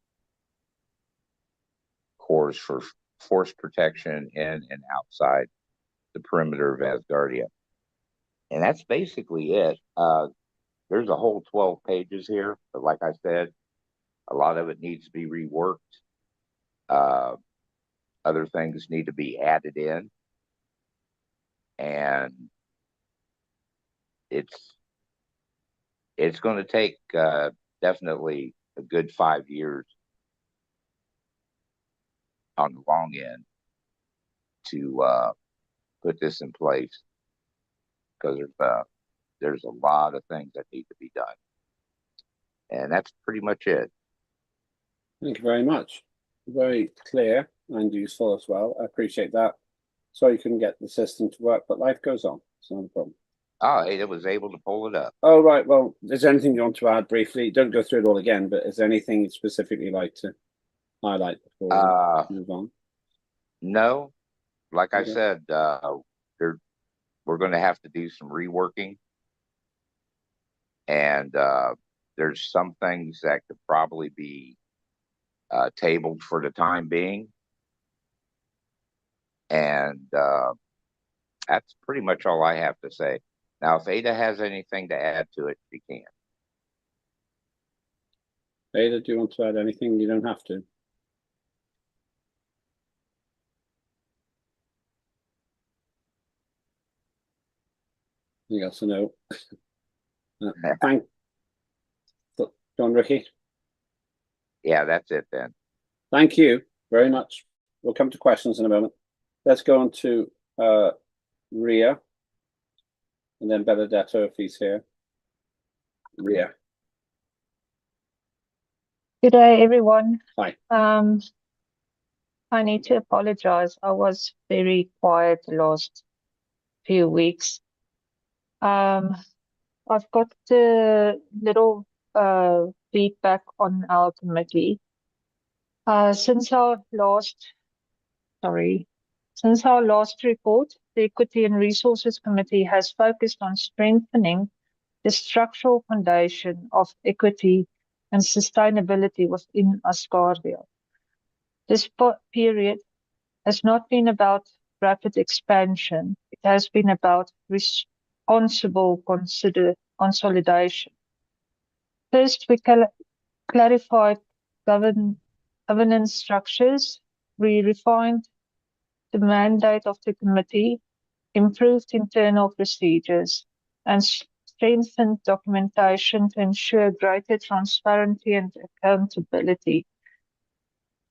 course for force protection in and outside the perimeter of Asgardia. And that's basically it. There's a whole 12 pages here, but like I said, a lot of it needs to be reworked. Other things need to be added in. And it's going to take definitely a good 5 years on the long end to put this in place, because there's a lot of things that need to be done. And that's pretty much it. Thank you very much. Very clear and useful as well. I appreciate that. Sorry you couldn't get the system to work, but life goes on. It's not a problem. Oh, Ada was able to pull it up. Oh, right. Well, is there anything you want to add briefly? Don't go through it all again, but is there anything you'd specifically like to highlight before we move on? No. Like I Okay. said, we're going to have to do some reworking. And there's some things that could probably be tabled for the time being. And that's pretty much all I have to say. Now, if Ada has anything to add to it, she can. Ada, do you want to add anything? You don't have to. Yes or no? Thank John, Ricky. Yeah, that's it then. Thank you very much. We'll come to questions in a moment. Let's go on to Ria, and then Benedetto if he's here. Ria. Good day, everyone. Hi. I need to apologize. I was very quiet the last few weeks. I've got a little feedback on our committee. Since our last report, the Equity and Resources Committee has focused on strengthening the structural foundation of equity and sustainability within Asgardia. This period has not been about rapid expansion. It has been about responsible consolidation. First, we clarified governance structures. We refined the mandate of the committee, improved internal procedures, and strengthened documentation to ensure greater transparency and accountability.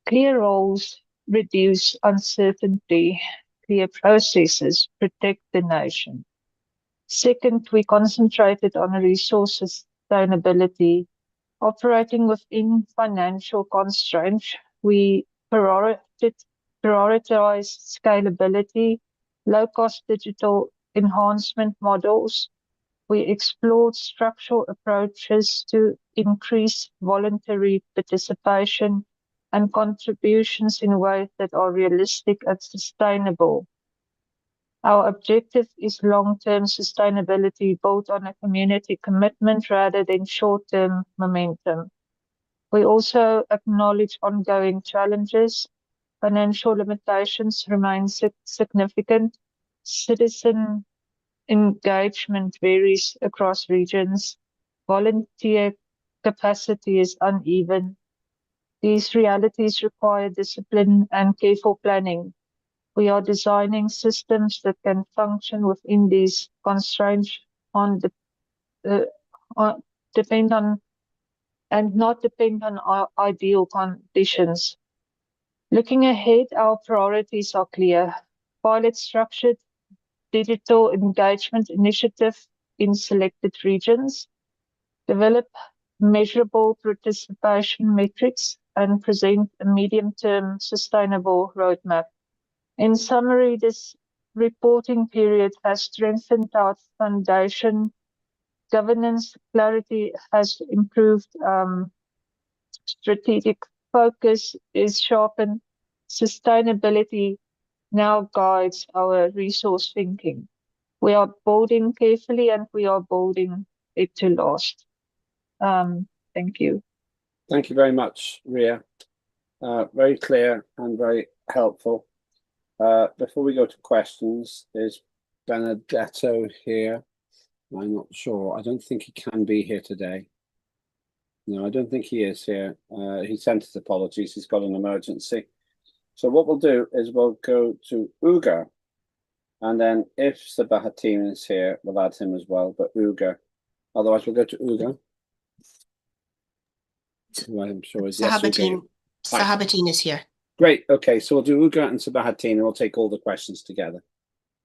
Clear roles reduce uncertainty, clear processes, protect the nation. Second, we concentrated on resource sustainability. Operating within financial constraints, we prioritized scalability, low-cost digital enhancement models. We explored structural approaches to increase voluntary participation and contributions in ways that are realistic and sustainable. Our objective is long-term sustainability built on a community commitment rather than short-term momentum. We also acknowledge ongoing challenges. Financial limitations remain significant. Citizen engagement varies across regions. Volunteer capacity is uneven. These realities require discipline and careful planning. We are designing systems that can function within these constraints depend on and not depend on our ideal conditions. Looking ahead, our priorities are clear. Pilot structured digital engagement initiative in selected regions, develop measurable participation metrics, and present a medium-term sustainable roadmap. In summary, this reporting period has strengthened our foundation. Governance clarity has improved. Strategic focus is sharpened. Sustainability now guides our resource thinking. We are building carefully and we are building it to last. Thank you. Thank you very much, Ria. Very clear and very helpful. Before we go to questions, is Benedetto here? I'm not sure. I don't think he can be here today. No, I don't think he is here. He sent his apologies. He's got an emergency. So what we'll do is we'll go to Uga. And then if Sabahattin is here, we'll add him as well. But Uga. Otherwise, we'll go to Uga. Who I'm sure is Sabahattin. Sabahattin is here. Great. Okay, so we'll do Uga and Sabahattin, and we'll take all the questions together.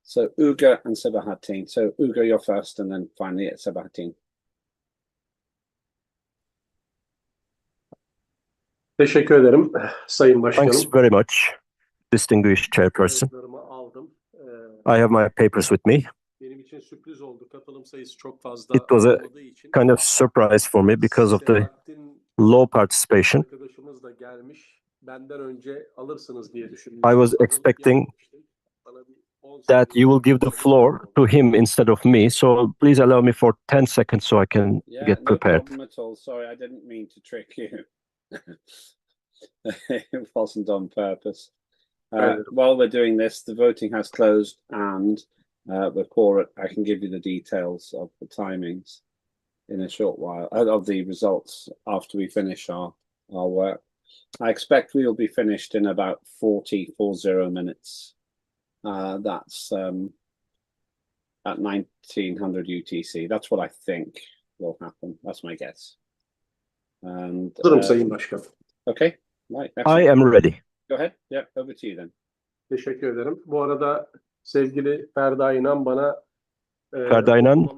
So Uga and Sabahattin. So Uga, you're first, and then finally it's Sabahattin. Teşekkür ederim Sayın Başkanım. Thanks very much, distinguished chairperson. I have my papers with me. It was a kind of surprise for me because of the low participation. I was expecting that you will give the floor to him instead of me. So please allow me for 10 seconds so I can get prepared. No problem at all. Sorry, I didn't mean to trick you. It wasn't on purpose. While we're doing this, the voting has closed, and before it, I can give you the details of the timings in a short while, of the results after we finish our work. I expect we will be finished in about 40 minutes. That's at 1900 UTC. That's what I think will happen. That's my guess. And Sayın Başkan. Okay, right. I am ready. Go ahead. Yeah, over to you then. Teşekkür ederim. Bu arada sevgili Ferda İnan bana Ferda İnan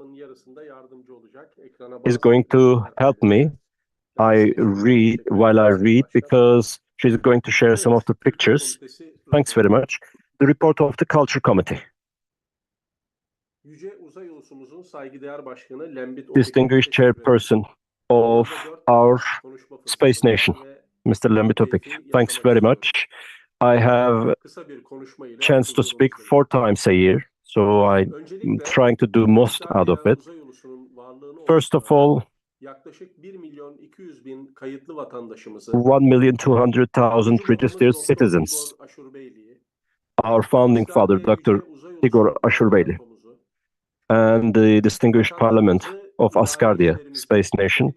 is going to help me. While I read because she's going to share some of the pictures. Thanks very much. The report of the Culture Committee. Distinguished chairperson of our Space Nation, Mr. Lembitopik. Thanks very much. I have a chance to speak 4 times a year, so I'm trying to do most out of it. First of all, 1,200,000 registered citizens. Our founding father, Dr. Igor Ashurbeyli, and the distinguished parliament of Asgardia, Space Nation,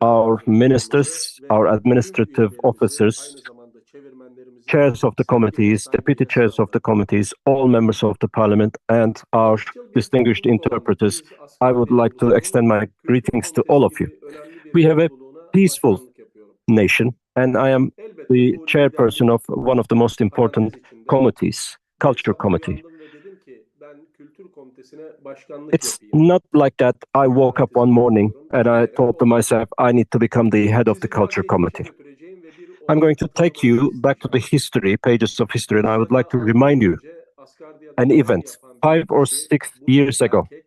our ministers, our administrative officers, chairs of the committees, deputy chairs of the committees, all members of the parliament, and our distinguished interpreters. I would like to extend my greetings to all of you. We have a peaceful nation and I am Elbette the bu chairperson of one of the most important liderlik içinde committees, bir Culture sabah Committee. uyandım ve dedim ki ben kültür komitesine başkanlık It's yapayım. not like that I woke up one morning and I Diyerek thought to onlara myself, I need to become the head of the sizi Culture geçmişe Committee. götüreceğim ve bir I'm olayı going to take hatırlamanızı you back to the isteyeceğim. history, pages of history, and I would like Sırada to 6 remind yıl you önce Asgardiya'da an görev event yapan bir 5 or kişi, 6 bu bir years ago. erkek,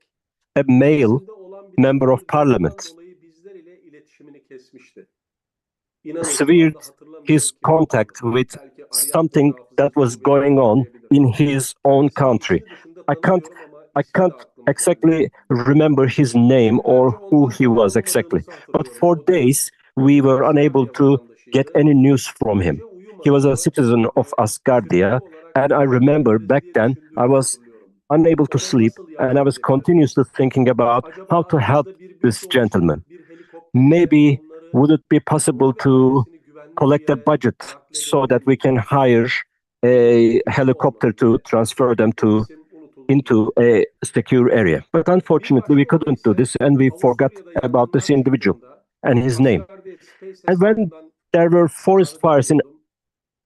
A male ülkesinde olan member biten of bir durumdan parliament dolayı bizler ile iletişimini kesmişti. İnanın şu severed anda his hatırlamıyorum kim olduğunu. contact with Belki something arayatmak that hafızası was kuvvetli going on hatırlayabilir. in his own Kendisini country. ismi dışında I can't tanımıyorum ama I ismi de can't aklıma geldi. exactly remember his name or Günlerce who ondan he haber was exactly, alamadığımızı but hatırlıyorum. for O dönem days we were unable Asgardia to get vatandaşıydı. any news from him. Gece He was a uyumadığımı citizen of ve Asgardia, sürekli olarak and I nerede remember bu kız back diye then I düşündüğümü was hatırlıyorum. unable to Ona sleep, nasıl and I yardım was edebilirim? continuously thinking about Acaba how to help aramızda bir this bütçe gentleman. oluşturup bir helikopterle Maybe onları, would it be onu possible ve to ailesini güvenli bir collect a yere budget so nakledebilir that we miydik? can hire Bunun a mümkün helicopter olmadı to ve transfer them bu to isim unutuldu into gitti. a secure area? But Bir unfortunately, we başka olay couldn't do ise this, and we forgot Avusturya'da about this yangınlar individual çıktığında and his name. Asgardia Space And when hesabından there were forest çağrıda fires in bulundum. Bana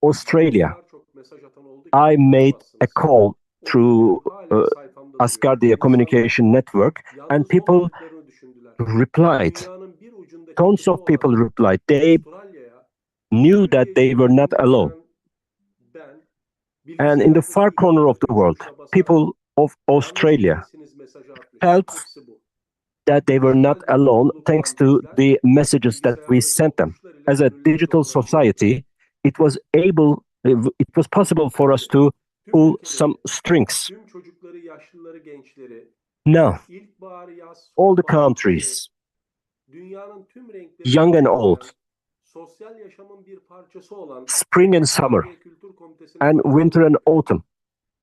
o Australia, kadar çok mesaj atan oldu ki I made a inanamazsınız. call Onu bugün through hala sayfamda duruyor. Asgardia İnsanlar Communication Network, and yalnız people olmadıklarını düşündüler. replied. Dünyanın bir ucundaki Tons kıta of people olan replied. They Avustralya'ya knew that Türkiye they were not Cumhuriyeti'nde alone. gören ben And in the bilgisayardaki far corner of yukarıdaki the world, tuşa basarak people of yalnız Australia değilsiniz mesajı atmıştım. felt Hepsi bu. that they were not Dijital bir alone topluluk thanks olan to bizler the messages that we bilgisayardaki sent o them. tuşlar ile As a gönülleri digital kazanabiliyorduk. society, it was it was possible for us Şimdi to tüm pull some ülkeleri, strings. tüm çocukları, yaşlıları, gençleri, Now, ilkbahar, yaz, all the sonbahar, kışı, countries, dünyanın tüm renklerini young and kucaklayan, old, sosyal yaşamın bir parçası olan spring and summer, Asgardia Kültür Komitesi'ne and winter and başkanlık yapıyor. autumn,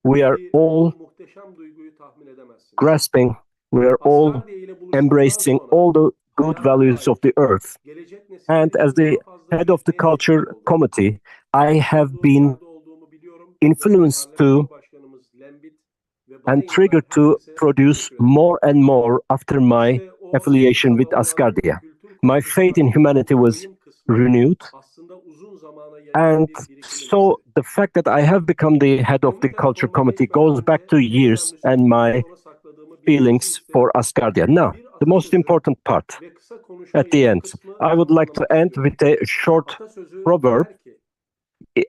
we are Tabii all bu muhteşem duyguyu tahmin edemezsiniz. grasping, we are all Asgardia ile buluştuktan embracing sonra all the good hayata values of dair the earth. gelecek nesiller And as için daha the fazla head of the üretmeye Culture destek oldum. Committee, I have Bulunduğum been yerde olduğumu biliyorum ve influenced to parlamento başkanımız Lembit ve bana and inanan triggered to herkese produce teşekkür ederim. more and more after my İşte o affiliation Susa with Babayan Asgardia. Kültür My Komitesi faith in humanity was başkanlığının kısmı renewed, aslında uzun zamana yayılan and bir birikimin so eseri. the fact that I have become the head of the Komite Culture raporuna Committee geçmeden goes back önce to en years önemli and sözlerimi my sona sakladığımı bilmenizi feelings for isterim. Asgardia. Now, Bir the most atasözü important part ve kısa konuşma at the yarım end. kısmı I would like to tamamlamak end istiyorum. with a short Atasözü proverb. der ki,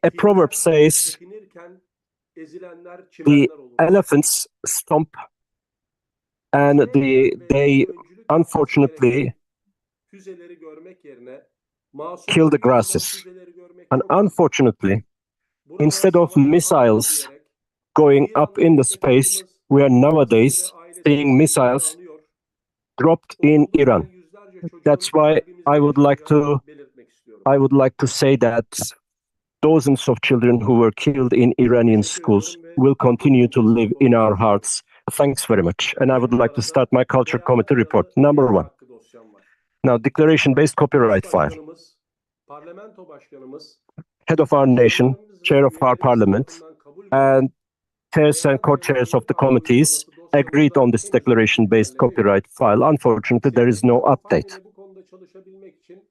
A proverb filler says, tepinirken ezilenler the çimenler olur. elephants stomp and Acele eden ve they bir öncülük yapması unfortunately gereken füzeleri görmek yerine kill the masumları yok eden grasses. füzeleri görmek And çok önemli. unfortunately, Burada instead of savaşa hayır missiles diyerek going up İranlı in the space, meslektaşımız we are babasını ve nowadays ailesini seeing sevgiyle missiles anıyor. dropped in Okulda ölen Iran. yüzlerce That's çocuğun why kalbimizde yaşayacağını belirtmek istiyorum. I would like to say that dozens of children who were killed in Iranian Teşekkür schools ediyorum ve will continue to kültür live komitesine in konuk our ediyorum. hearts. Thanks very much. And I Bir would like to start numarada my Culture veya Committee report. aralı Number üyelik one. hakkı dosyam var. Now, declaration-based Eş copyright file. başkanımız, parlamento başkanımız, Head of our nation, başkanlarımız chair ve of our üyelerimiz parliament, tarafından kabul görüp and chairs and veya co-chairs of the değiştirilip hala committees uygulaması agreed on dosyamızda this henüz bir declaration-based güncelleme yok. copyright file. Unfortunately, there is Sevgili no John Fine update. ile bu konuda çalışabilmek için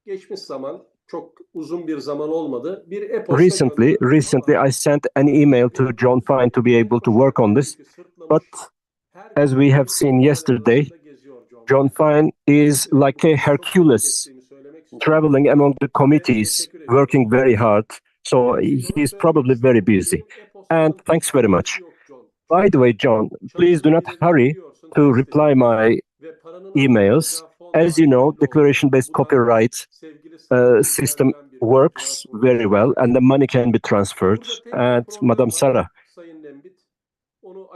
geçmiş zaman çok uzun bir zaman olmadı. Bir e-posta gönderdim Recently, ama I sent an email to John Fine to be able to work on this. But as we have seen yesterday, John Fine is like a Hercules traveling among the committees, working very hard. So he's probably very busy. And thanks very much. By the way, John, please do not hurry to reply my emails. As you know, declaration-based copyright system works very well, and the money can be transferred. And Madame Sarah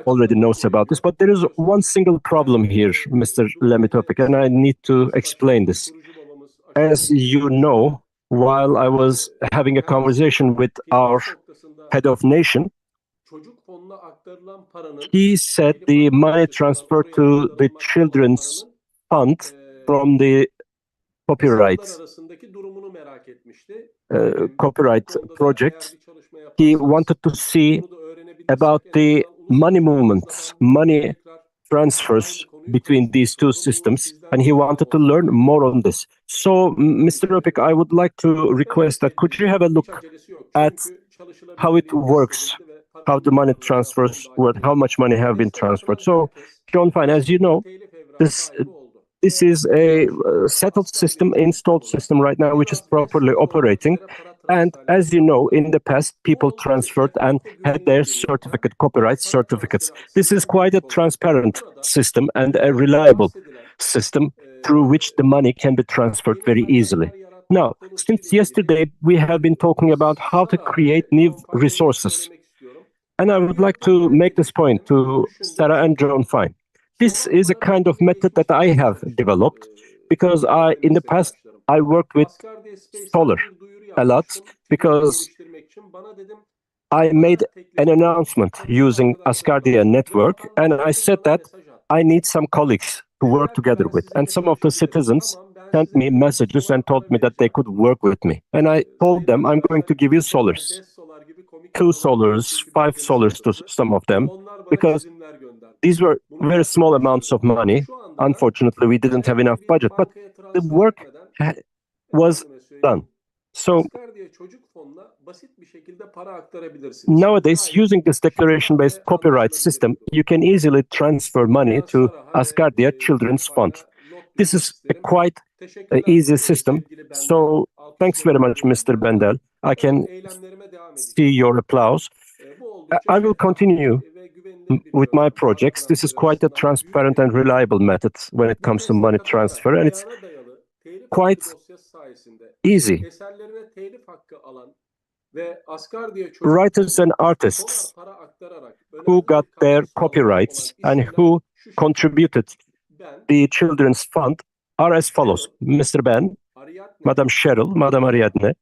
already knows about this, but there is one single problem here, Mr. Lemitopic, and I need to explain this. As you know, while I was having a conversation with our head of nation, he said the money transferred to the children's fund from the copyright project. He wanted to see about the money movements, money transfers between these two systems, and he wanted to learn more on this. So, Mr. Öpik, I would like to request that could you have a look at how it works, how the money transfers work, how much money have been transferred. So, John Fine, as you know, this this is a settled system, installed system right now, which is properly operating. And as you know, in the past, people transferred and had their certificate, copyright certificates. This is quite a transparent system and a reliable system through which the money can be transferred very easily. Now, since yesterday, we have been talking about how to create new resources. And I would like to make this point to Sarah and John Fine. This is a kind of method that I have developed because in the past, I worked with solar a lot because I made an announcement using Asgardia network, and I said that I need some colleagues to work together with. And some of the citizens sent me messages and told me that they could work with me. And I told them, I'm going to give you solars, 2 solars, 5 solars to some of them, because these were very small amounts of money. Unfortunately, we didn't have enough budget, but the work was done. So nowadays, using this declaration-based copyright system, you can easily transfer money to Asgardia Children's Fund. This is a quite easy system. So thanks very much, Mr. Bendel. I can see your applause. I will continue with my projects. This is quite a transparent and reliable method when it comes to money transfer, and it's quite easy. Writers and artists who got their copyrights and who contributed the children's fund are as follows: Mr. Ben, Madam Cheryl, Madam Ariadne,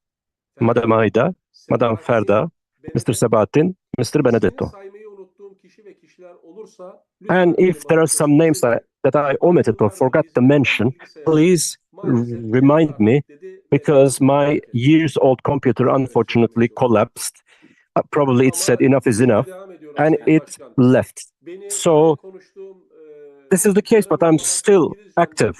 Madam Aida, Madam Ferda, Mr. Sabahattin, Mr. Benedetto. And if there are some names that I omitted or forgot to mention, please remind me, because my years-old computer unfortunately collapsed. Probably it said enough is enough, and it left. So this is the case, but I'm still active.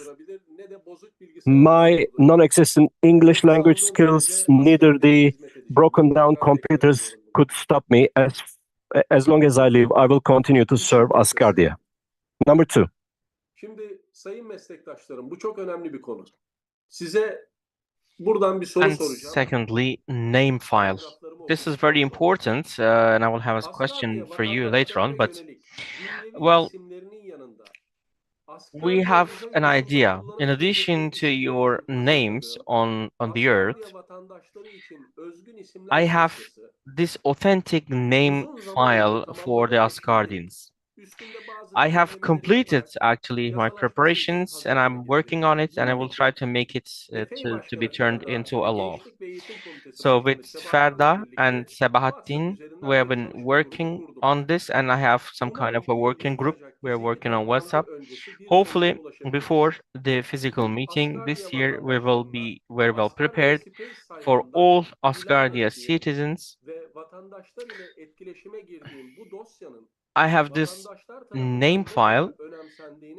My non-existent English language skills, neither the broken down computers could stop me. As long as I live, I will continue to serve Asgardia. Number 2. Şimdi sayın meslektaşlarım, bu çok önemli bir konu. Size buradan bir soru And soracağım. secondly, name file. This is very important, and I will have a question for you later on. But, well, we have an idea. In addition to your names on the earth, I have this authentic name file for the Asgardians. I have completed actually my preparations, and I'm working on it, and I will try to make it to be turned into a law. So with Ferda and Sabahattin, we have been working on this, and I have some kind of a working group. We're working on WhatsApp. Hopefully, before the physical meeting this year, we will be very well prepared for all Asgardia citizens. I have this name file,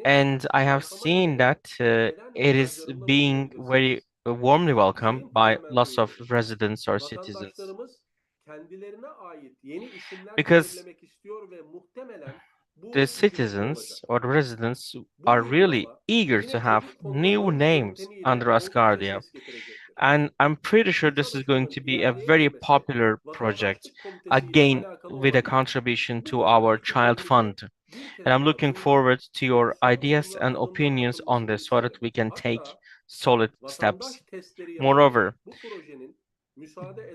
and I have seen that it is being very warmly welcomed by lots of residents or citizens. Because the citizens or the residents are really eager to have new names under Asgardia. And I'm pretty sure this is going to be a very popular project, again, with a contribution to our child fund. And I'm looking forward to your ideas and opinions on this so that we can take solid steps. Moreover,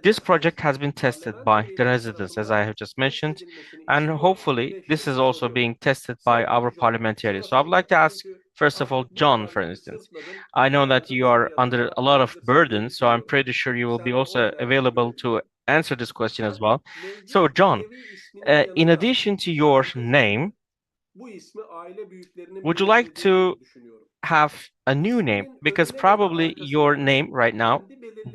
this project has been tested by the residents, as I have just mentioned, and hopefully this is also being tested by our parliamentarians. So I'd like to ask, first of all, John, for instance. I know that you are under a lot of burden, so I'm pretty sure you will be also available to answer this question as well. So, John, in addition to your name, would you like to have a new name? Because probably your name right now,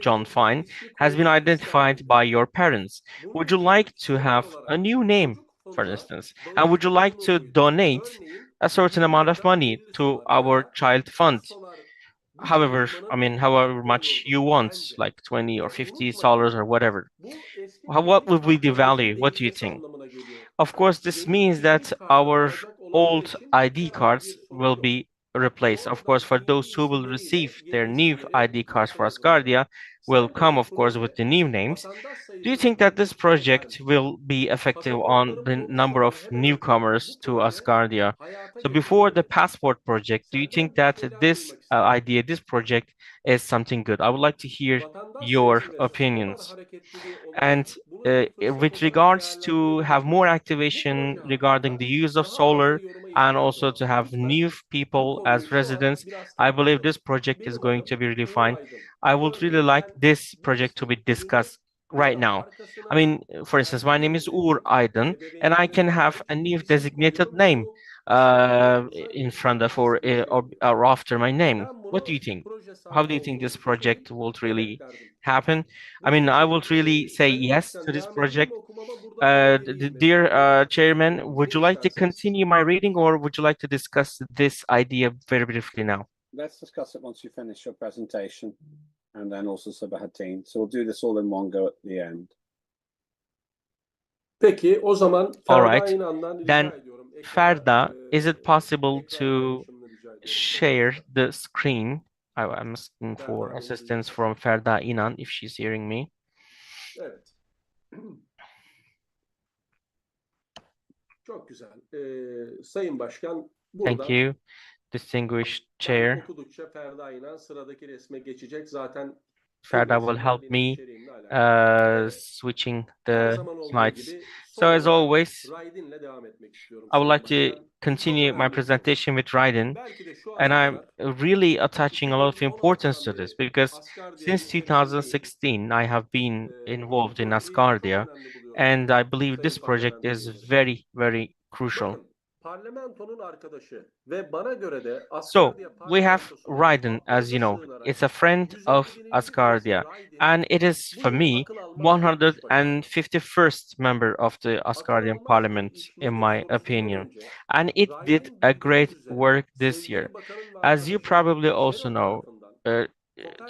John Fine, has been identified by your parents. Would you like to have a new name, for instance? And would you like to donate a certain amount of money to our child fund. However, I mean, however much you want, like 20 or $50 or whatever. What would be the value? What do you think? Of course, this means that our old ID cards will be replaced. Of course, for those who will receive their new ID cards for Asgardia will come, of course, with the new names. Do you think that this project will be effective on the number of newcomers to Asgardia? So before the passport project, do you think that this idea, this project is something good? I would like to hear your opinions. And with regards to have more activation regarding the use of solar and also to have new people as residents, I believe this project is going to be really fine. I would really like this project to be discussed right now. I mean, for instance, my name is Uğur Aydın, and I can have a new designated name in front of or after my name. What do you think? How do you think this project will really happen? I mean, I would really say yes to this project. Dear Chairman, would you like to continue my reading or would you like to discuss this idea very briefly now? Let's discuss it once you finish your presentation and then also Sabahattin. So we'll do this all in one go at the end. Peki, o zaman All Ferda right. İnan'dan rica Then, ediyorum. Ferda, is it possible to share the screen? I'm asking for assistance from Ferda Inan if she's hearing me. Evet. Çok güzel. Sayın Başkan, Thank burada you, distinguished ben chair. okudukça Ferda İnan sıradaki resme geçecek. Zaten tüm Ferda will resimler help benim me içeriğimle alakalı. switching Her the zaman olduğu slides. gibi son So as olarak always, Raydin'le devam etmek istiyorum I would Sayın like to Başkan. Çok continue my önemli bir konu. presentation with Raiden, Belki de şu and ana I'm kadar really attaching a lot of importance 2016'dan to this beri because Asgardia'nın since hepsindeyim. 2016, I have been Bu involved in projeyi çok Asgardia, önemli buluyorum and I believe sayın this project parlamento is üyeleri. very, very crucial. Bakın, parlamentonun arkadaşı ve bana göre de So Asgardia we have parlamentosunun Raiden, as you affınıza know, sığınarak it's a friend of 151. Asgardia, üyesi Raydin and it is bu for yıl me akıl almaz bir iş başardı. 151st member of the Akıl Asgardian almaz bir Parliament, iş in nedir my sorusundan opinion, önce and it did Raydin a bildiğiniz great üzere work this year. sevgili bakanın ve As you arkadaşı probably also Cheryl know, tarafından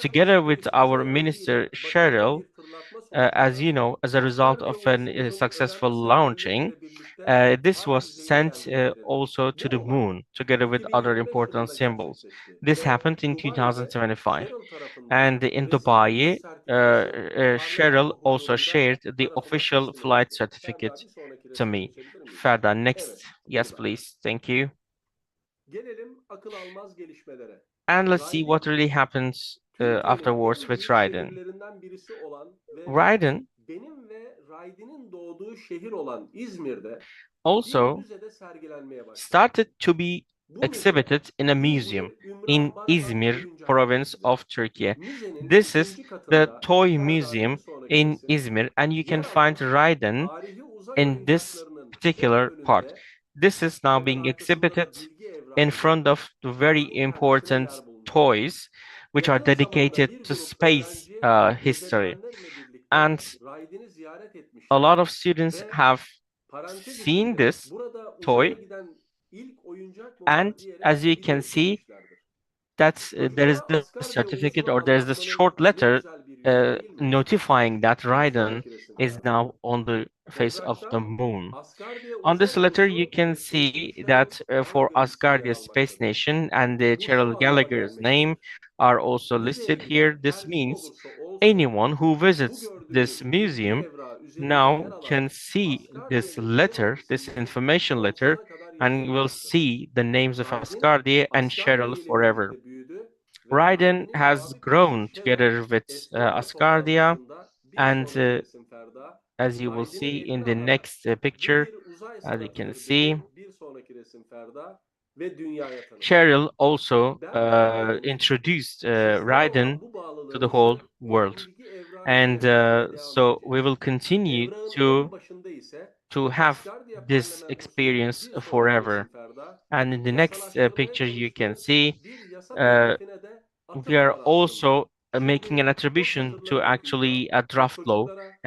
together Kopernikus with gelişmiş our enerjiyle minister başarılı Cheryl, bir fırlatma as sonucunda you know, as a result Asgardia of a oluşumuzun successful önemli launching, sembolleriyle birlikte this ay was yüzeyine sent geldiği verildi. also to Bu the olay moon, together with other 2025 important yılında symbols. gerçekleşti This ve happened in Dubai'de 2025. Cheryl tarafından And in resimdeki Dubai, sertifikası Cheryl parlamento also huzurunda shared the tarafıma official teslim flight edildi. certificate Ferda bir sonraki to resme me. geçebilir miyiz? Further, next, Evet, yes, burada. please. Thank you. Gelelim akıl almaz gelişmelere. And let's see what Raydin, really happens Türkiye'nin afterwards en with büyük Raiden. şehirlerinden birisi olan ve Raiden benim ve Raydin'in doğduğu şehir olan İzmir'de bir also müzede sergilenmeye başladı. started to be Bu müze exhibited in a museum İzmir in Ümran Barahan Izmir Oyuncak province Müzesi'dir. of Turkey. Müzenin This is ikinci the katında toy Ferda museum bir sonraki in resim Izmir, and you can yer find alan Raiden tarihi uzay in this oyuncaklarının hem particular part. önünde This is now hemen being arkasında exhibited da bilgi evrağı in gibi front of the very tarihi karnesine important yer bulunmaktadır. toys which are Yakın zamanda dedicated bir to grup space öğrenci ve history. gözetmenlerle birlikte And Raydin'i ziyaret a etmişler lot of students ve have parantez seen içinde this burada uzaya toy, giden ilk oyuncak mı and var diyerek as you video can see, çekmişlerdir. that there is Çocuklara the Asgardia certificate oluşunu or there's this anlatmanın short ne letter güzel bir yolu değil mi? notifying that Bir Raiden sonraki resim is Ferda. now on the face of the Topraktan moon. Asgardia On this uzay letter, you yolusu can ve see seçilmişler that ana for görüntüsü yer Asgardia Space almaktadır. Nation and Bu şu Cheryl anlama Gallagher's name gelmektedir. are also Müzeye listed here. giden This her kim means olursa olsun anyone who bu visits this gördüğünüz bilgi museum evrağı üzerinde yer now alan can see Asgardia this ve Cheryl letter, this isimleri information letter, sonsuza kadar and will yaşayacaktır. see the names of Raydin, Asgardia and Asgardia Cheryl ile forever. birlikte büyüdü ve Raiden Raydin'in has mavi perisi grown Cheryl together with Estonya Asgardia, toplantısında bir and sonraki resim Ferda, as you will Raydin'i see in eline the alarak next bu picture, bir uzay as you can sanatıdır see, dedi. Bir sonraki resim Ferda ve dünyaya tanıttı. Cheryl also Ben ve Raydin introduced sizlere Raiden olan bu to the whole bağlılığımızı bir world, bilgi evrağı and ile korumaya devam so we will edeceğiz. continue Evrağın en to başında ise have Asgardia this parlamentosunun experience bir sonraki forever. resim Ferda, And in the next yasalaştırmaya picture, you can çalıştığımız see bir yasa uh, teklifine de we atıf are var aslında. also making Şimdi an o attribution to satırları actually okuyacağım a ve draft law, çocuklara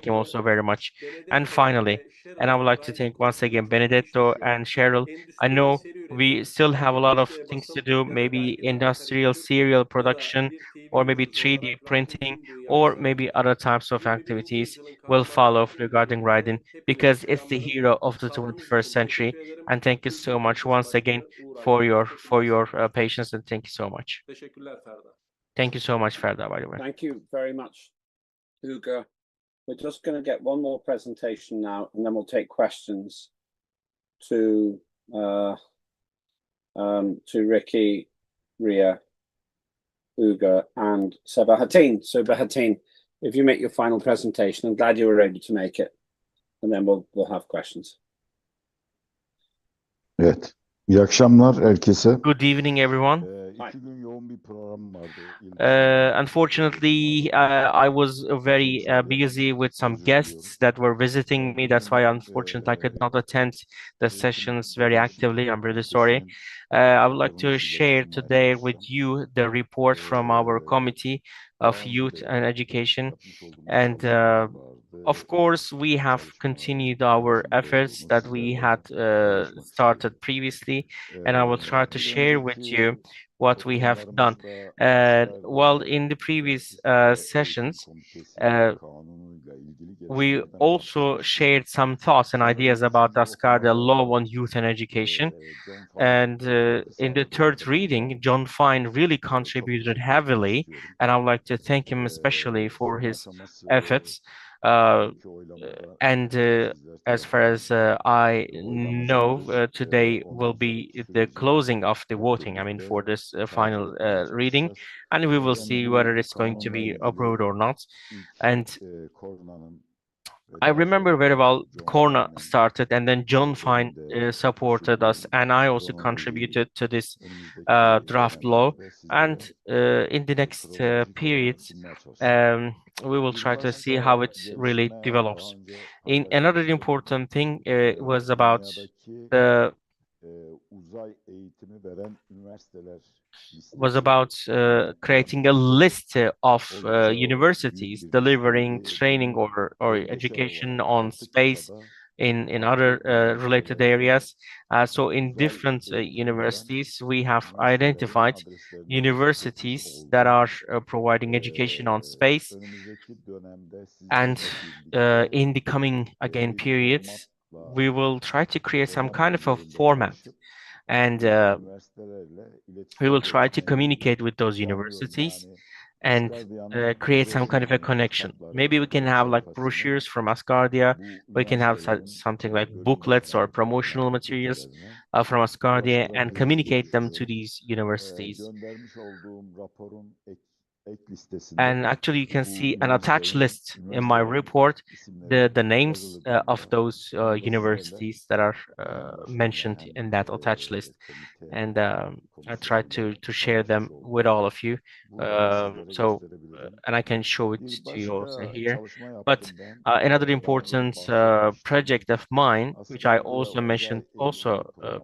thank him also very much. And finally, and I would like to thank once again Benedetto and Cheryl. I know we still have a lot of things to do, maybe industrial serial production, or maybe 3D printing, or maybe other types of activities will follow regarding riding, because it's the hero of the 21st century. And thank you so much once again for your patience, and thank you so much. Thank you so much, Ferda, by the way. Thank you very much, Hugo. We're just going to get one more presentation now, and then we'll take questions to Ricky, Ria, Ugo, and Sabahattin. So Bahattin, if you make your final presentation, I'm glad you were able to make it, and then we'll have questions. Evet. İyi akşamlar herkese. Good evening, everyone. Unfortunately, I was very busy with some guests that were visiting me. That's why, unfortunately, I could not attend the sessions very actively. I'm really sorry. I would like to share today with you the report from our Committee of Youth and Education. And of course, we have continued our efforts that we had started previously, and I will try to share with you what we have done. Well, in the previous sessions, we also shared some thoughts and ideas about Asgardia law on youth and education. And in the third reading, John Fine really contributed heavily, and I would like to thank him especially for his efforts. And as far as I know, today will be the closing of the voting, I mean, for this final reading, and we will see whether it's going to be approved or not. And I remember very well Corona started, and then John Fine supported us, and I also contributed to this draft law. And in the next periods, we will try to see how it really develops. In another important thing was about the creating a list of universities delivering training or education on space in other related areas. So in different universities, we have identified universities that are providing education on space. And in the coming, again, periods, we will try to create some kind of a format, and we will try to communicate with those universities and create some kind of a connection. Maybe we can have like brochures from Asgardia. We can have something like booklets or promotional materials from Asgardia and communicate them to these universities. And actually, you can see an attached list in my report, the names of those universities that are mentioned in that attached list. And I try to share them with all of you. And I can show it to you also here. But another important project of mine, which I also mentioned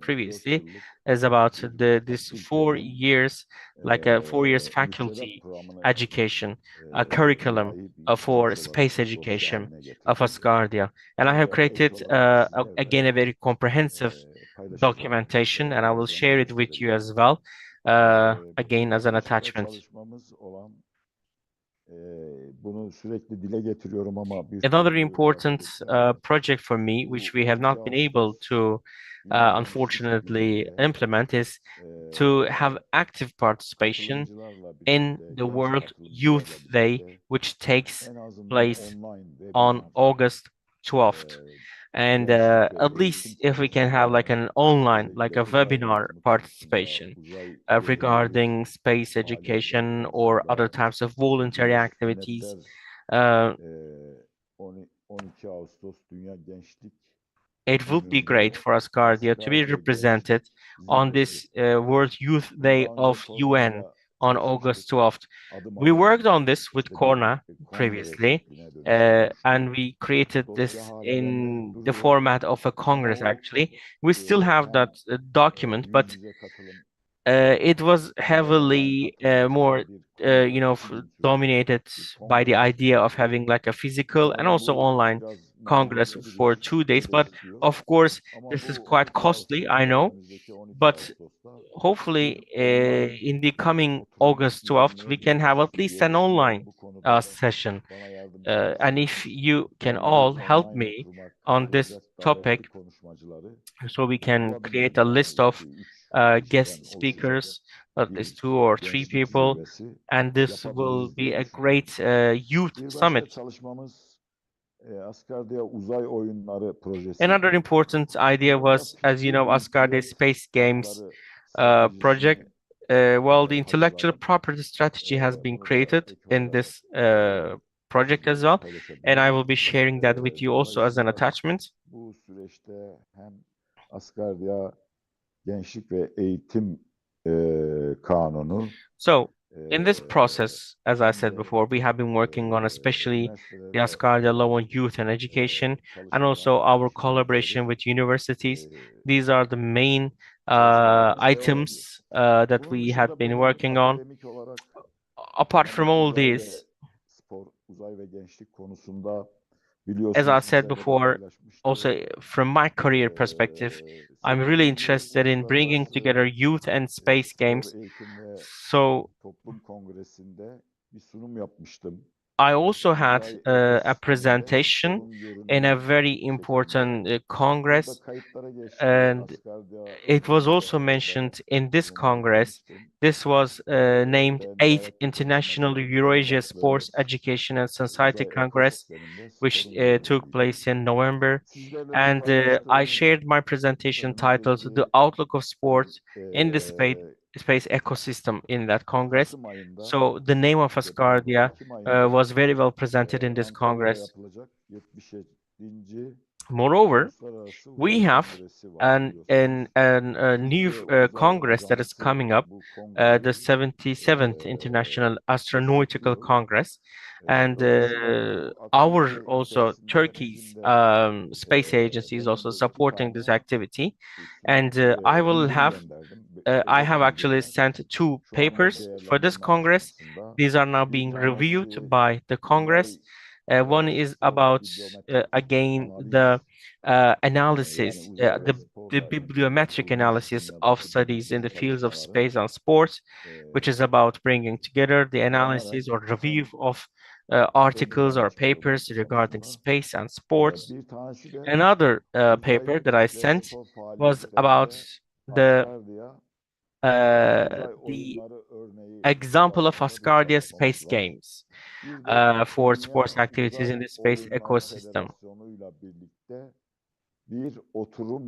previously, is about this 4 years, like a 4 years faculty education, a curriculum for space education of Asgardia. And I have created, again, a very comprehensive documentation, and I will share it with you as well, again, as an attachment. Another important project for me, which we have not been able to unfortunately implement, is to have active participation in the World Youth Day, which takes place on August 12th. And at least if we can have like an online, like a webinar participation regarding space education or other types of voluntary activities. It would be great for Asgardia to be represented on this World Youth Day of UN on August 12th. We worked on this with Corna previously, and we created this in the format of a congress, actually. We still have that document, but it was heavily more dominated by the idea of having like a physical and also online congress for 2 days. But of course, this is quite costly, I know, but hopefully in the coming August 12th, we can have at least an online session. And if you can all help me on this topic, so we can create a list of guest speakers, at least 2 or 3 people, and this will be a great youth summit. Another important idea was, as you know, Asgardia Space Games project. Well, the intellectual property strategy has been created in this project as well, and I will be sharing that with you also as an attachment. Bu süreçte hem Asgardia Gençlik ve Eğitim Kanunu So, in this process, as I said before, we have been working on especially the Asgardia Law on Youth and Education, and also our collaboration with universities. These are the main items that we have been working on. akademik olarak Apart from all uzay ve this, spor, uzay ve gençlik konusunda as biliyorsunuz I said bizlerle de before, paylaşmıştı. also from my career perspective, I'm really interested in bringing together youth and space Spor, games. Eğitim ve So Toplum Kongresi'nde bir sunum yapmıştım. I also had Uzay a ekosisteminde presentation sporun in a göründüğü very şekilde. important Burada congress, kayıtlara geçtiğimde and Asgardia it was özelinde also mentioned in this sunumda congress. bulunmuştum. This was named Ben 8th nihayet International katılmadım. Eurasia Fakat Sports Education and Society uzay Congress, ekosisteminde which sporun göründüğü took place in November. Sizlerle de And I paylaştığım shared my presentation titled The önümüzdeki Outlook of Sports in the eee, space ecosystem in that congress. Kasım ayında So the name of işte pardon Asgardia Ekim ayında was very well presented in this Antalya'da congress. yapılacak 77. Moreover, Uluslararası we Uzay have Kongresi var a new Türkiye Uzay congress that is Ajansı coming up, bu the kongreyi 77th International Astronautical destekliyor. Congress, and Dolayısıyla bu our aktivite also içerisinde Turkey's bizim de space agency is also önümüzde 2 supporting this tane activity, sunum and I will bildiri have gönderdim. I Özet have actually bildiriler. sent two Şu anda papers for this değerlendirme congress. aşamasında. These are now Bir being reviewed tanesi by the congress. One uzay is spor about bibliometrik again analiz the yani analysis, uzay ve the sporla bibliometric yapılmış analysis of dünyadaki studies in bilimsel the fields of çalışmaların space and sports, which is about bringing together the derlanarak analysis or review hem of articles or yapılan papers regarding çalışmalar. space and sports. Bir tanesi de Another uzay paper that I ve sent spor was about faaliyetlerinde the Asgardia uh, uzay the oyunları örneği example of başlığında bir Asgardia Space çalışmamız var. Games Bir de for Dünya sports activities Uzay in the space Oyunlar ecosystem. Federasyonu'yla birlikte bir oturum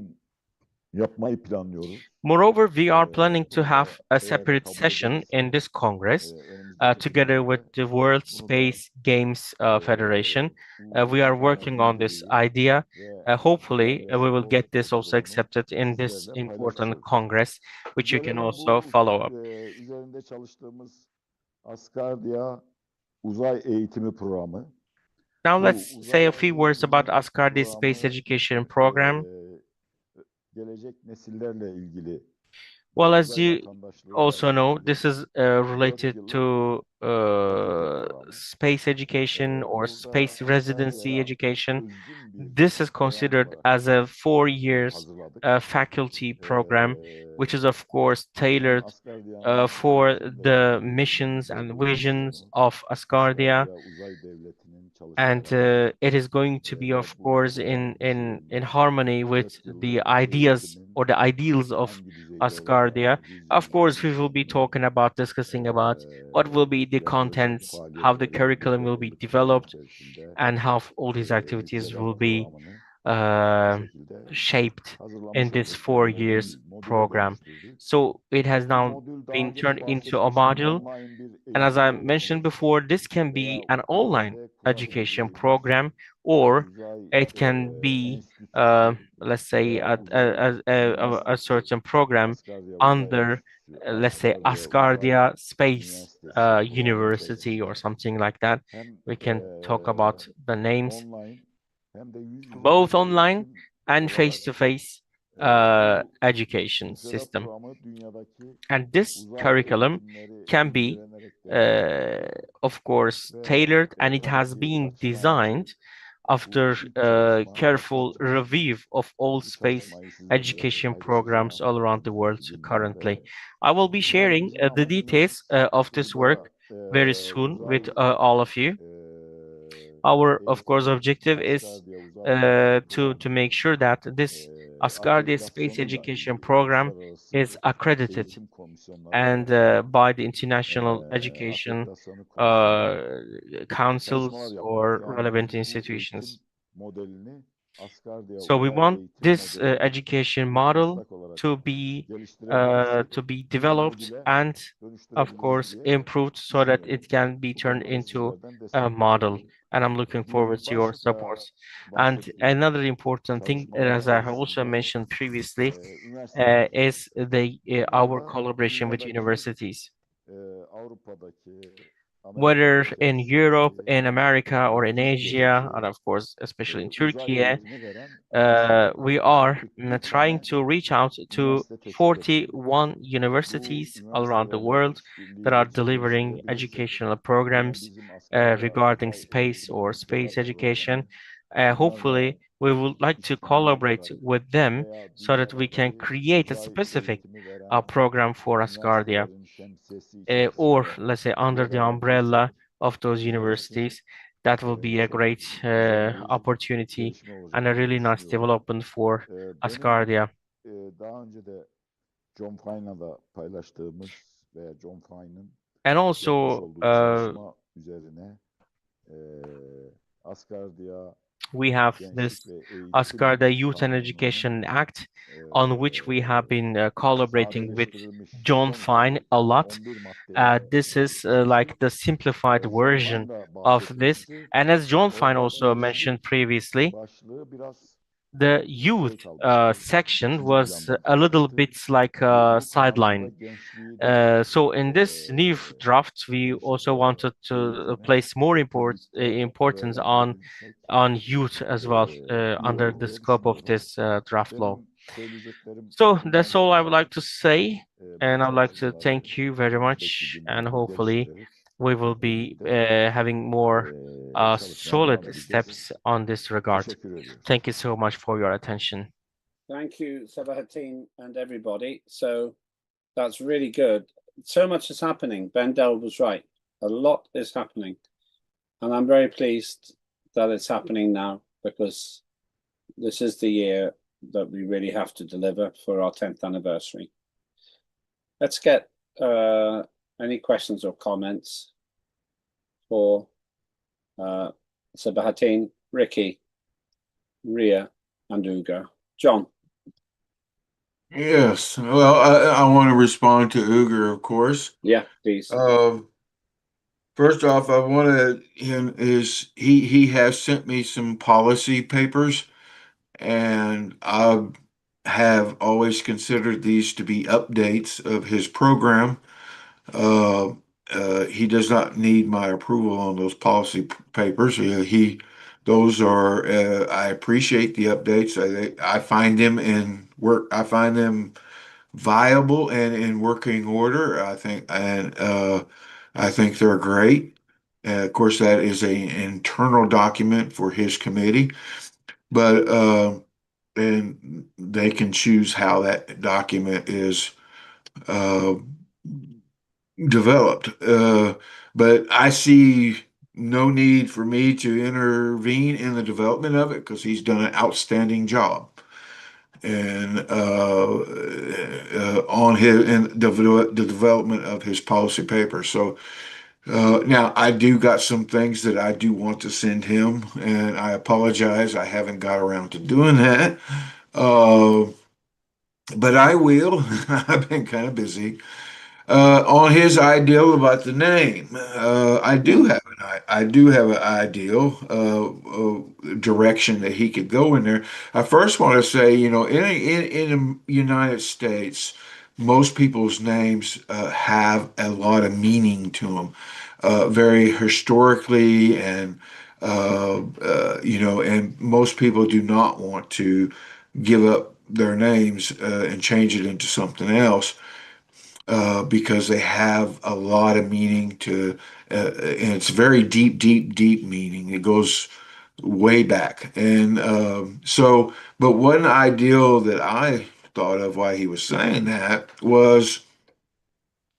yapmayı planlıyoruz. Moreover, we are planning to Bunu have da a eğer separate kabul session in edilirseniz this Congress önümüzdeki together with dönemde the World bunu da Space Games Federation. bu We are açıklama working on this bildiriyi idea. ve Hopefully, Asgardia we will Spor get this also oturumunu accepted in this sizlerle important paylaşacağız. Congress, which you can Gelelim also bu follow up. üzerinde çalıştığımız Asgardia Uzay Eğitimi Programı. Now Bu let's uzay say a few words about eğitimi Asgardia Space programı Education Program. gelecek nesillerle ilgili Well, as uzay you vatandaşlığıyla also know, ilgili this is 4 related yıllık to fakülte programı. space education or Burada space residency Asgardia'ya education. özgün bir This is program considered olarak as a 4 years hazırladık. faculty program, which is of course Bugün tailored Asgardia'nın for içerisinde the yer aldığı missions uzay and visions operasyonu, of Asgardia. Asgardia Uzay Devleti'nin And çalışmaları it is going to be, ve of bu course, program in içerisinde harmony with 4 yıllık the ideas eğitimin or the ideals of hangi düzeyde Asgardia. olacağını, Of course, we will be vizyonunu talking about, discussing about what will be the yapılacak contents, how the faaliyetleri bu curriculum 4 will be yıllık süreç developed, içerisinde and how all these activities genel will be programını bu uh, şekilde shaped in hazırlamış this olduk. Bir 4 years modüle program. dönüştürdük. So it has Bu now modül daha been önce turned de into a bahsetmiştim. module. Online bir And as eğitim I de mentioned olabilir before, this can be veya an online üzerinde kurabilir education bir program, or uzay it can be, enstitüsü let's say, veya uzay a üniversitesi, certain program Asgardia Uzay under, Enstitüsü, let's say, Uzay Asgardia Space Üniversitesi programı University or içerisinde something like that. hem We can talk about the names, online hem de yüz yüze both bir online eğitim and olarak face-to-face bu education müfredat system. programı dünyadaki And this uzay curriculum eğitimleri can be, incelenerek değerlendiriliyor of course, ve tailored, and it tabii has ki been açıklanması designed bu after ilk çalışma careful review of all bu space çalışmayı sizlerle education programs paylaşacağım all around the world currently. 2024'te. I will be Yani sharing bizim the details amacımız of this work burada very soon uzay with all of you. Our, of course, eğitimin objective is Asgardia Uzay Eğitim to make sure that this Asgardia Space akreditasyonuyla Education ilgili program uluslararası is accredited eğitim komisyonları and tarafından by the international education akreditasyonu konusunda çalışmalar councils or yapmak. Yani relevant biz bu institutions. eğitim modelini So we want this education model to be developed and, of course, improved so that it can be turned into a model. And I'm looking forward to your support. And another important thing, as I have also mentioned previously, is our collaboration with universities. Whether in Europe, in America, or in Asia, and of course, especially in Turkey, we are trying to reach out to 41 universities all around the world that are delivering educational programs regarding space or space education. Hopefully, we would like to collaborate with them so that we can create a specific program for Asgardia, or let's say under the umbrella of those universities. That will be a great opportunity and a really nice development for Asgardia. Daha önce de John Fine'la da paylaştığımız veya John Fine'ın And yapmış also, olduğu çalışma üzerine Asgardia we have this Asgardia Youth and Education Act, on which we have been collaborating with John Fine a lot. This is like the simplified version of this. And as John Fine also mentioned previously, the youth section was a little bit like a sideline. So in this new draft, we also wanted to place more importance on youth as well under the scope of this draft law. So that's all I would like to say, and I'd like to thank you very much, and hopefully we will be having more solid steps on this regard. Thank you so much for your attention. Thank you, Sabahattin, and everybody. So that's really good. So much is happening. Bendel was right. A lot is happening. And I'm very pleased that it's happening now, because this is the year that we really have to deliver for our 10th anniversary. Let's get any questions or comments for Sabahattin, Ricky, Ria, and Ugo. John. Yes. Well, I want to respond to Uger, of course. Yeah, please. First off, I want to he has sent me some policy papers, and I have always considered these to be updates of his program. He does not need my approval on those policy papers. Those are. I appreciate the updates. I find them in work. I find them viable and in working order. I think they're great. Of course, that is an internal document for his committee, but and they can choose how that document is developed. But I see no need for me to intervene in the development of it, because he's done an outstanding job and on the development of his policy paper. So now I do got some things that I do want to send him, and I apologize I haven't got around to doing that. But I will. I've been kind of busy. On his ideal about the name, I do have an ideal direction that he could go in there. I first want to say, in the United States, most people's names have a lot of meaning to them, very historically, and and most people do not want to give up their names and change it into something else. Because they have a lot of meaning and it's very deep, deep, deep meaning. It goes way back. And but one ideal that I thought of while he was saying that was,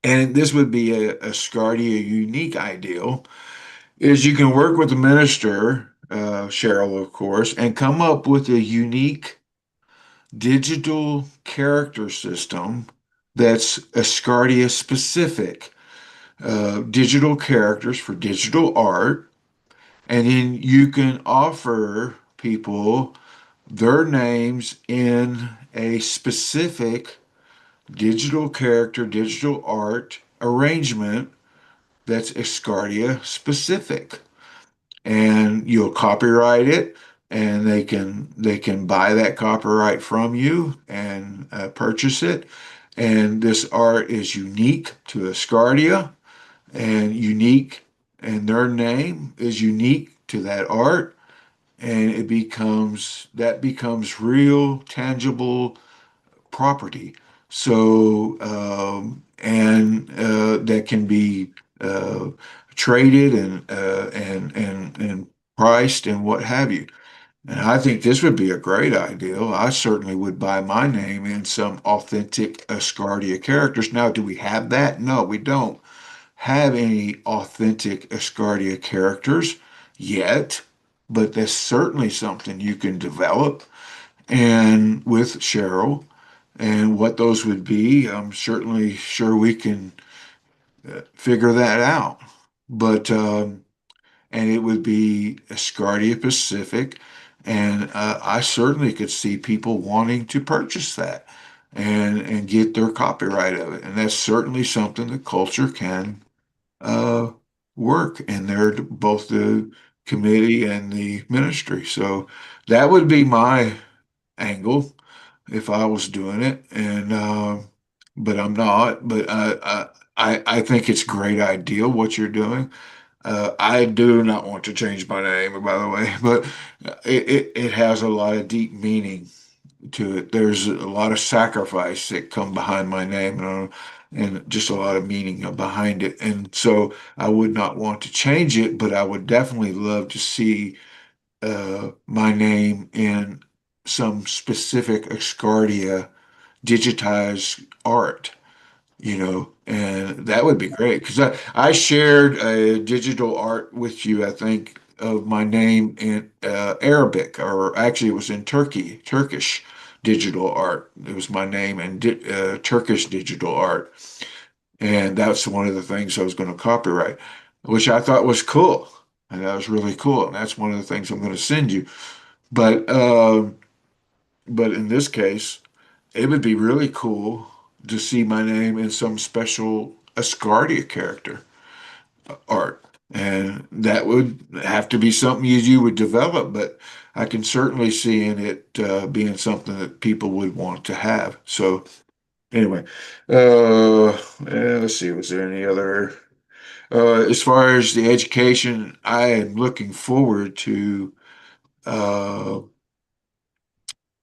and this would be a Scardia unique ideal, is you can work with the minister, Cheryl, of course, and come up with a unique digital character system that's Asgardia specific, digital characters for digital art, and then you can offer people their names in a specific digital character, digital art arrangement that's Asgardia specific. And you'll copyright it, and they can buy that copyright from you and purchase it. And this art is unique to Asgardia and unique, and their name is unique to that art, and that becomes real, tangible property. So, that can be traded and priced and what have you. And I think this would be a great idea. I certainly would buy my name in some authentic Asgardia characters. Now, do we have that? No, we don't have any authentic Asgardia characters yet, but that's certainly something you can develop. And with Cheryl, and what those would be, I'm certainly sure we can figure that out. But and it would be Asgardia Pacific, and I certainly could see people wanting to purchase that and get their copyright of it, and that's certainly something the culture can uh, work, and they're both the committee and the ministry. So that would be my angle if I was doing it, and but I'm not. But I think it's a great idea what you're doing. I do not want to change my name, by the way, but it has a lot of deep meaning to it. There's a lot of sacrifice that come behind my name, and just a lot of meaning behind it. And so I would not want to change it, but I would definitely love to see my name in some specific Excardia digitized art, and that would be great because I shared a digital art with you, I think, of my name in Arabic, or actually it was in Turkish digital art. It was my name in Turkish digital art, and that's one of the things I was going to copyright, which I thought was cool, and that was really cool, and that's one of the things I'm going to send you. But in this case, it would be really cool to see my name in some special Asgardia character art. And that would have to be something you would develop, but I can certainly see in it being something that people would want to have. So anyway, let's see, was there any other? As far as the education, I am looking forward to uh,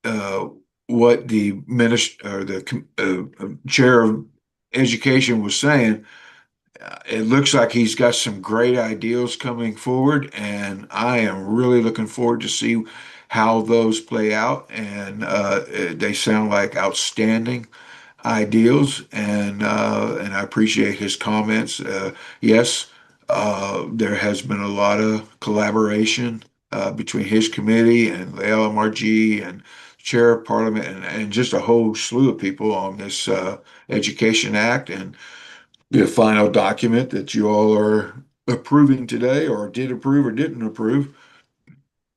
uh, what the minister or the chair of education was saying. It looks like he's got some great ideas coming forward, and I am really looking forward to see how those play out. And they sound like outstanding ideals, and I appreciate his comments. Yes, there has been a lot of collaboration between his committee and the LMRG and Chair of Parliament and just a whole slew of people on this Education Act, and the final document that you all are approving today, or did approve or didn't approve,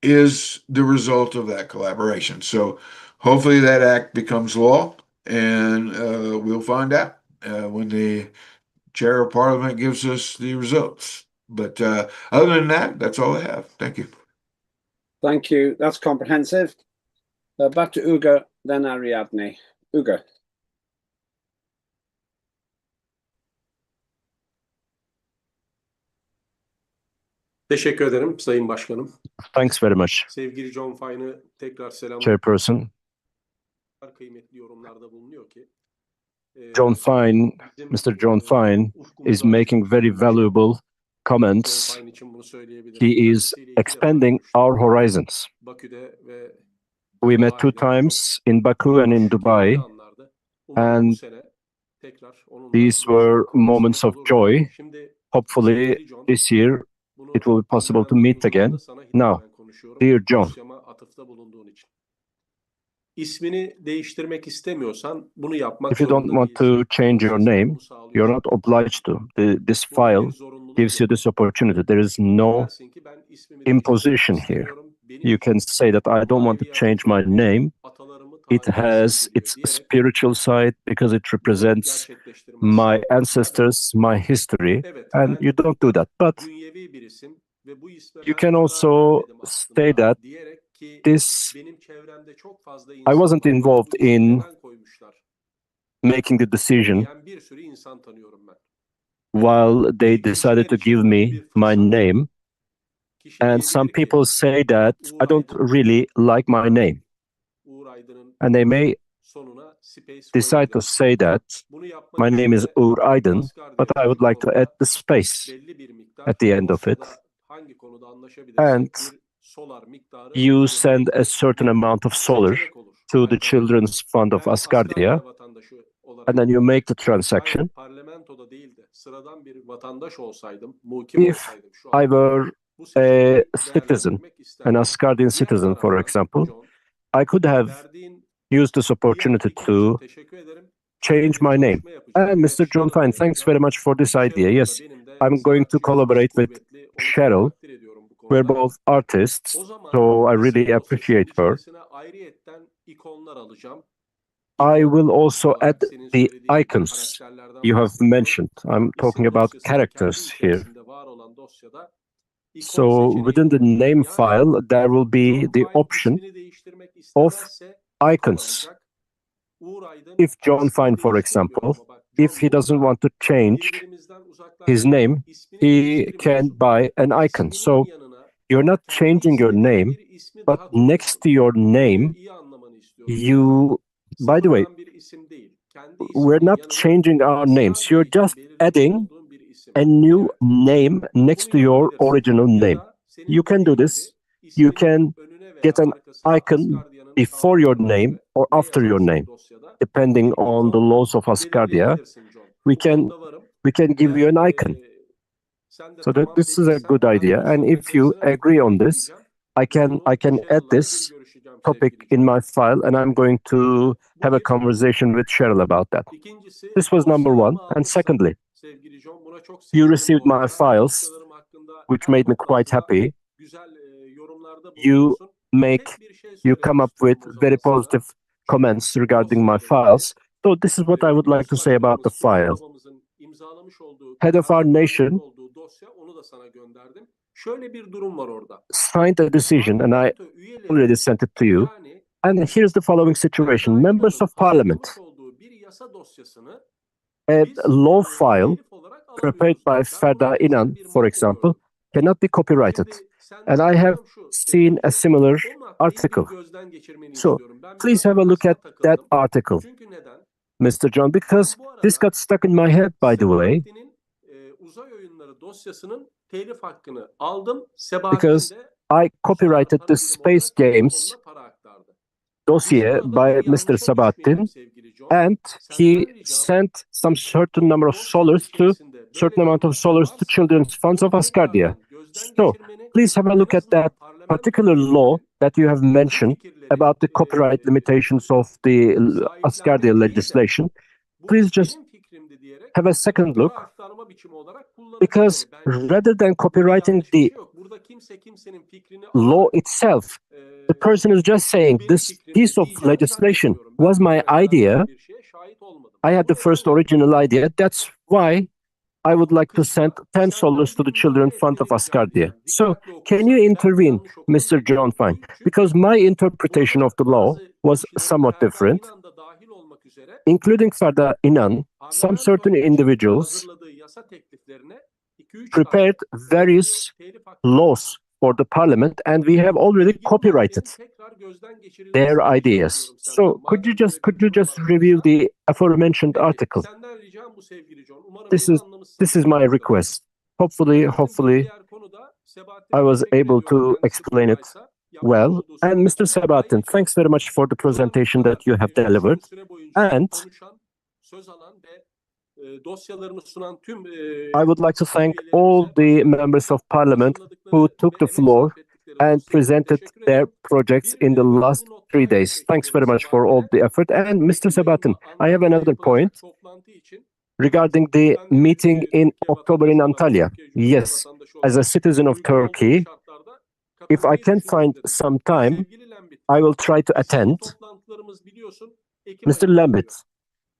is the result of that collaboration. So hopefully that act becomes law, and we'll find out when the chair of parliament gives us the results. But other than that, that's all I have. Thank you. Thank you. That's comprehensive. Back to Ugo, then Ariadne. Ugo. Teşekkür ederim Sayın Başkanım. Thanks very much, Sevgili John Fine'ı tekrar selam. Chairperson. Kıymetli yorumlarda bulunuyor ki John Fine, Mr. John Fine is making very valuable comments. He is expanding our horizons. We met 2 times in Baku and in Dubai, and these were moments of joy. Hopefully this year it will be possible to meet again. Now, dear John, İsmini değiştirmek istemiyorsan bunu yapmak if you don't want to change your name, you're not obliged to. This file gives you this opportunity. There is no imposition here. you can say that I don't want to change my name. It has its spiritual side because it represents my ancestors, my history, and you don't do that. But you can also say that this, I wasn't involved in making the decision while they decided to give me my name. And some people say that I don't really like my name. And they may decide to say that my name is Uğur Aydın, but I would like to add the space at the end of it. And you send a certain amount of solar to the Children's Fund of Asgardia, and then you make the transaction. If I were a citizen, an Asgardian citizen, for example, I could have used this opportunity to change my name. And Mr. John Fine, thanks very much for this idea. Yes, I'm going to collaborate with Cheryl. We're both artists, so I really appreciate her. I will also add the icons you have mentioned. I'm talking about characters here. So within the name file, there will be the option of icons. If John Fine, for example, if he doesn't want to change his name, he can buy an icon. So you're not changing your name, but next to your name, you, by the way, we're not changing our names. You're just adding a new name next to your original name. You can do this. You can get an icon before your name or after your name, depending on the laws of Asgardia. We can give you an icon. So that this is a good idea. And if you agree on this, I can add this topic in my file, and I'm going to have a conversation with Cheryl about that. This was number one. And secondly, you received my files, which made me quite happy. You come up with very positive comments regarding my files. So this is what I would like to say about the file. Head of our nation signed a decision, and I already sent it to you. And here's the following situation. Members of Parliament, a law file prepared by Ferda İnan, for example, cannot be copyrighted. And I have seen a similar article. So please have a look at that article, Mr. John, because this got stuck in my head, by the way. Because I copyrighted the Space Games dossier by Mr. Sabahattin, and he sent some certain number of certain amount of solars to Children's Funds of Asgardia. So please have a look at that particular law that you have mentioned about the copyright limitations of the Asgardia legislation. Please just have a second look, because rather than copyrighting the law itself, the person is just saying this piece of legislation was my idea. I had the first original idea. That's why I would like to send 10 solars to the Children's Fund of Asgardia. So can you intervene, Mr. John Fine? Because my interpretation of the law was somewhat different. Including Ferda İnan, some certain individuals prepared various laws for the parliament, and we have already copyrighted their ideas. So could you just review the aforementioned article? This is my request. Hopefully I was able to explain it well. And Mr. Sabahattin, thanks very much for the presentation that you have delivered. And I would like to thank all the members of parliament who took the floor and presented their projects in the last 3 days. Thanks very much for all the effort. And Mr. Sabahattin, I have another point regarding the meeting in October in Antalya. Yes, as a citizen of Turkey, If I can find some time, I will try to attend. Mr. Lambert,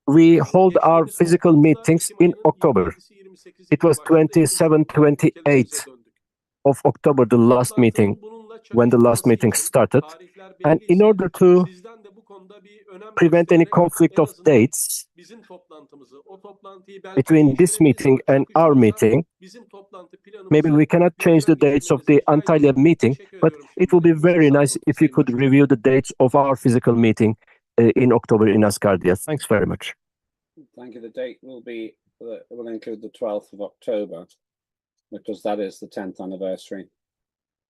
we hold our physical meetings in October. It was 27, 28 of October, the last meeting, when the last meeting started. And in order to prevent any conflict of dates between this meeting and our meeting, maybe we cannot change the dates of the Antalya meeting, but it will be very nice if you could review the dates of our physical meeting in October in Asgardia. Thanks very much. Thank you. The date will include the 12th of October, because that is the 10th anniversary.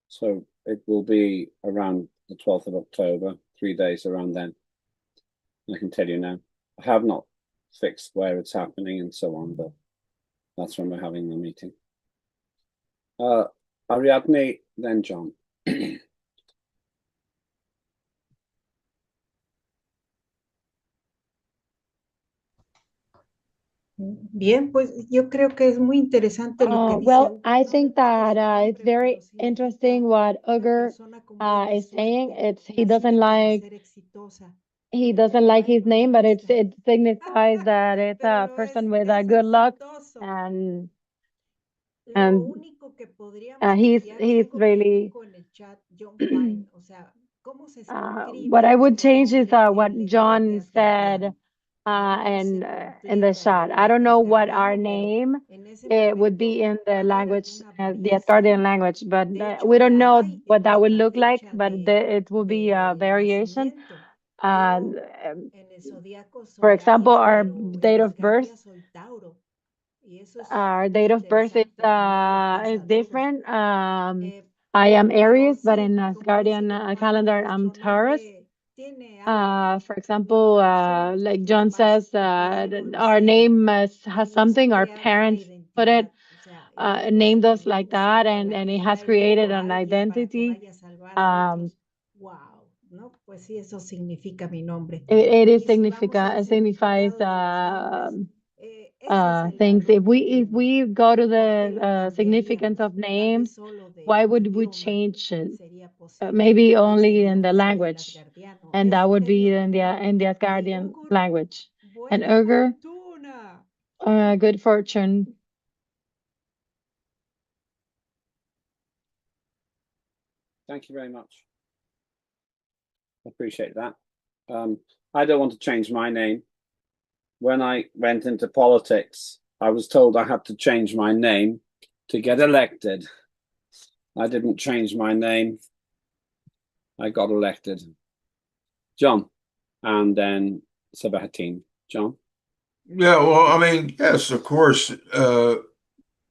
So it will be around the 12th of October, 3 days around then. I can tell you now. I have not fixed where it's happening and so on, but that's when we're having the meeting. Ariadne, then John. Bien, pues yo creo que es muy interesante lo que dice. Well, I think that it's very interesting what Ugur is saying. He doesn't like his name, but it signifies that it's a person with good luck, and he's really. What I would change is what John said and in the chat. I don't know what our name it would be in the language, the Asgardian language, but we don't know what that would look like, but it will be a variation. For example, our date of birth. Our date of birth is different. I am Aries, but in Asgardian calendar, I'm Taurus. For example, like John says, our name has something, our parents put it, named us like that, and it has created an identity. Wow, ¿no? Pues sí, eso significa mi nombre. It signifies things. If we go to the significance of names, why would we change it? Maybe only in the language, and that would be in the Asgardian language. And Ugur, good fortune. Thank you very much. I appreciate that. I don't want to change my name. When I went into politics, I was told I had to change my name to get elected. I didn't change my name. I got elected. John, and then Sabahattin. John? Yeah, well, I mean, yes, of course,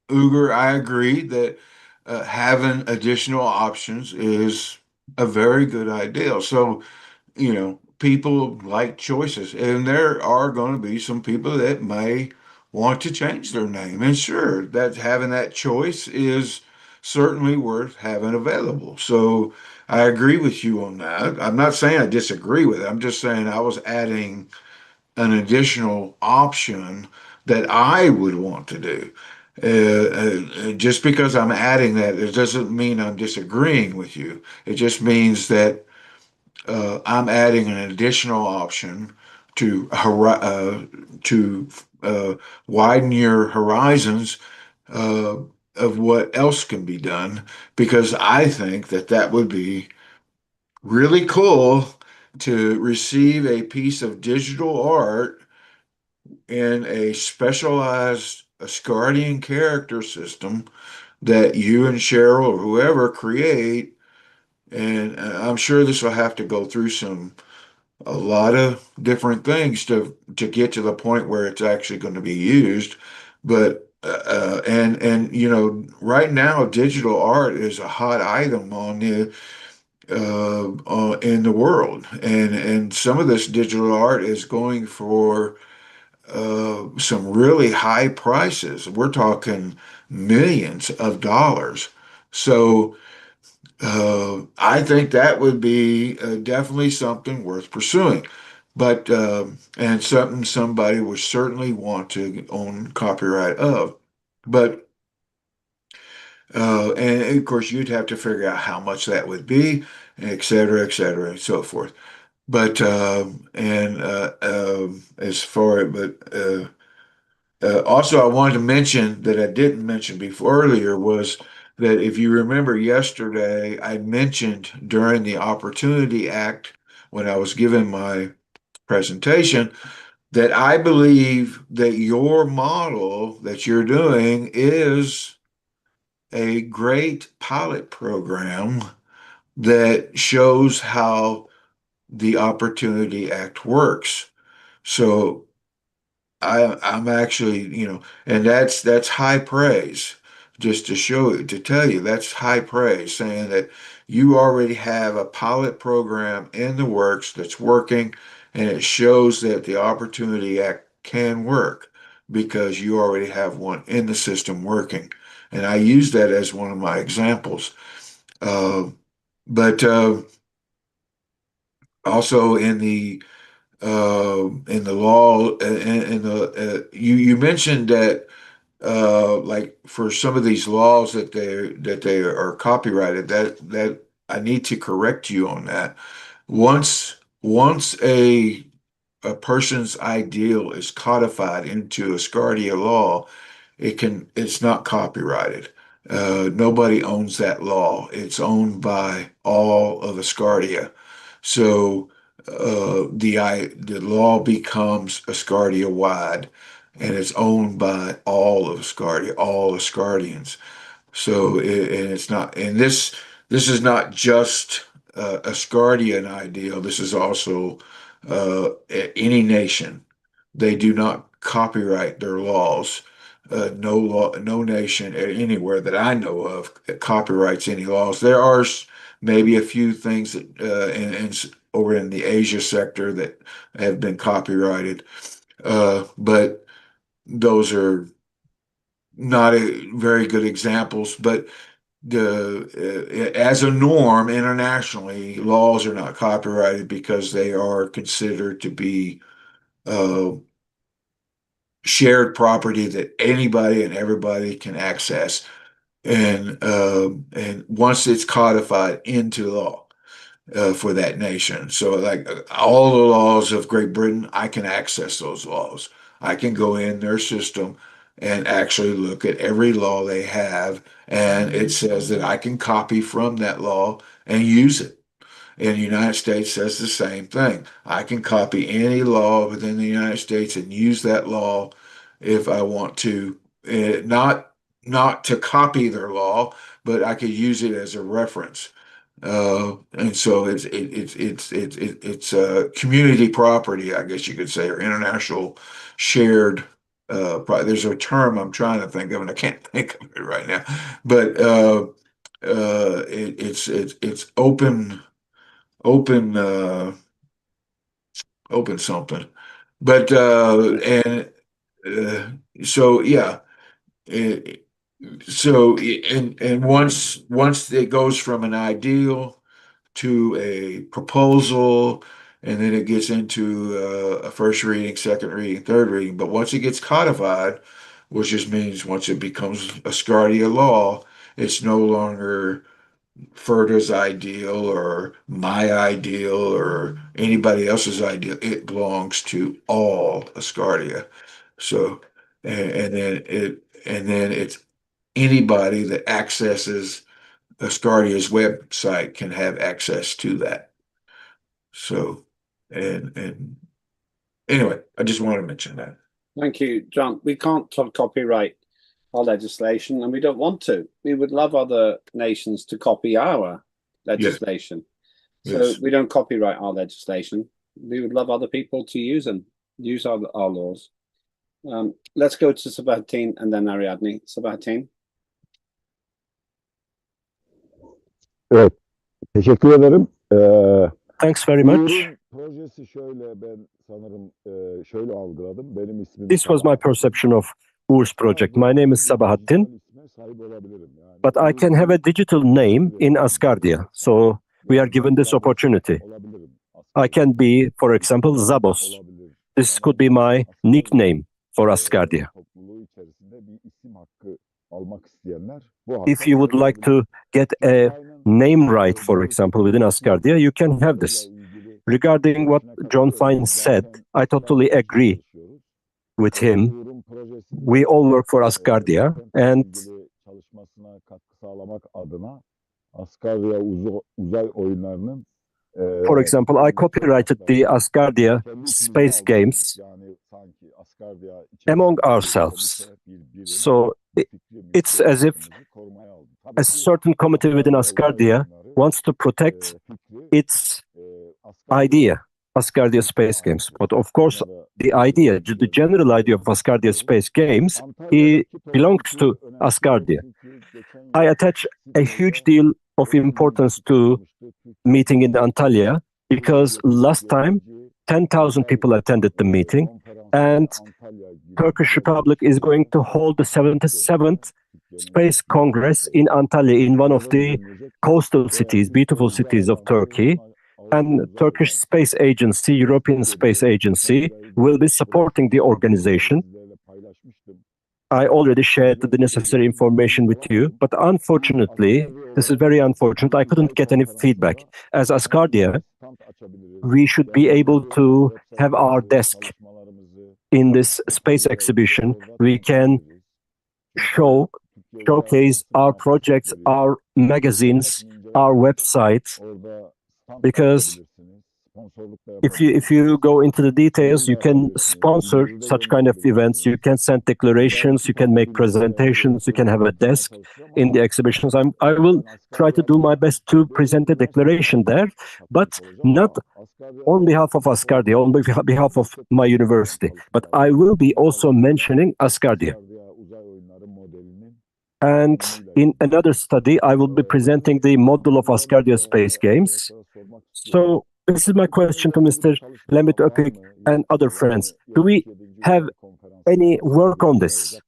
Uger, I agree that having additional options is a very good idea. So, people like choices, and there are going to be some people that may want to change their name. And sure, that having that choice is certainly worth having available. So I agree with you on that. I'm not saying I disagree with it. I'm just saying I was adding an additional option that I would want to do. Just because I'm adding that, it doesn't mean I'm disagreeing with you. It just means that I'm adding an additional option to widen your horizons of what else can be done, because I think that would be really cool to receive a piece of digital art in a specialized Asgardian character system that you and Cheryl or whoever create. And I'm sure this will have to go through a lot of different things to get to the point where it's actually going to be used. But right now digital art is a hot item on the in the world, and some of this digital art is going for some really high prices. We're talking millions of dollars. So I think that would be definitely something worth pursuing. But and something somebody would certainly want to own copyright of. But And of course, you'd have to figure out how much that would be, et cetera, and so forth. But as far, but also I wanted to mention that I didn't mention before earlier was that if you remember yesterday, I mentioned during the Opportunity Act when I was giving my presentation that I believe that your model that you're doing is a great pilot program that shows how the Opportunity Act works. So I'm actually, and that's high praise. Just to show it, to tell you, that's high praise, saying that you already have a pilot program in the works that's working, and it shows that the Opportunity Act can work because you already have one in the system working. And I use that as one of my examples. But also in the law, in the you mentioned that like for some of these laws that they are copyrighted, that I need to correct you on that. Once a person's ideal is codified into Asgardia law, it's not copyrighted. Nobody owns that law. It's owned by all of Asgardia. So the law becomes Asgardia wide, and it's owned by all of Asgardia, all Asgardians. So and it's not, and this is not just Asgardian ideal. This is also any nation. They do not copyright their laws. No law, no nation anywhere that I know of copyrights any laws. There are maybe a few things that over in the Asia sector that have been copyrighted, but those are not very good examples. But as a norm internationally, laws are not copyrighted because they are considered to be uh, shared property that anybody and everybody can access. And once it's codified into law for that nation, so like all the laws of Great Britain, I can access those laws. I can go in their system and actually look at every law they have, and it says that I can copy from that law and use it. And the United States says the same thing. I can copy any law within the United States and use that law if I want to. Not to copy their law, but I could use it as a reference. And so it's community property, I guess you could say, or international shared. There's a term I'm trying to think of, and I can't think of it right now. But it's open open something. But and so yeah. Uh, and once it goes from an ideal to a proposal, and then it gets into a first reading, second reading, third reading. But once it gets codified, which just means once it becomes a Scardia law, it's no longer Ferda's ideal or my ideal or anybody else's ideal. It belongs to all Asgardia. So, and then it's anybody that accesses Asgardia's website can have access to that. So, and anyway, I just wanted to mention that. Thank you, John. We can't copyright our legislation, and we don't want to. We would love other nations to copy our legislation. Yes. So we don't copyright our legislation. We would love other people to use them, use our laws. Let's go to Sabahattin and then Ariadne. Sabahattin. Evet, teşekkür ederim. Thanks very much. Projesi şöyle, ben sanırım şöyle algıladım. Benim ismim This was my perception of Uğur's project. My name is Sabahattin, but I can have a digital name in Asgardia. So we are given this opportunity. I can be, for example, Zabos. This could be my nickname for Asgardia. If you would like to get a name right, for example, within Asgardia, you can have this. Regarding what John Fine said, I totally agree with him. We all work for Asgardia, and for example, I copyrighted the Asgardia space games among ourselves. So it's as if a certain committee within Asgardia wants to protect its idea, Asgardia Space Games. But of course, the idea, the general idea of Asgardia Space Games, it belongs to Asgardia. I attach a huge deal of importance to meeting in Antalya because last time 10,000 people attended the meeting, and Turkish Republic is going to hold the 77th Space Congress in Antalya, in one of the coastal cities, beautiful cities of Turkey. And Turkish Space Agency, European Space Agency, will be supporting the organization. I already shared the necessary information with you, but unfortunately, this is very unfortunate, I couldn't get any feedback. As Asgardia, we should be able to have our desk in this space exhibition. We can showcase our projects, our magazines, our website, because if you go into the details, you can sponsor such kind of events, you can send declarations, you can make presentations, you can have a desk in the exhibitions. I will try to do my best to present a declaration there, but not on behalf of Asgardia, on behalf of my university, but I will be also mentioning Asgardia. And in another study, I will be presenting the model of Asgardia Space Games. So this is my question to Mr. Lembit Öpik and other friends. Do we have any work on this?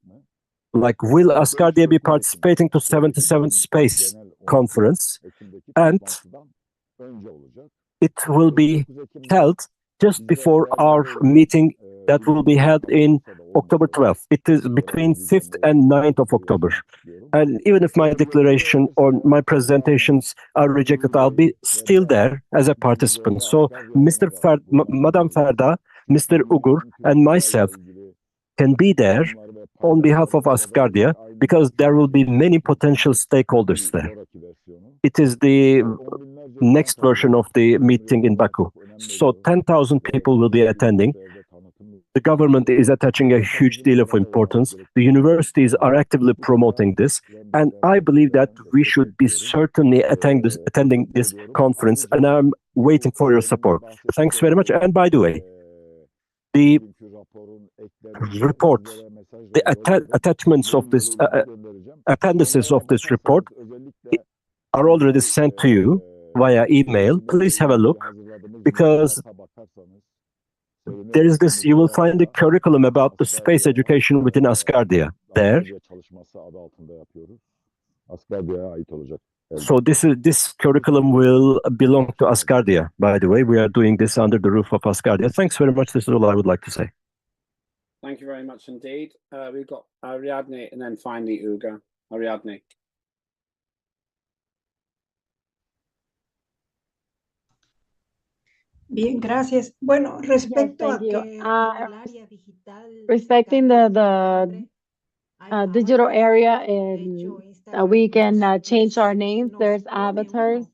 Like, will Asgardia be participating to 77th Space Conference? And it will be held just before our meeting that will be held in October 12th. It is between 5th and 9th of October. And even if my declaration or my presentations are rejected, I'll be still there as a participant. So Madam Ferda, Mr. Ugur, and myself can be there on behalf of Asgardia, because there will be many potential stakeholders there. It is the next version of the meeting in Baku. So 10,000 people will be attending. The government is attaching a huge deal of importance. The universities are actively promoting this. And I believe that we should be certainly attending this conference. And I'm waiting for your support. Thanks very much. And by the way, the report, the attachments of this, appendices of this report are already sent to you via email. Please have a look, because there is this, you will find the curriculum about the space education within Asgardia there. So this curriculum will belong to Asgardia, by the way. We are doing this under the roof of Asgardia. Thanks very much. This is all I would like to say. Thank you very much indeed. We've got Ariadne and then finally Uga. Ariadne. Bien, gracias. Bueno, respecto a thank you. que en el área digital Respecting the digital area, and we can change our names. There's avatars.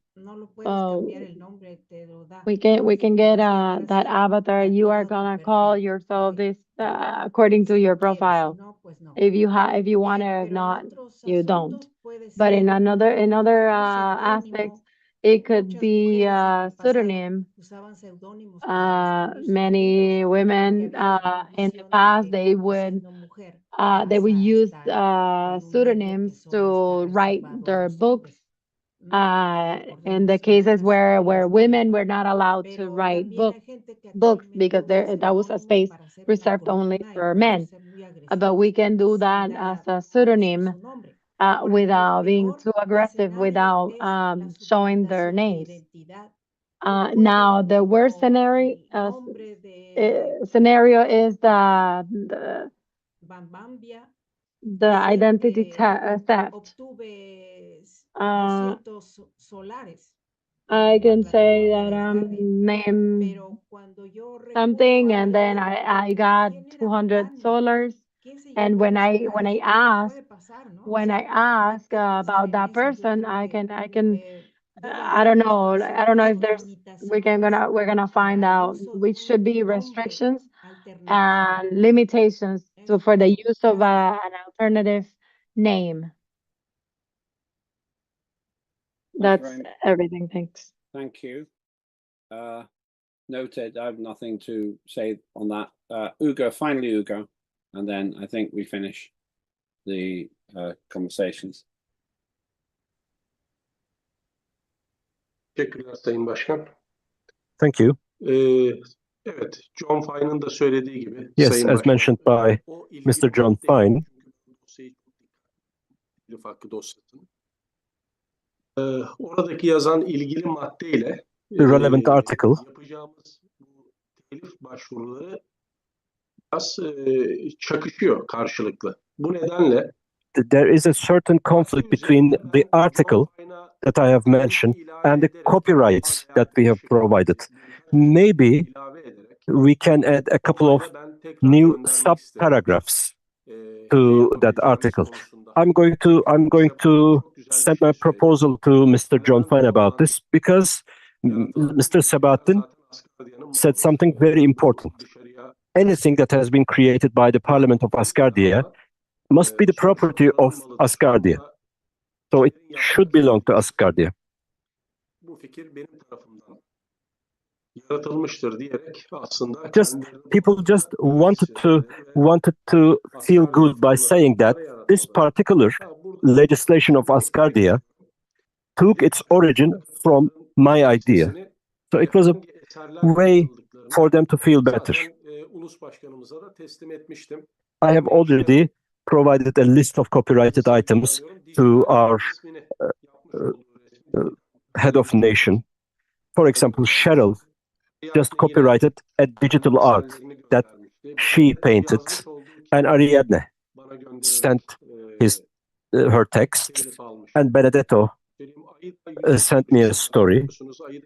We can get that avatar. You are gonna call yourself this according to your profile. If you want to, if not, you don't. But in another aspect, it could be a pseudonym. Many women in the past, they would use pseudonyms to write their books. In the cases where women were not allowed to write books because that was a space reserved only for men. But we can do that as a pseudonym without being too aggressive, without showing their names. Now, the worst scenario is the identity theft. I can say that I'm named something, and then I got $200. And when I ask about that person, I don't know. I don't know if we're gonna find out. We should be restrictions and limitations for the use of an alternative name. That's everything. Thanks. Thank you. Noted. I have nothing to say on that. Ugo, finally Ugo, and then I think we finish the conversations. Teşekkürler Sayın Başkan. Thank you. Evet, John Fine'ın da söylediği gibi Yes, Sayın as Başkan, mentioned by o ilgili Mr. John maddeyi, Fine, çünkü telif hakkı dosyasını, oradaki yazan ilgili maddeyle the relevant article, yapacağımız bu telif başvuruları biraz çakışıyor karşılıklı. Bu nedenle there is a certain conflict between the article that I have mentioned and the copyrights that we have provided. Maybe we can add a couple of new sub-paragraphs to that article. I'm going to send my proposal to Mr. John Fine about this, because Mr. Sabahattin said something very important. Anything that has been created by the Parliament of Asgardia must be the property of Asgardia. So it should belong to Asgardia. Bu fikir benim tarafımdan yaratılmıştır diyerek aslında People just wanted to feel good by saying that this particular legislation of Asgardia took its origin from my idea. So it was a way for them to feel better. Ulus Başkanımıza da teslim etmiştim. I have already provided a list of copyrighted items to our head of nation. For example, Cheryl just copyrighted a digital art that she painted, and Ariadne sent her text, and Benedetto sent me a story.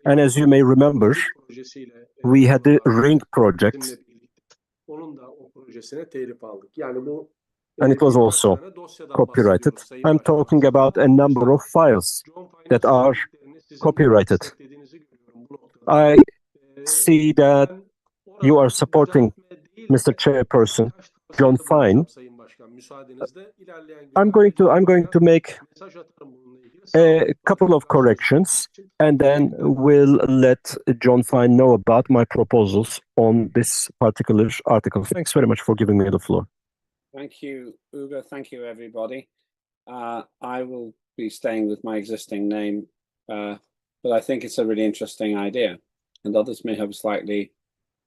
And as you may remember, we had the Ring project, and it was also copyrighted. I'm talking about a number of files that are copyrighted. I see that you are supporting Mr. Chairperson John Fine. I'm going to make a couple of corrections, and then we'll let John Fine know about my proposals on this particular article. Thanks very much for giving me the floor. Thank you, Ugo. Thank you, everybody. I will be staying with my existing name, but I think it's a really interesting idea, and others may have a slightly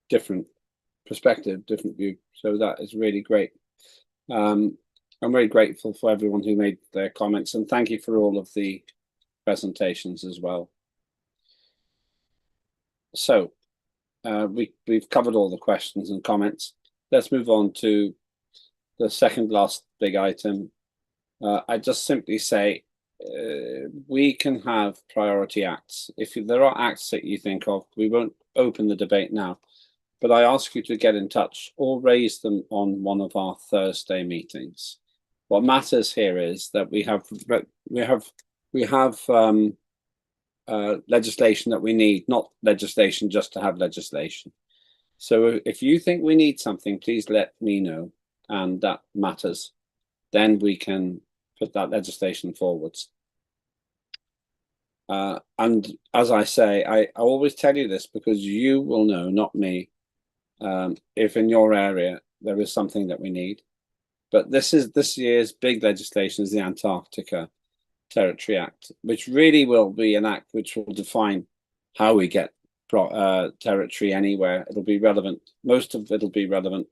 different perspective, different view. So that is really great. I'm very grateful for everyone who made their comments, and thank you for all of the presentations as well. So we've covered all the questions and comments. Let's move on to the second last big item. I just simply say we can have priority acts. If there are acts that you think of, we won't open the debate now, but I ask you to get in touch or raise them on one of our Thursday meetings. What matters here is that we have legislation that we need, not legislation just to have legislation. So if you think we need something, please let me know, and that matters. Then we can put that legislation forwards. And as I say, I always tell you this because you will know, not me, if in your area there is something that we need. But this year's big legislation is the Antarctica Territory Act, which really will be an act which will define how we get territory anywhere. It'll be relevant. Most of it'll be relevant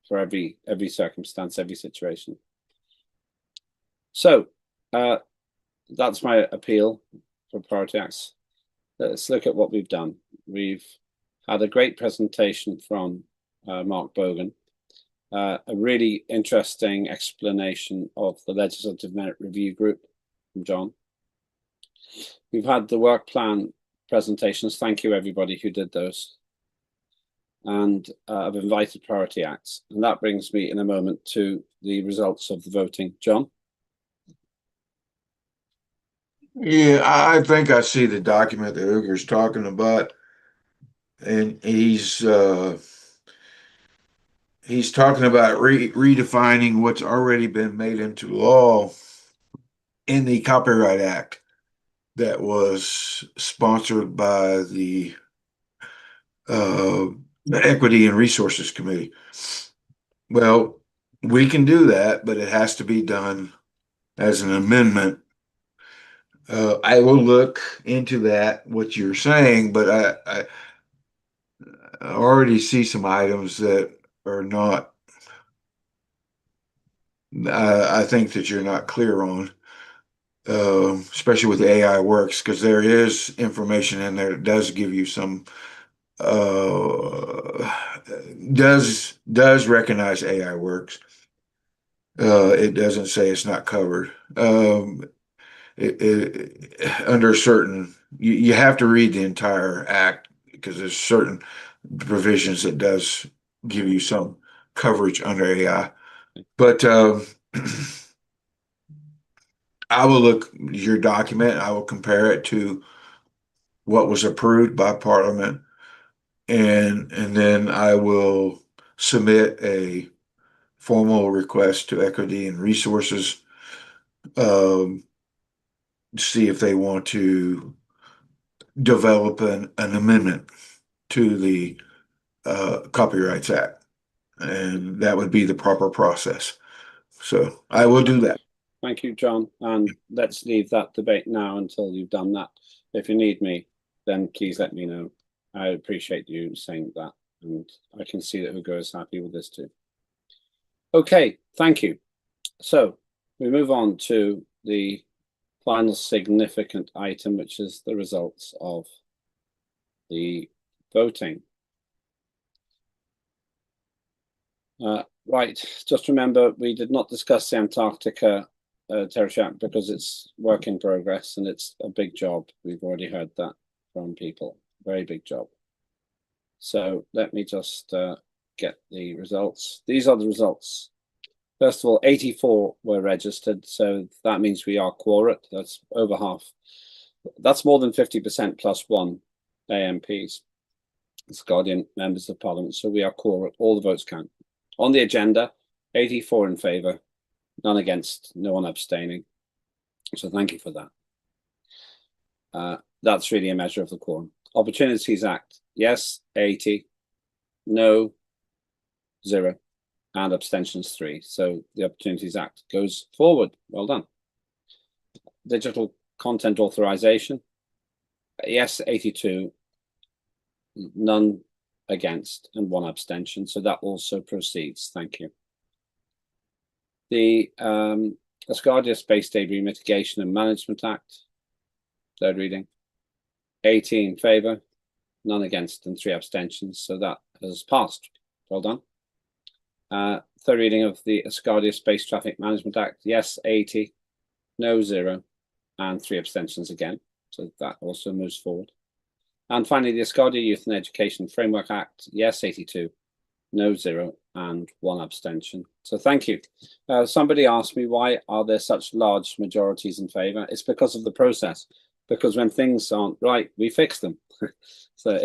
for every circumstance, every situation. So that's my appeal for priority acts. Let's look at what we've done. We've had a great presentation from Mark Bogan. A really interesting explanation of the Legislative Merit Review Group from John. We've had the work plan presentations. Thank you, everybody who did those. And I've invited priority acts. And that brings me in a moment to the results of the voting. John? Yeah, I think I see the document that Uger's talking about, and he's talking about redefining what's already been made into law in the Copyright Act that was sponsored by the Equity and Resources Committee. Well, we can do that, but it has to be done as an amendment. I will look into that, what you're saying, but I already see some items that are not, I think that you're not clear on, especially with AI works, because there is information in there that does give you some, does recognize AI works. It doesn't say it's not covered. Under certain, you have to read the entire act because there's certain provisions that does give you some coverage under AI. But I will look your document. I will compare it to what was approved by Parliament, and then I will submit a formal request to Equity and Resources, see if they want to develop an amendment to the Copyrights Act, and that would be the proper process. So I will do that. Thank you, John. And let's leave that debate now until you've done that. If you need me, then please let me know. I appreciate you saying that, and I can see that Hugo is happy with this too. Okay, thank you. So we move on to the final significant item, which is the results of the voting. Right, just remember, we did not discuss the Antarctica territory because it's work in progress and it's a big job. We've already heard that from people, very big job. So let me just get the results. These are the results. First of all, 84 were registered, so that means we are quorate. That's over half. That's more than 50% plus one AMPs, Asgardian members of Parliament. So we are quorate. All the votes count. On the agenda, 84 in favour, none against, no one abstaining. So thank you for that. That's really a measure of the quorum. Opportunities Act, yes, 80, no, 0. And abstentions 3. So the Opportunities Act goes forward. Well done. Digital content authorization. Yes, 82. None against and 1 abstention. So that also proceeds. Thank you. The Asgardia Space Debris Mitigation and Management Act. Third reading. 80 in favour, none against and 3 abstentions. So that has passed. Well done. Third reading of the Asgardia Space Traffic Management Act. Yes, 80, no, 0, and 3 abstentions again. So that also moves forward. And finally, the Asgardia Youth and Education Framework Act. Yes, 82, no, 0, and 1 abstention. So thank you. Somebody asked me, why are there such large majorities in favour? It's because of the process. Because when things aren't right, we fix them. So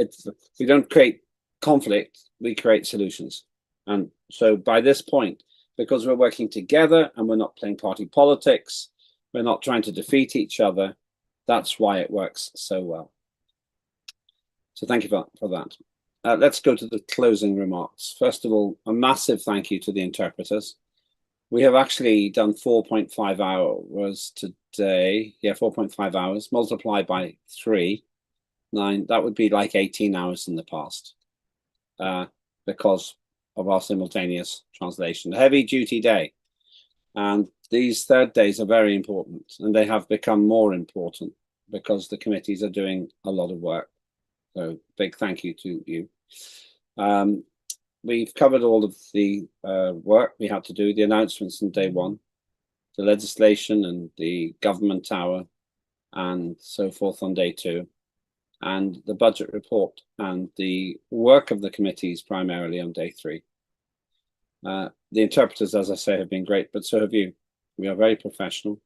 we don't create conflict, we create solutions. And so by this point, because we're working together and we're not playing party politics, we're not trying to defeat each other, that's why it works so well. So thank you for that. Let's go to the closing remarks. First of all, a massive thank you to the interpreters. We have actually done 4.5 hours today. Yeah, 4.5 hours multiplied by 3, 9. That would be like 18 hours in the past because of our simultaneous translation. A heavy duty day. And these third days are very important, and they have become more important because the committees are doing a lot of work. So big thank you to you. we've covered all of the work we had to do, the announcements on day one, the legislation and the government tower, and so forth on day two, and the budget report and the work of the committees primarily on day three. The interpreters, as I say, have been great, but so have you. We are very professional.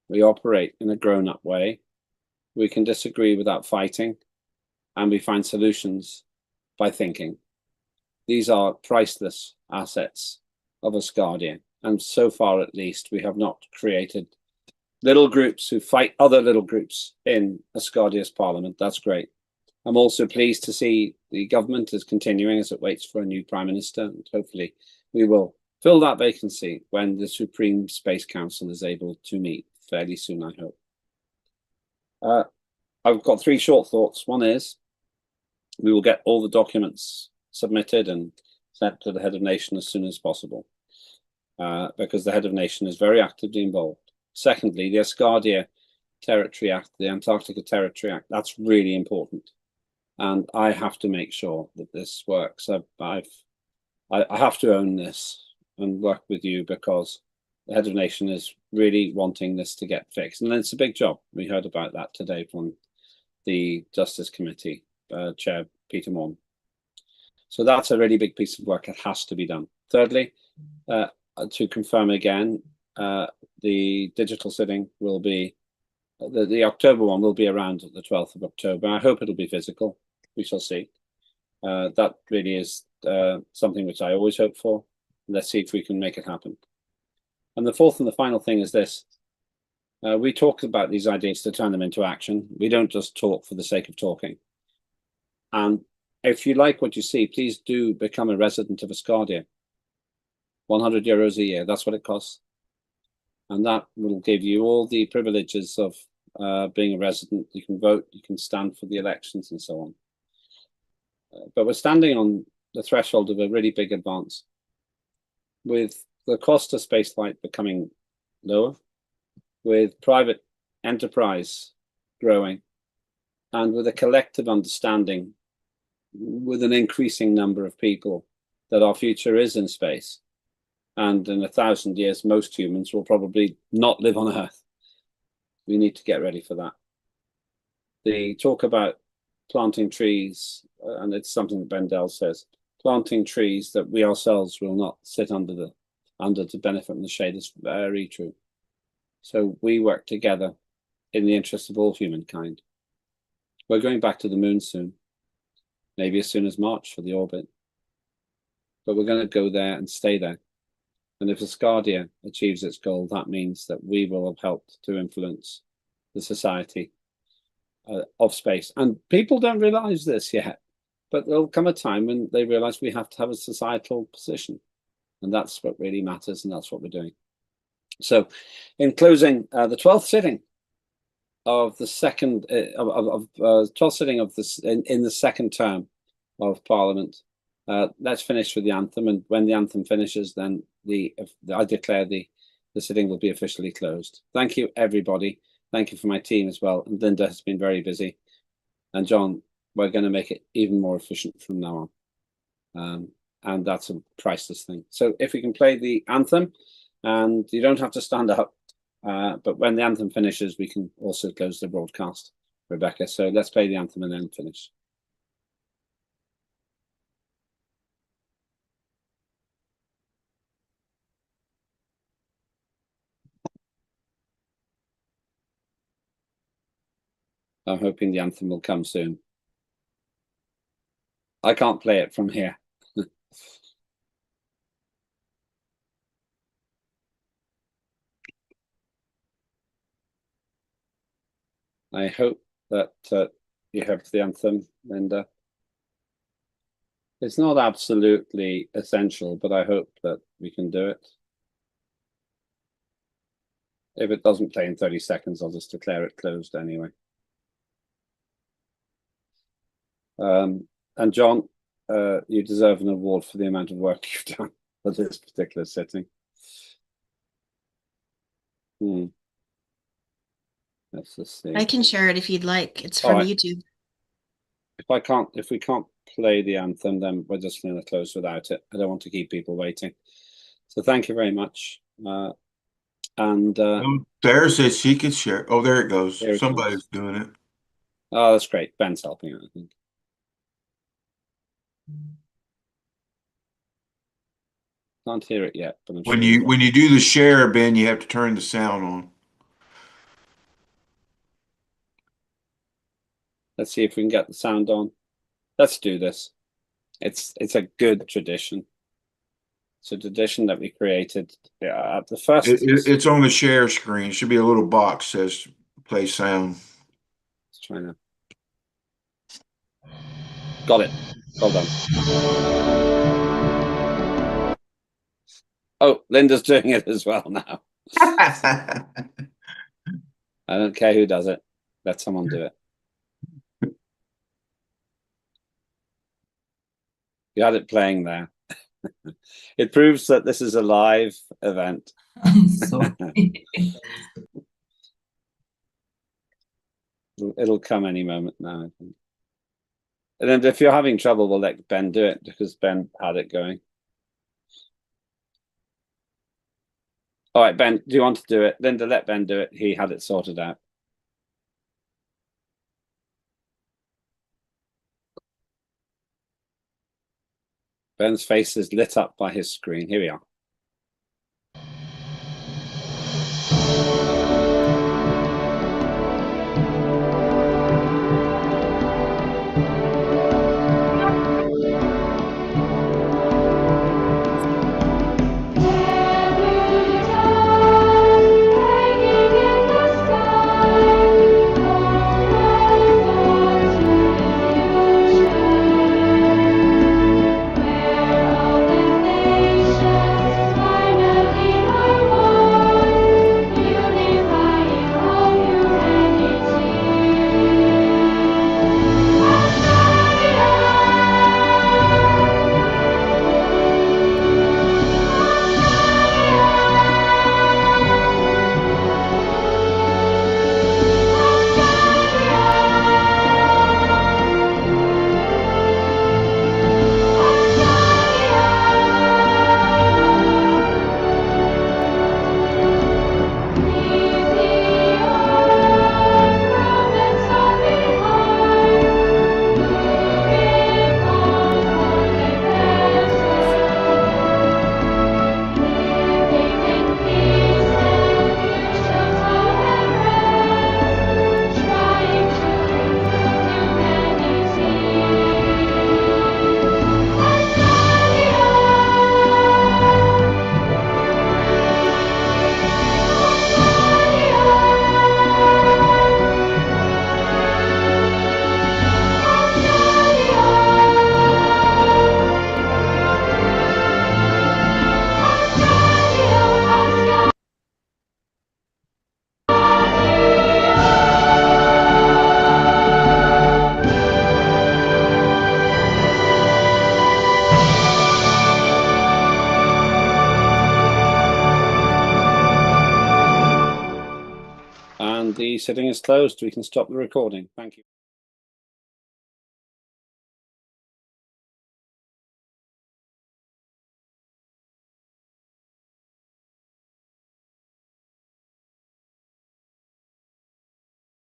We operate in a grown-up way. We can disagree without fighting, and we find solutions by thinking. These are priceless assets of Asgardia, and so far at least we have not created little groups who fight other little groups in Asgardia's parliament. That's great. I'm also pleased to see the government is continuing as it waits for a new prime minister, and hopefully we will fill that vacancy when the Supreme Space Council is able to meet fairly soon, I hope. I've got three short thoughts. One is we will get all the documents submitted and sent to the head of nation as soon as possible, because the head of nation is very actively involved. Secondly, the Asgardia Territory Act, the Antarctica Territory Act, that's really important. And I have to make sure that this works. I have to own this and work with you, because the head of nation is really wanting this to get fixed. And it's a big job. We heard about that today from the Justice Committee Chair, Peter Morn. So that's a really big piece of work. It has to be done. Thirdly, to confirm again, the digital sitting will be, the October one will be around the 12th of October. I hope it'll be physical. We shall see. That really is something which I always hope for. Let's see if we can make it happen. And the fourth and the final thing is this. We talk about these ideas to turn them into action. We don't just talk for the sake of talking. And if you like what you see, please do become a resident of Asgardia. €100 a year, that's what it costs. And that will give you all the privileges of being a resident. You can vote, you can stand for the elections and so on. But we're standing on the threshold of a really big advance. With the cost of spaceflight becoming lower, with private enterprise growing, and with a collective understanding with an increasing number of people that our future is in space. And in 1,000 years, most humans will probably not live on Earth. We need to get ready for that. The talk about planting trees, and it's something that Bendel says, planting trees that we ourselves will not sit under to benefit from the shade is very true. So we work together in the interest of all humankind. We're going back to the moon soon, maybe as soon as March for the orbit. But we're going to go there and stay there. And if Asgardia achieves its goal, that means that we will have helped to influence the society of space. And people don't realize this yet, but there'll come a time when they realize we have to have a societal position. And that's what really matters, and that's what we're doing. So in closing, the 12th sitting of the second, 12th sitting of this in the second term of Parliament, let's finish with the anthem, and when the anthem finishes, then I declare the sitting will be officially closed. Thank you, everybody. Thank you for my team as well. And Linda has been very busy. And John, we're going to make it even more efficient from now on. And that's a priceless thing. So if we can play the anthem, and you don't have to stand up, but when the anthem finishes, we can also close the broadcast, Rebecca. So let's play the anthem and then finish. I'm hoping the anthem will come soon. I can't play it from here. I hope that you have the anthem, Linda. It's not absolutely essential, but I hope that we can do it. If it doesn't play in 30 seconds, I'll just declare it closed anyway. And John, you deserve an award for the amount of work you've done for this particular sitting. Let's just see. I can share it if you'd like. It's from YouTube. If we can't play the anthem, then we're just going to close without it. I don't want to keep people waiting. So thank you very much. Sarah says she could share. Oh, there it goes. Here it Somebody's comes. doing it. Oh, that's great. Ben's helping out, I think. Can't hear it yet, but I'm When sure you do the share, Ben, you have to turn the sound on. Let's see if we can get the sound on. Let's do this. It's a good tradition. It's a tradition that we created at the first. It's on the share screen. It should be a little box that says play sound. Let's try now. Got it. Well done. Oh, Linda's doing it as well now. I don't care who does it. Let someone do it. You had it playing there. It proves that this is a live event. I'm sorry. It'll come any moment now, I think. And then if you're having trouble, we'll let Ben do it because Ben had it going. All right, Ben, do you want to do it? Linda, let Ben do it. He had it sorted out. Ben's face is lit up by his screen. Here we are. And the sitting is closed. We can stop the recording. Thank you.